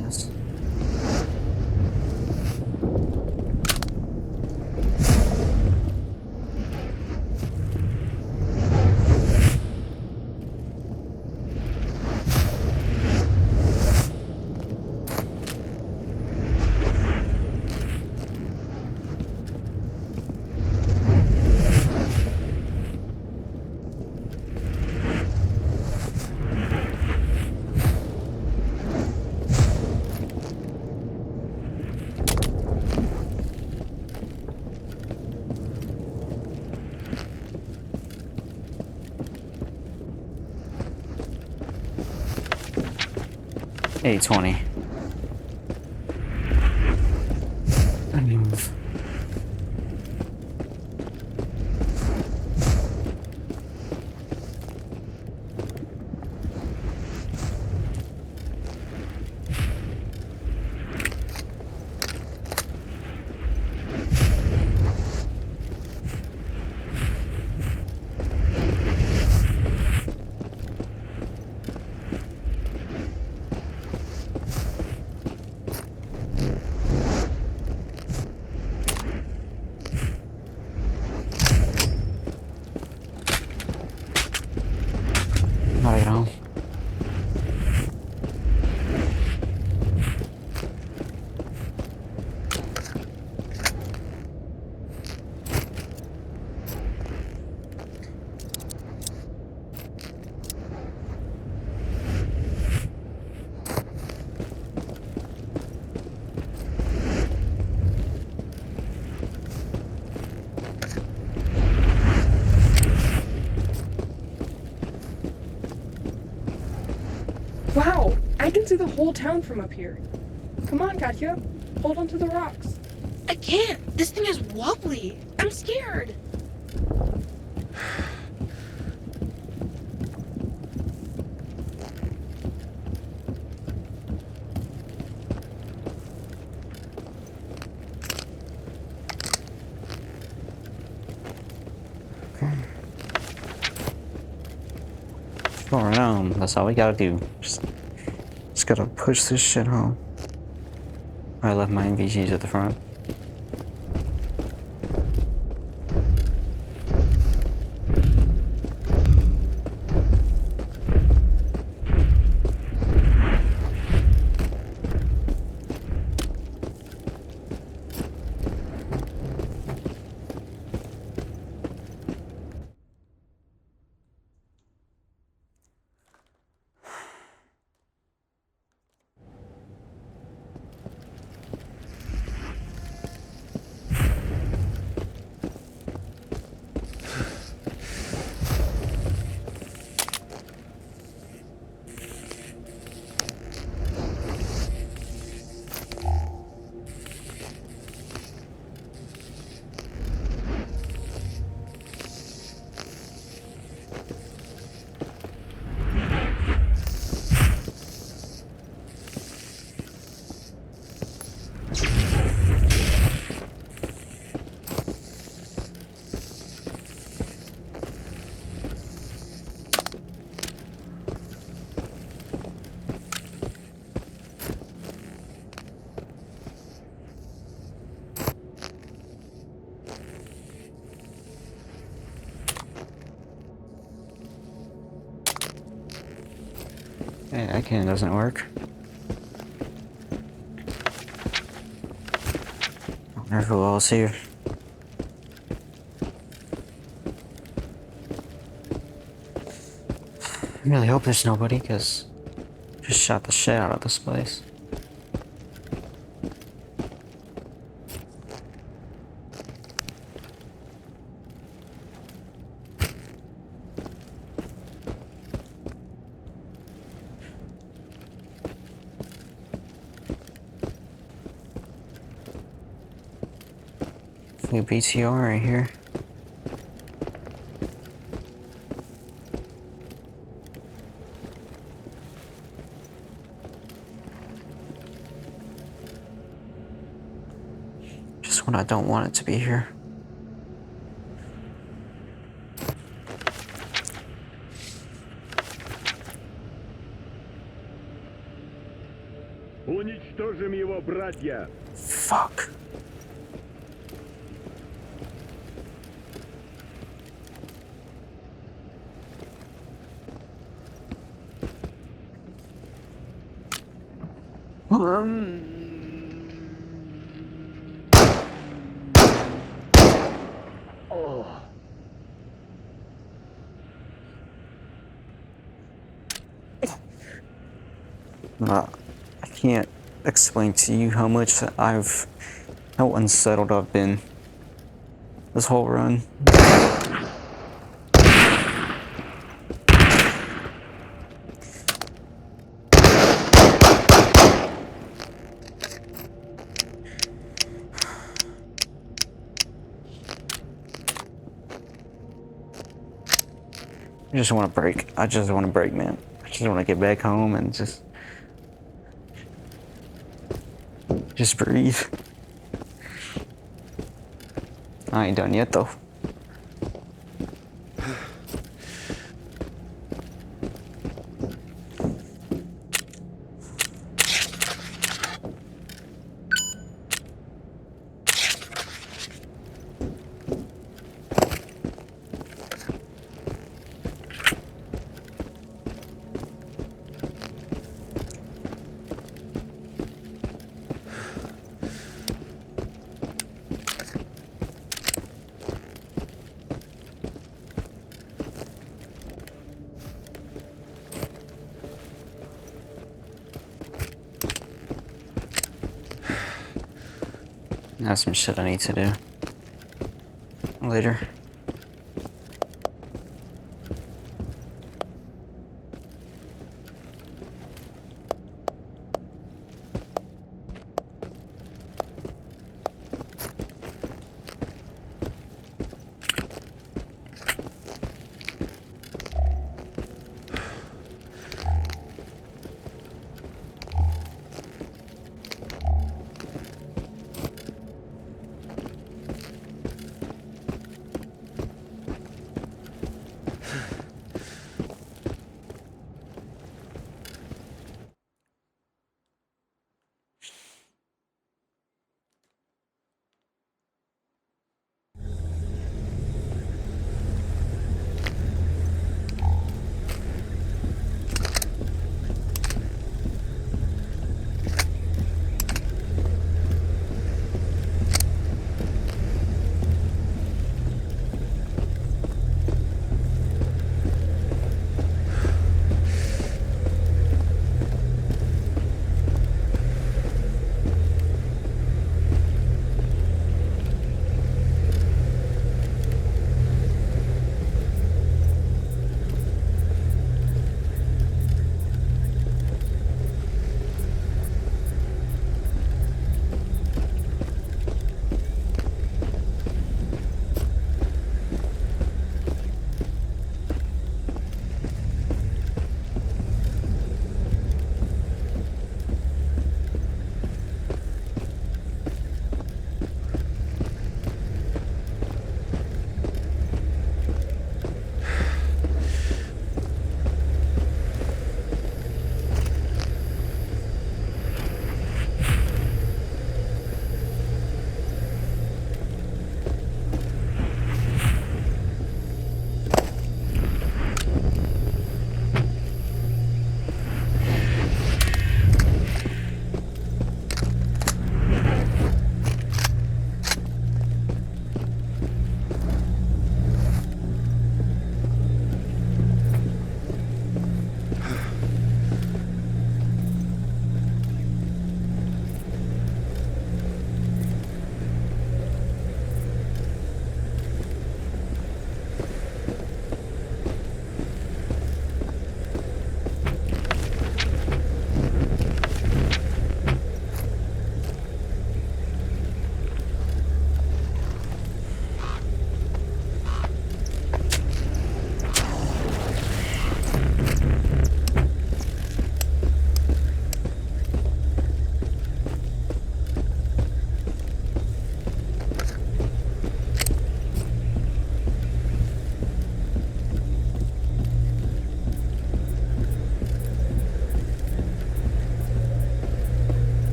Yes. $820. Let me move. Gotta get home. Wow, I can see the whole town from up here. Come on, Katya, hold on to the rocks. I can't. This thing is wobbly. I'm scared. Going home. That's all we gotta do. Just gotta push this shit home. I left my NVGs at the front. Hey, that can doesn't work. I wonder who else here. I really hope there's nobody, because just shot the shit out of this place. New BTR right here. Just when I don't want it to be here. Уничтожим его, братья! Fuck. I can't explain to you how much how unsettled I've been this whole run. I just want to break. I just want to break, man. I just want to get back home and just breathe. I ain't done yet though. That's some shit I need to do later.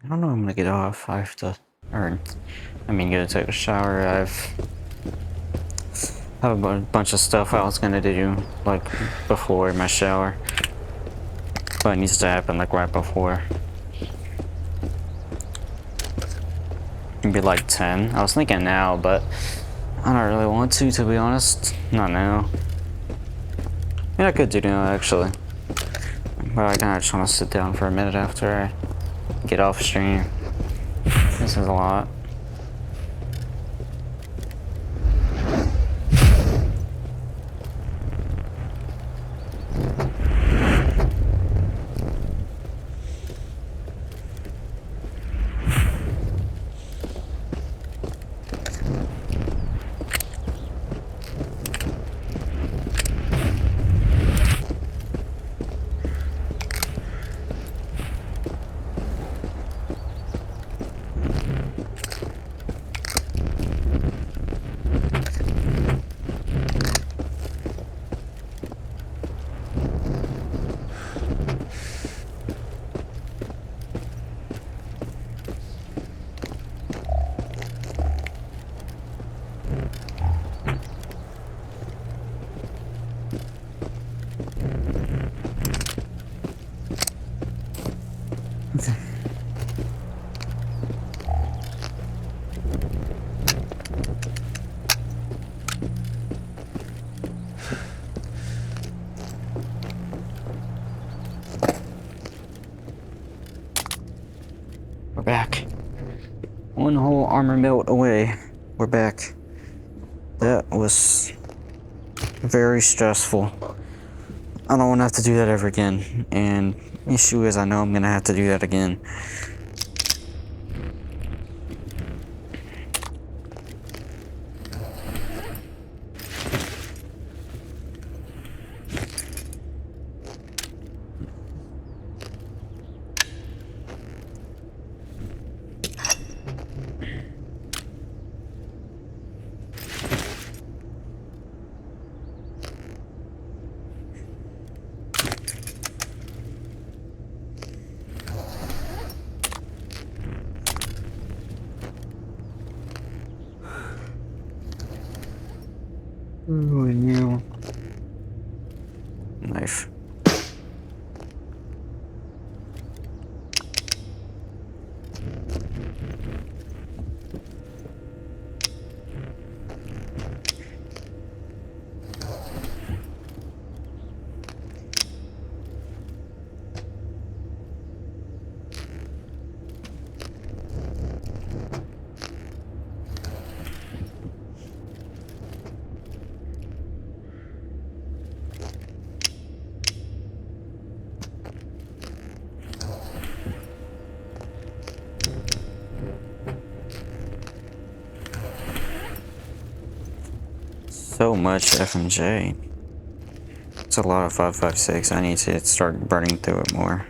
I don't know when I'm gonna get off. I have to, or, I mean, go take a shower. I have a bunch of stuff I was gonna do, like, before my shower. But it needs to happen, like, right before. It'd be like 10. I was thinking now, but I don't really want to be honest. Not now. I mean, I could do now, actually. But I kinda just wanna sit down for a minute after I get off stream. This is a lot. We're back. One whole armor melt away. We're back. That was very stressful. I don't want to have to do that ever again. And the issue is I know I'm going to have to do that again. Ooh, new knife. So much FMJ. It's a lot of 5.56. I need to start burning through it more.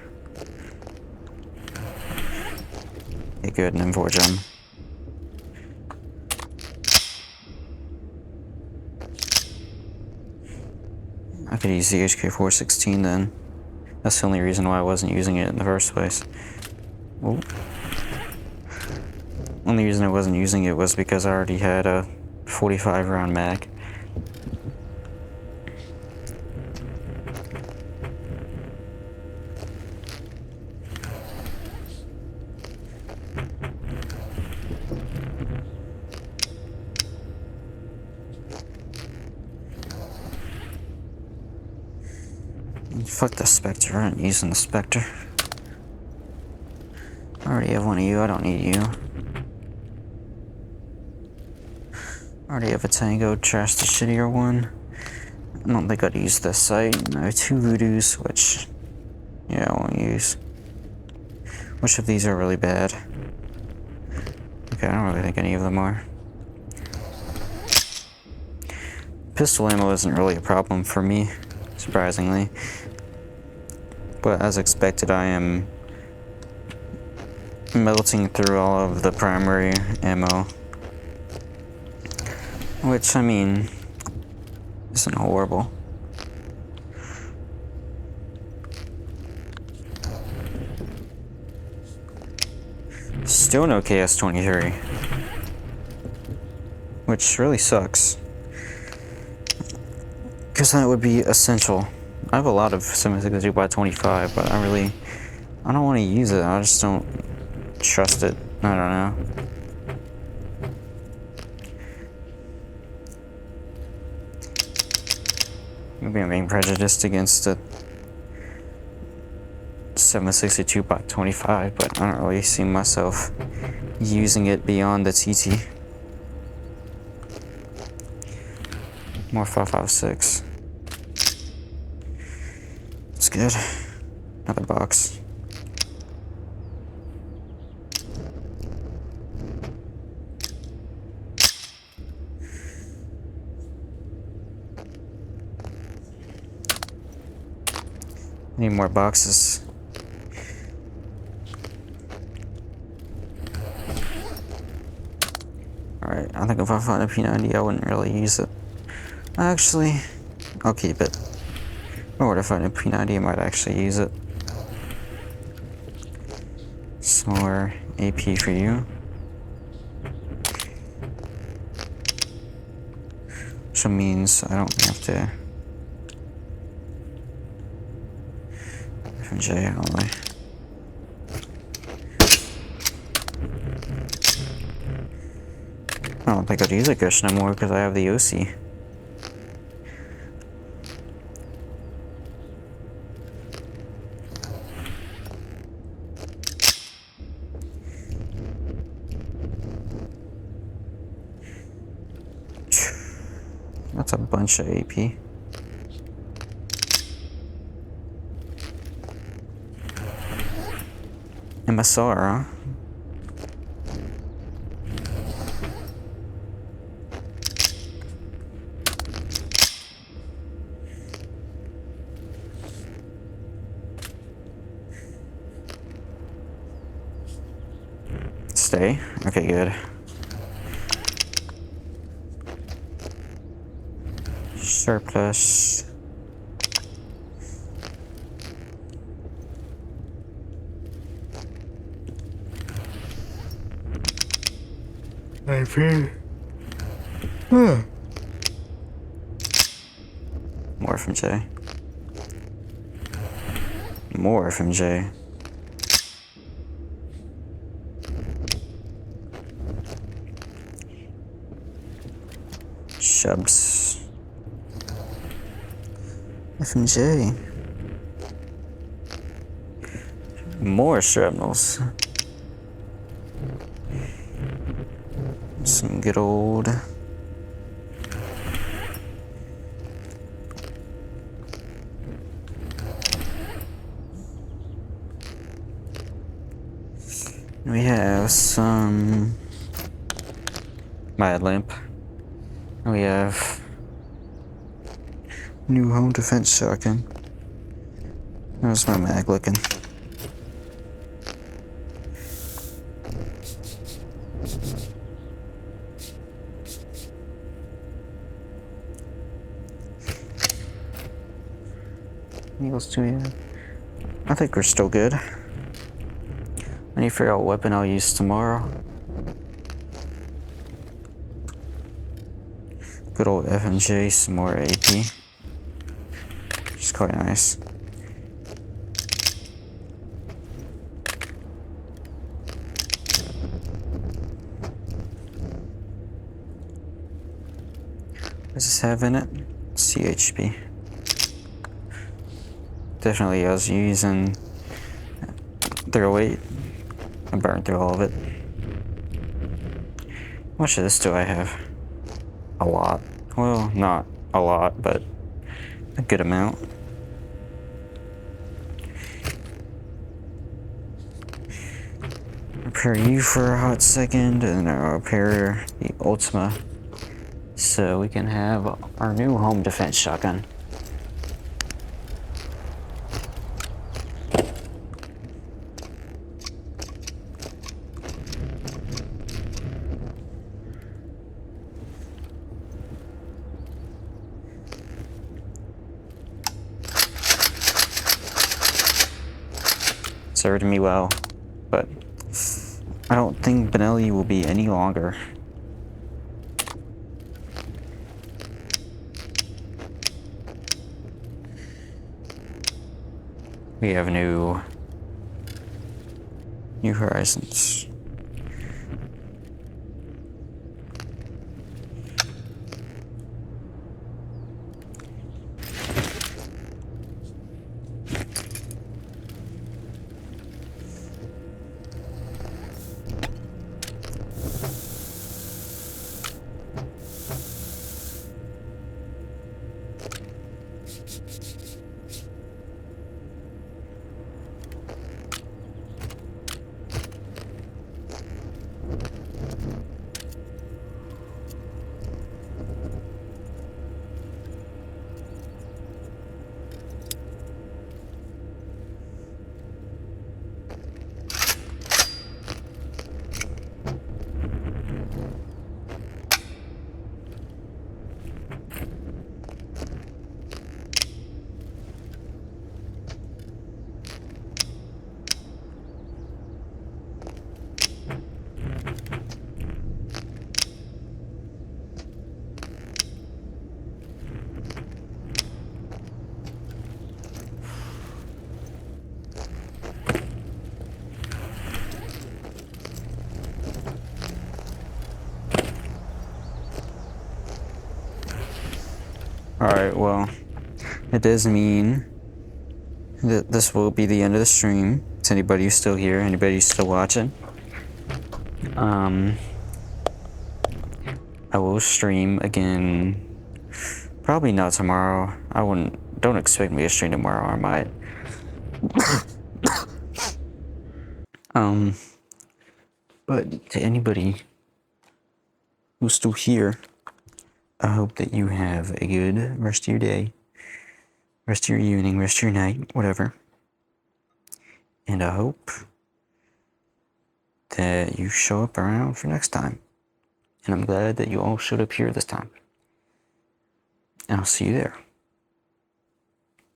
Okay, good, and then forge them. I could use the HK416 then. That's the only reason why I wasn't using it in the first place. Ooh. Only reason I wasn't using it was because I already had a 45 round mag. Fuck the Spectre, I ain't using the Spectre. I already have one of you, I don't need you. I already have a Tango, trash the shittier one. I don't think I'd use this site. I have 2 Voodoos, which, yeah, I won't use. Which of these are really bad? Okay, I don't really think any of them are. Pistol ammo isn't really a problem for me, surprisingly. But as expected, I am melting through all of the primary ammo. Which, I mean, isn't horrible. Still no KS-23. Which really sucks. Because that would be essential. I have a lot of 762x25, but I don't want to use it. I just don't trust it. I don't know. Maybe I'm being prejudiced against it. 762x25, but I don't really see myself using it beyond the TT. More 5.56. It's good. Another box. Need more boxes. Alright, I think if I find a P90, I wouldn't really use it. Actually, I'll keep it. Or if I find a P90, I might actually use it. Some more AP for you. Which means I don't have to... FJ only. I don't think I'd use a cushion anymore because I have the OC. That's a bunch of AP. MSR, huh? Stay. Okay, good. Surplus. IP. More from J. More from J. Shubs. FMJ. More shrapnels. Some good old. We have some Mad Lamp. We have new home defense shotgun. How's my mag looking? Eagles 2, yeah. I think we're still good. I need to figure out what weapon I'll use tomorrow. Good old FMJ, some more AP. Which is quite nice. What does this have in it? CHP. Definitely I was using 308. I burned through all of it. How much of this do I have? A lot. Well, not a lot, but a good amount. Repair you for a hot second, and then I'll repair the Ultima so we can have our new home defense shotgun. Served me well, but I don't think Benelli will be any longer. We have new horizons. Alright, well, it does mean that this will be the end of the stream. Is anybody who's still here? Anybody who's still watching? I will stream again. Probably not tomorrow. Don't expect me to stream tomorrow, I might. But to anybody who's still here, I hope that you have a good rest of your day, rest of your evening, rest of your night, whatever. And I hope that you show up around for next time. And I'm glad that you all showed up here this time. And I'll see you there.